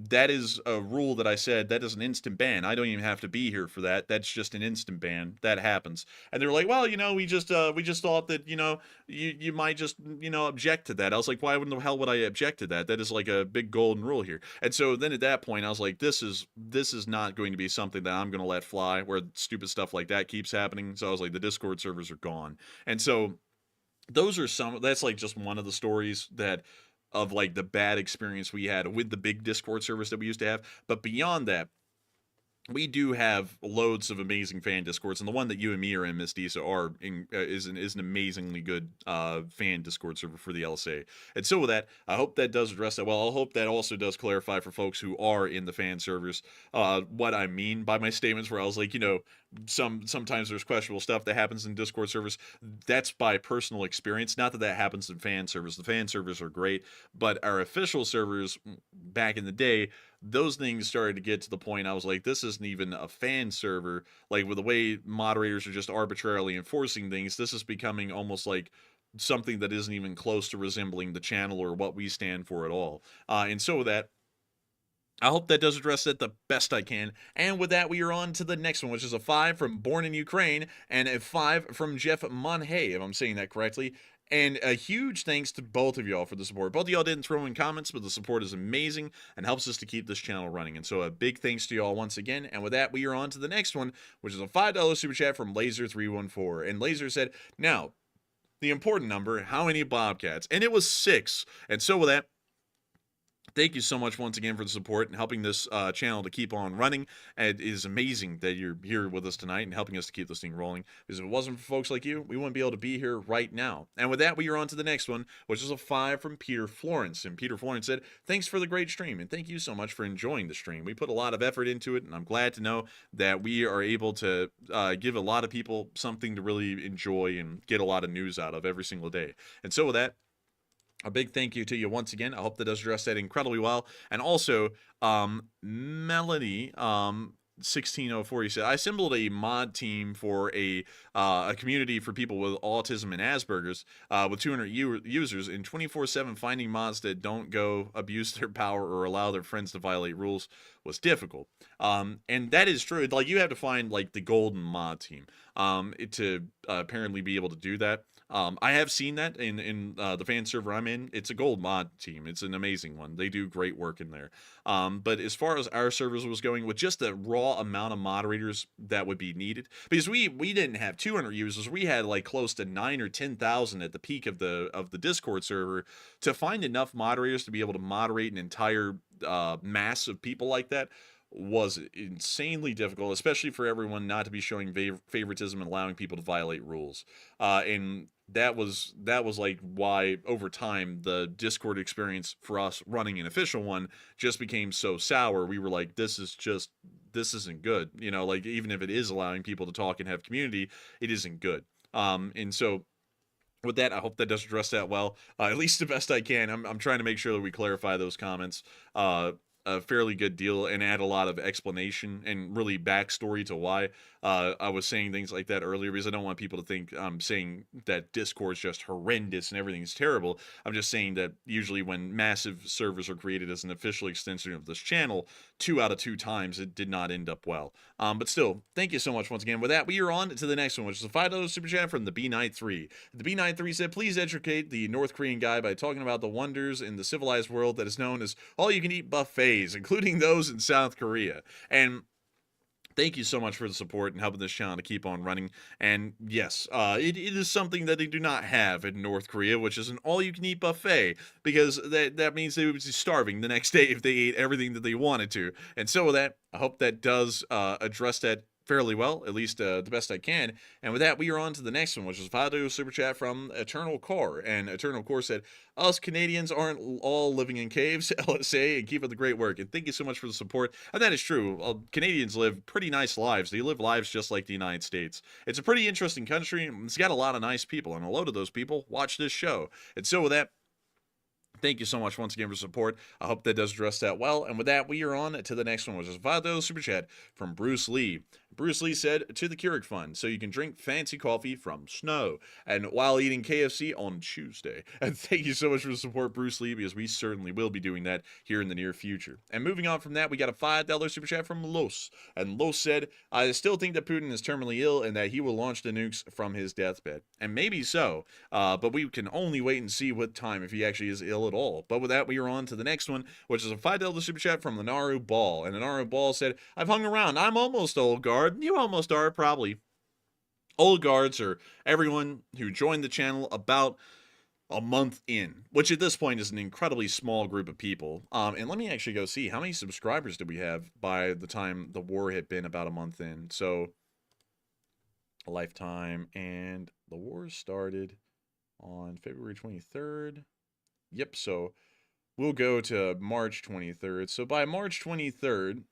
That is a rule that I said, that is an instant ban. I don't even have to be here for that. That's just an instant ban. That happens. And they're like, well, we just thought that, you might just, object to that. I was like, why the hell would I object to that? That is like a big golden rule here. And so then at that point, I was like, this is not going to be something that I'm going to let fly, where stupid stuff like that keeps happening. So I was like, the Discord servers are gone. And so that's like just one of the stories of like the bad experience we had with the big Discord servers that we used to have. But beyond that, we do have loads of amazing fan Discords, and the one that you and me are in, Miss Disa, is an amazingly good fan Discord server for the LSA. And so with that, I hope that does address that well. I hope that also does clarify for folks who are in the fan servers what I mean by my statements, where I was like, sometimes there's questionable stuff that happens in Discord servers. That's by personal experience. Not that happens in fan servers. The fan servers are great, but our official servers back in the day, those things started to get to the point I was like, this isn't even a fan server. Like, with the way moderators are just arbitrarily enforcing things, this is becoming almost like something that isn't even close to resembling the channel or what we stand for at all. And so with that, I hope that does address it the best I can. And with that, we are on to the next one, which is a 5 from Born in Ukraine and a 5 from Jeff Monhay, if I'm saying that correctly. And a huge thanks to both of y'all for the support. Both of y'all didn't throw in comments, but the support is amazing and helps us to keep this channel running. And so a big thanks to y'all once again. And with that, we are on to the next one, which is a $5 super chat from Laser314. And Laser said, now, the important number, how many Bobcats? And it was 6. And so with that, thank you so much once again for the support and helping this channel to keep on running. And it is amazing that you're here with us tonight and helping us to keep this thing rolling. Because if it wasn't for folks like you, we wouldn't be able to be here right now. And with that, we are on to the next one, which is a 5 from Peter Florence. And Peter Florence said, thanks for the great stream. And thank you so much for enjoying the stream. We put a lot of effort into it, and I'm glad to know that we are able to give a lot of people something to really enjoy and get a lot of news out of every single day. And so with that, a big thank you to you once again. I hope that does address that incredibly well. And also, Melanie, 1604, he said, I assembled a mod team for a community for people with autism and Asperger's with 200 users, and 24/7 finding mods that don't go abuse their power or allow their friends to violate rules was difficult. And that is true. Like, you have to find like the golden mod team to apparently be able to do that. I have seen that in the fan server I'm in. It's a gold mod team. It's an amazing one. They do great work in there. But as far as our servers was going, with just the raw amount of moderators that would be needed, because we didn't have 200 users, we had like close to 9 or 10,000 at the peak of the Discord server. To find enough moderators to be able to moderate an entire mass of people like that was insanely difficult, especially for everyone not to be showing favoritism and allowing people to violate rules. And that was like why over time the Discord experience for us running an official one just became so sour. We were like, this isn't good. You know, like even if it is allowing people to talk and have community, it isn't good. And so with that, I hope that does address that well, at least the best I can. I'm trying to make sure that we clarify those comments a fairly good deal and add a lot of explanation and really backstory to why I was saying things like that earlier, because I don't want people to think I'm saying that Discord's just horrendous and everything's terrible. I'm just saying that usually when massive servers are created as an official extension of this channel, 2 out of 2 times it did not end up well. But still, thank you so much once again. With that, we are on to the next one, which is a $5 super chat from the B93. The B93 said, please educate the North Korean guy by talking about the wonders in the civilized world that is known as all-you-can-eat buffets, including those in South Korea. And thank you so much for the support and helping this channel to keep on running. And yes, it is something that they do not have in North Korea, which is an all-you-can-eat buffet, because that means they would be starving the next day if they ate everything that they wanted to. And so with that, I hope that does address that fairly well, at least the best I can. And with that, we are on to the next one, which is a $5 super chat from Eternal Core. And Eternal Core said, us Canadians aren't all living in caves, LSA, and keep up the great work. And thank you so much for the support. And that is true. Canadians live pretty nice lives. They live lives just like the United States. It's a pretty interesting country. It's got a lot of nice people, and a load of those people watch this show. And so with that, thank you so much once again for support. I hope that does address that well. And with that, we are on to the next one, which is a $5 super chat from Bruce Lee. Bruce Lee said, to the Keurig Fund, so you can drink fancy coffee from snow and while eating KFC on Tuesday. And thank you so much for the support, Bruce Lee, because we certainly will be doing that here in the near future. And moving on from that, we got a $5 super chat from Los. And Los said, I still think that Putin is terminally ill and that he will launch the nukes from his deathbed. And maybe so, but we can only wait and see what time if he actually is ill at all. But with that, we are on to the next one, which is a $5 super chat from Lenaru Ball. And Lenaru Ball said, I've hung around. I'm almost old guard. You almost are, probably. Old guards are everyone who joined the channel about a month in, which at this point is an incredibly small group of people. And let me actually go see how many subscribers did we have by the time the war had been about a month in. So a lifetime, and the war started on February 23rd. Yep, so we'll go to March 23rd. So by March 23rd,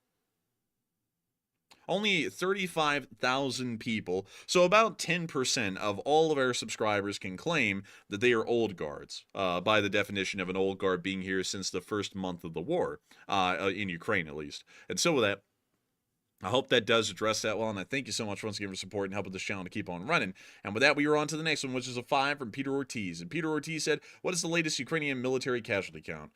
only 35,000 people, so about 10% of all of our subscribers can claim that they are old guards, by the definition of an old guard being here since the first month of the war, in Ukraine at least. And so with that, I hope that does address that well, and I thank you so much once again for support and helping this channel to keep on running. And with that, we are on to the next one, which is a 5 from Peter Ortiz. And Peter Ortiz said, what is the latest Ukrainian military casualty count?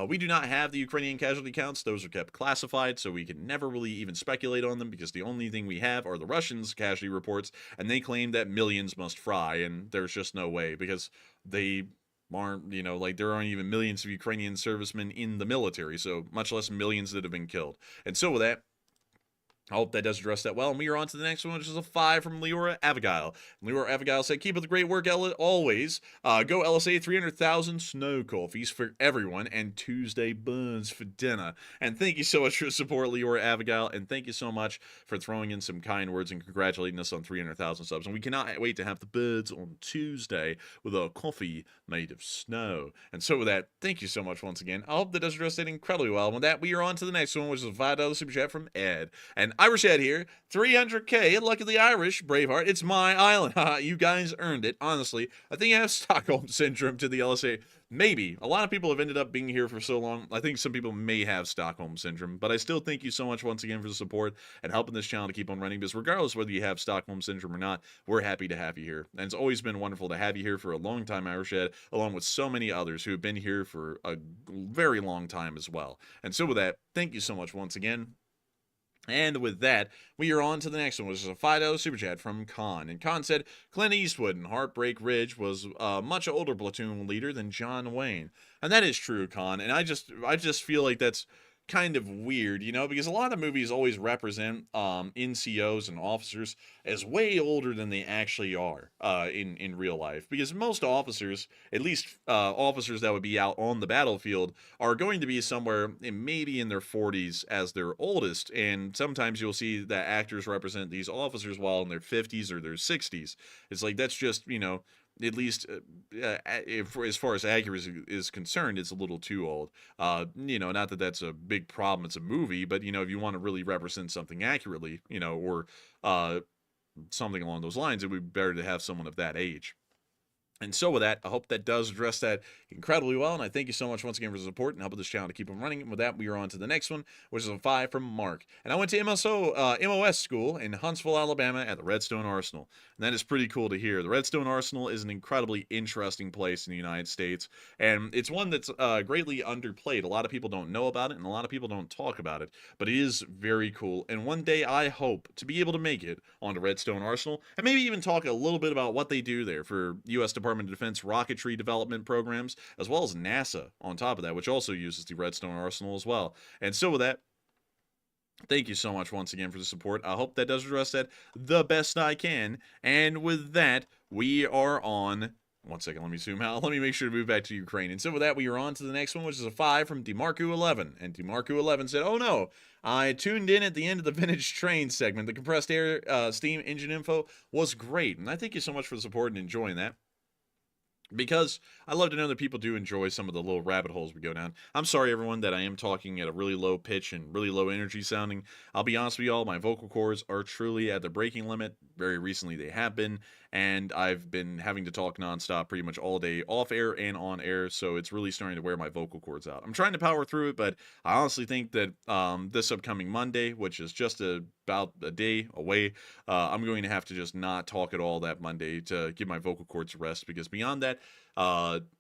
We do not have the Ukrainian casualty counts. Those are kept classified, so we can never really even speculate on them, because the only thing we have are the Russians' casualty reports, and they claim that millions must fry, and there's just no way, because they aren't, you know, like there aren't even millions of Ukrainian servicemen in the military, so much less millions that have been killed. And so with that, I hope that does address that well. And we are on to the next one, which is a 5 from Leora Abigail. Leora Abigail said, keep up the great work always. Go LSA 300,000 snow coffees for everyone and Tuesday buns for dinner. And thank you so much for your support, Leora Abigail. And thank you so much for throwing in some kind words and congratulating us on 300,000 subs. And we cannot wait to have the birds on Tuesday with our coffee made of snow. And so with that, thank you so much once again. I hope that does address that incredibly well. And with that, we are on to the next one, which is a $5 super chat from Ed. And Irish Ed here, 300K, lucky the Irish, Braveheart, it's my island, you guys earned it, honestly. I think I have Stockholm Syndrome to the LSA, maybe. A lot of people have ended up being here for so long, I think some people may have Stockholm Syndrome, but I still thank you so much once again for the support and helping this channel to keep on running, because regardless whether you have Stockholm Syndrome or not, we're happy to have you here. And it's always been wonderful to have you here for a long time, Irish Ed, along with so many others who have been here for a very long time as well. And so with that, thank you so much once again. And with that, we are on to the next one, which is a $5 super chat from Khan. And Khan said, Clint Eastwood in Heartbreak Ridge was a much older platoon leader than John Wayne. And that is true, Khan. And I just feel like that's kind of weird, you know, because a lot of movies always represent NCOs and officers as way older than they actually are in real life. Because most officers, at least officers that would be out on the battlefield, are going to be somewhere maybe in their 40s as their oldest. And sometimes you'll see that actors represent these officers while in their 50s or their 60s. It's like, that's just, you know, at least as far as accuracy is concerned, it's a little too old. You know, not that that's a big problem. It's a movie, but, you know, if you want to really represent something accurately, you know, or something along those lines, it would be better to have someone of that age. And so with that, I hope that does address that incredibly well. And I thank you so much once again for the support and helping this channel to keep on running. And with that, we are on to the next one, which is a 5 from Mark. And I went to MOS school in Huntsville, Alabama at the Redstone Arsenal. And that is pretty cool to hear. The Redstone Arsenal is an incredibly interesting place in the United States. And it's one that's greatly underplayed. A lot of people don't know about it, and a lot of people don't talk about it. But it is very cool. And one day I hope to be able to make it onto Redstone Arsenal and maybe even talk a little bit about what they do there for U.S. Department of Defense rocketry development programs, as well as NASA on top of that, which also uses the Redstone Arsenal as well. And so with that, thank you so much once again for the support. I hope that does address that the best I can. And with that, we are on... One second, let me zoom out. Let me make sure to move back to Ukraine. And so with that, we are on to the next one, which is a 5 from DeMarco11. And DeMarco11 said, "Oh no, I tuned in at the end of the vintage train segment. The compressed air steam engine info was great." And I thank you so much for the support and enjoying that, because I love to know that people do enjoy some of the little rabbit holes we go down. I'm sorry, everyone, that I am talking at a really low pitch and really low energy sounding. I'll be honest with y'all, my vocal cords are truly at the breaking limit. Very recently they have been, and I've been having to talk nonstop pretty much all day, off air and on air, so it's really starting to wear my vocal cords out. I'm trying to power through it, but I honestly think that this upcoming Monday, which is just about a day away, I'm going to have to just not talk at all that Monday to give my vocal cords a rest, because beyond that,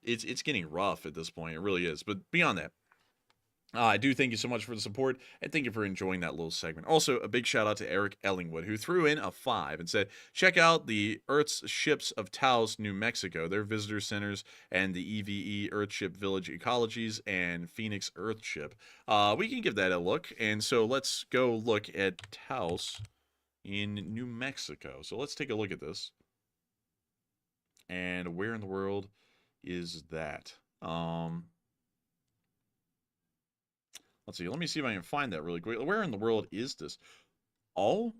it's getting rough at this point. It really is. But beyond that, I do thank you so much for the support, and thank you for enjoying that little segment. Also, a big shout out to Eric Ellingwood, who threw in a 5 and said, "Check out the Earth's Ships of Taos, New Mexico, their visitor centers, and the EVE Earthship Village Ecologies and Phoenix Earthship." We can give that a look, and so let's go look at Taos in New Mexico. So let's take a look at this. And where in the world is that? Let's see. Let me see if I can find that really quick. Where in the world is this? Oh,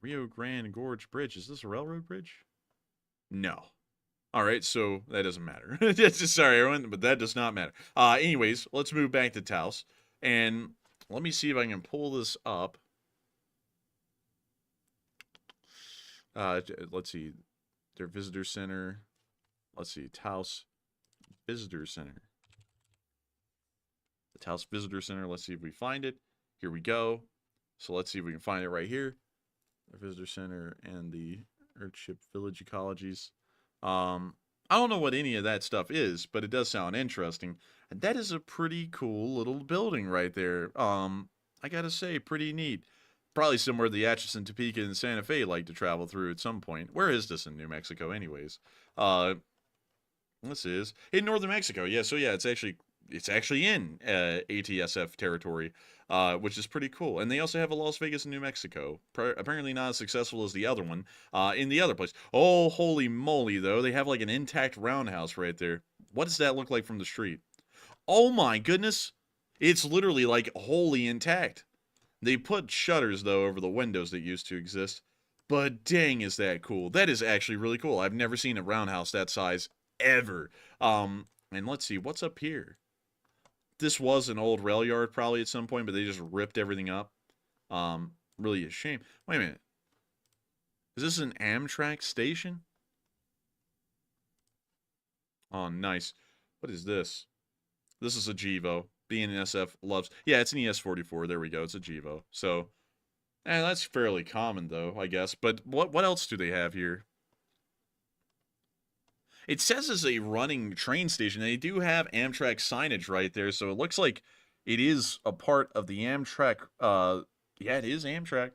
Rio Grande Gorge Bridge. Is this a railroad bridge? No. All right, so that doesn't matter. Sorry, everyone, but that does not matter. Anyways, let's move back to Taos. And let me see if I can pull this up. Let's see. Their visitor center. Let's see. Taos Visitor Center. The Taos Visitor Center. Let's see if we find it. Here we go. So let's see if we can find it right here. The Visitor Center and the Earthship Village Ecologies. I don't know what any of that stuff is, but it does sound interesting. And that is a pretty cool little building right there. I gotta say, pretty neat. Probably somewhere the Atchison, Topeka, and Santa Fe like to travel through at some point. Where is this in New Mexico, anyways? This is in northern Mexico. Yeah, so yeah, it's actually in ATSF territory, which is pretty cool. And they also have a Las Vegas in New Mexico. Apparently not as successful as the other one in the other place. Oh, holy moly, though. They have like an intact roundhouse right there. What does that look like from the street? Oh my goodness. It's literally like wholly intact. They put shutters, though, over the windows that used to exist. But dang, is that cool. That is actually really cool. I've never seen a roundhouse that size ever. And let's see, what's up here? This was an old rail yard probably at some point, but they just ripped everything up. Really a shame. Wait a minute. Is this an Amtrak station? Oh, nice. What is this? This is a Gevo. BNSF loves... Yeah, it's an ES-44. There we go. It's a Gevo. So, that's fairly common, though, I guess. But what else do they have here? It says it's a running train station. They do have Amtrak signage right there, so it looks like it is a part of the Amtrak. Yeah, it is Amtrak.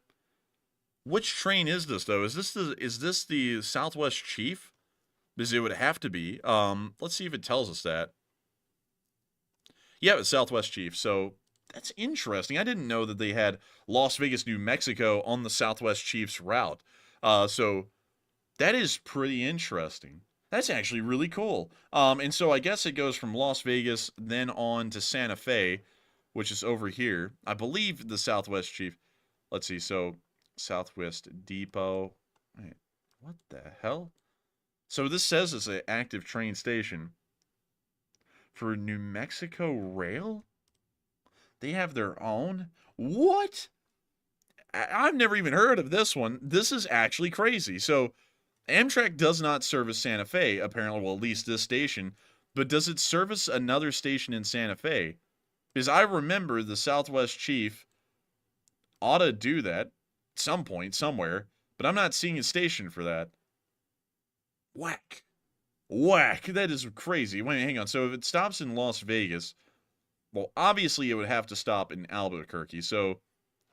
Which train is this, though? Is this the Southwest Chief? Because it would have to be. Let's see if it tells us that. Yeah, it's Southwest Chief. So That's interesting. I didn't know that they had Las Vegas, New Mexico on the Southwest Chiefs route. So that is pretty interesting. That's actually really cool. And so I guess it goes from Las Vegas, then on to Santa Fe, which is over here. I believe the Southwest Chief. Let's see. So Southwest Depot. Wait, what the hell? So this says it's an active train station for New Mexico Rail. They have their own? What? I've never even heard of this one. This is actually crazy. So Amtrak does not service Santa Fe, apparently, well, at least this station, but does it service another station in Santa Fe? Because I remember the Southwest Chief ought to do that at some point, somewhere, but I'm not seeing a station for that. Whack. Whack. That is crazy. Wait, hang on. So if it stops in Las Vegas, well, obviously it would have to stop in Albuquerque. So,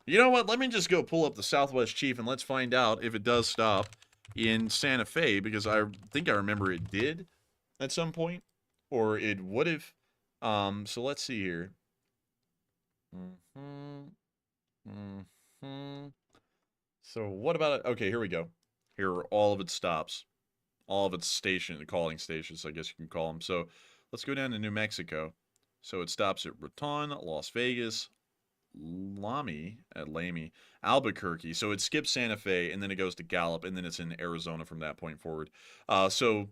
you know what? Let me just go pull up the Southwest Chief and let's find out if it does stop in Santa Fe, because I think I remember it did at some point, or it would have. So let's see here. So what about it? Okay, here we go. Here are all of its stops, all of its calling stations, I guess you can call them. So let's go down to New Mexico. So it stops at Raton, Las Vegas, Lamy, Albuquerque. So it skips Santa Fe, and then it goes to Gallup, and then it's in Arizona from that point forward. So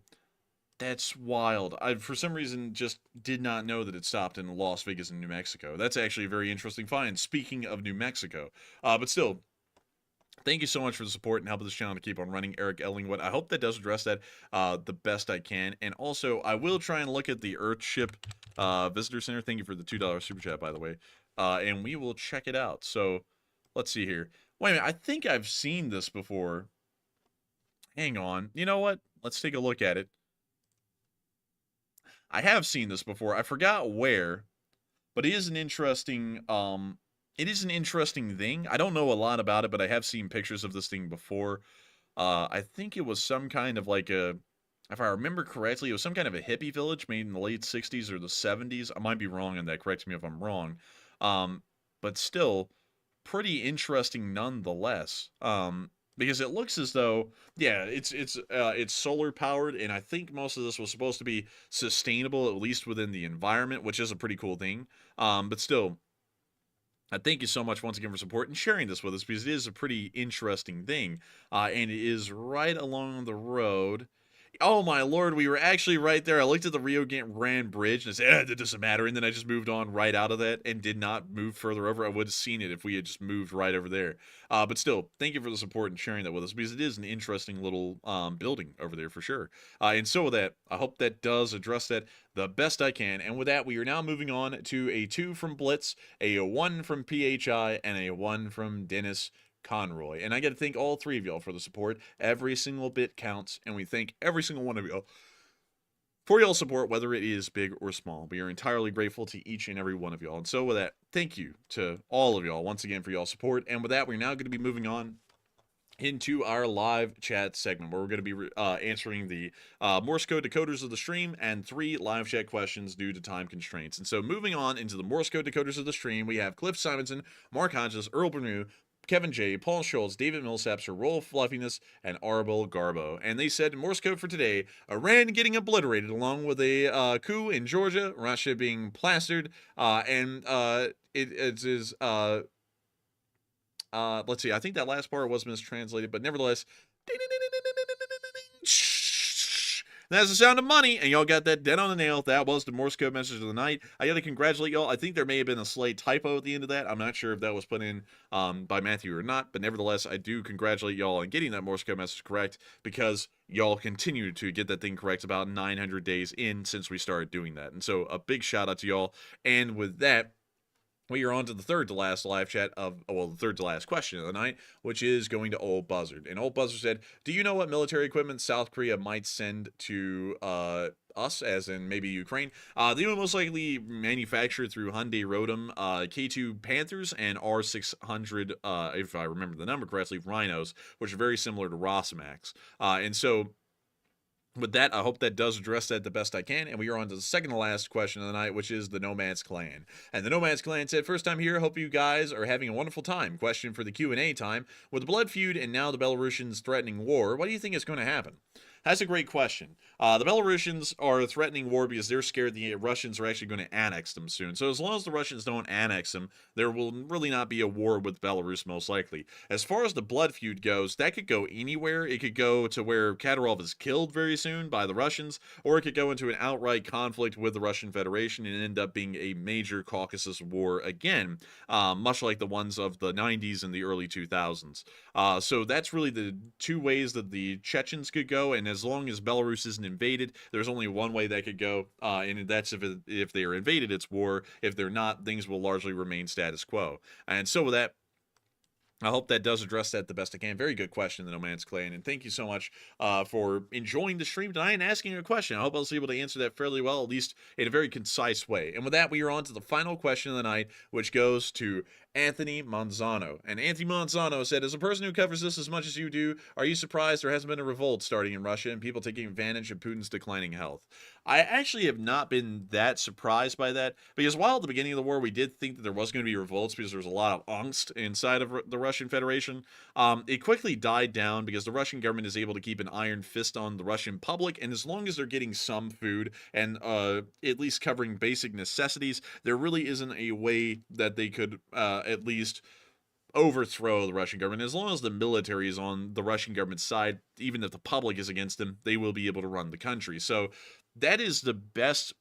that's wild. I, for some reason, just did not know that it stopped in Las Vegas and New Mexico. That's actually a very interesting find, speaking of New Mexico. But still, thank you so much for the support and helping this channel to keep on running, Eric Ellingwood. I hope that does address that the best I can. And also, I will try and look at the Earthship Visitor Center. Thank you for the $2 super chat, by the way. And we will check it out. So, let's see here. Wait a minute, I think I've seen this before. Hang on. You know what? Let's take a look at it. I have seen this before. I forgot where, but it is an interesting, thing. I don't know a lot about it, but I have seen pictures of this thing before. I think it was some kind of like a, if I remember correctly, it was some kind of a hippie village made in the late 60s or the 70s. I might be wrong on that. Correct me if I'm wrong. But still, pretty interesting nonetheless. Because it looks as though, yeah, it's solar powered, and I think most of this was supposed to be sustainable, at least within the environment, which is a pretty cool thing. But still, I thank you so much once again for support and sharing this with us, because it is a pretty interesting thing. And it is right along the road. Oh my lord, we were actually right there. I looked at the Rio Grande Bridge and I said, it doesn't matter. And then I just moved on right out of that and did not move further over. I would have seen it if we had just moved right over there. But still, thank you for the support and sharing that with us, because it is an interesting little building over there for sure. And so with that, I hope that does address that the best I can. And with that, we are now moving on to a 2 from Blitz, a 1 from PHI, and a 1 from Dennis Conroy. And I got to thank all 3 of y'all for the support. Every single bit counts, and we thank every single one of y'all for y'all support, whether it is big or small. We are entirely grateful to each and every one of y'all. And so with that, thank you to all of y'all once again for y'all support. And with that, we're now going to be moving on into our live chat segment, where we're going to be answering the Morse code decoders of the stream and 3 live chat questions due to time constraints. And so moving on into the Morse code decoders of the stream, we have Cliff Simonson, Mark Hodges, Earl Bernew, Kevin J, Paul Schultz, David Millsaps, Roll Fluffiness, and Arbel Garbo. And they said, Morse code for today, Iran getting obliterated along with a coup in Georgia, Russia being plastered, and it is, let's see, I think that last part was mistranslated, but nevertheless, that's the sound of money, and y'all got that dead on the nail. That was the Morse code message of the night. I got to congratulate y'all. I think there may have been a slight typo at the end of that. I'm not sure if that was put in by Matthew or not, but nevertheless, I do congratulate y'all on getting that Morse code message correct, because y'all continue to get that thing correct about 900 days in since we started doing that. And so a big shout out to y'all. And with that, we are on to the third to last live chat of, well, the third to last question of the night, which is going to Old Buzzard. And Old Buzzard said, do you know what military equipment South Korea might send to us, as in maybe Ukraine? They will most likely manufacture through Hyundai Rotem K2 Panthers and R600, if I remember the number correctly, Rhinos, which are very similar to Rosamax. And so with that, I hope that does address that the best I can. And we are on to the second to last question of the night, which is the Nomads Clan. And the Nomads Clan said, first time here, hope you guys are having a wonderful time. Question for the Q&A time. With the blood feud and now the Belarusians threatening war, what do you think is going to happen? That's a great question. The Belarusians are threatening war because they're scared the Russians are actually going to annex them soon. So as long as the Russians don't annex them, there will really not be a war with Belarus, most likely. As far as the blood feud goes, that could go anywhere. It could go to where Kadyrov is killed very soon by the Russians, or it could go into an outright conflict with the Russian Federation and end up being a major Caucasus war again, much like the ones of the 90s and the early 2000s. So that's really the two ways that the Chechens could go, and as long as Belarus isn't invaded, there's only one way that could go, and that's if they are invaded, it's war. If they're not, things will largely remain status quo. And so with that, I hope that does address that the best I can. Very good question, the Nomads Clan, and thank you so much for enjoying the stream tonight and asking a question. I hope I was able to answer that fairly well, at least in a very concise way. And with that, we are on to the final question of the night, which goes to Anthony Manzano. And Anthony Manzano said, as a person who covers this as much as you do, are you surprised there hasn't been a revolt starting in Russia and people taking advantage of Putin's declining health? I actually have not been that surprised by that, because while at the beginning of the war we did think that there was going to be revolts because there was a lot of angst inside of the Russian Federation, it quickly died down because the Russian government is able to keep an iron fist on the Russian public, and as long as they're getting some food and at least covering basic necessities, there really isn't a way that they could at least overthrow the Russian government. As long as the military is on the Russian government's side, even if the public is against them, they will be able to run the country. So that is the best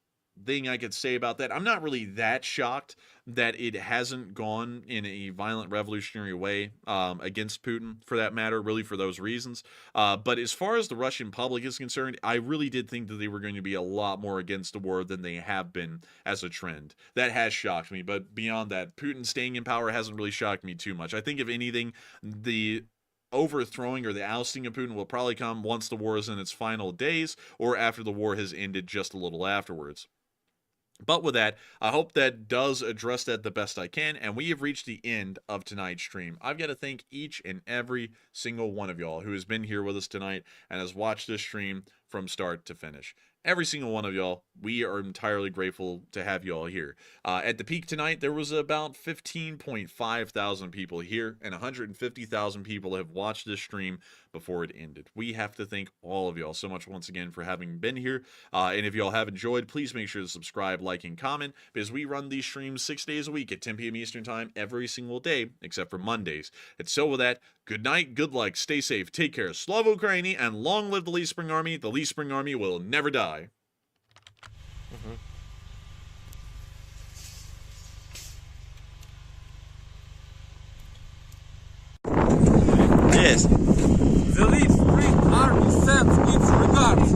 thing I could say about that. I'm not really that shocked that it hasn't gone in a violent revolutionary way against Putin, for that matter, really for those reasons. But as far as the Russian public is concerned, I really did think that they were going to be a lot more against the war than they have been as a trend. That has shocked me, but beyond that, Putin staying in power hasn't really shocked me too much. I think, if anything, the overthrowing or the ousting of Putin will probably come once the war is in its final days, or after the war has ended just a little afterwards. But with that, I hope that does address that the best I can, and we have reached the end of tonight's stream. I've got to thank each and every single one of y'all who has been here with us tonight and has watched this stream from start to finish. Every single one of y'all, we are entirely grateful to have you all here. At the peak tonight, there was about 15.5 thousand people here, and 150,000 people have watched this stream before it ended. We have to thank all of y'all so much once again for having been here. And if y'all have enjoyed, please make sure to subscribe, like, and comment, because we run these streams 6 days a week at 10 p.m. Eastern Time every single day, except for Mondays. And so with that, good night, good luck, stay safe, take care, Slava Ukraini, and long live the Lee Spring Army. The Lee Spring Army will never die. Yes. The Lee Spring Army sends its regards.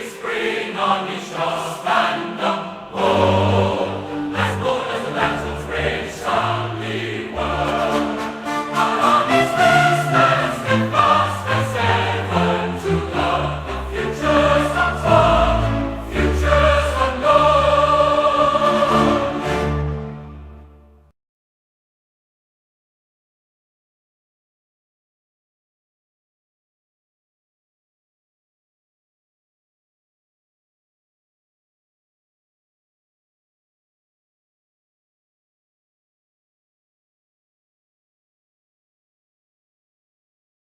Spring on me,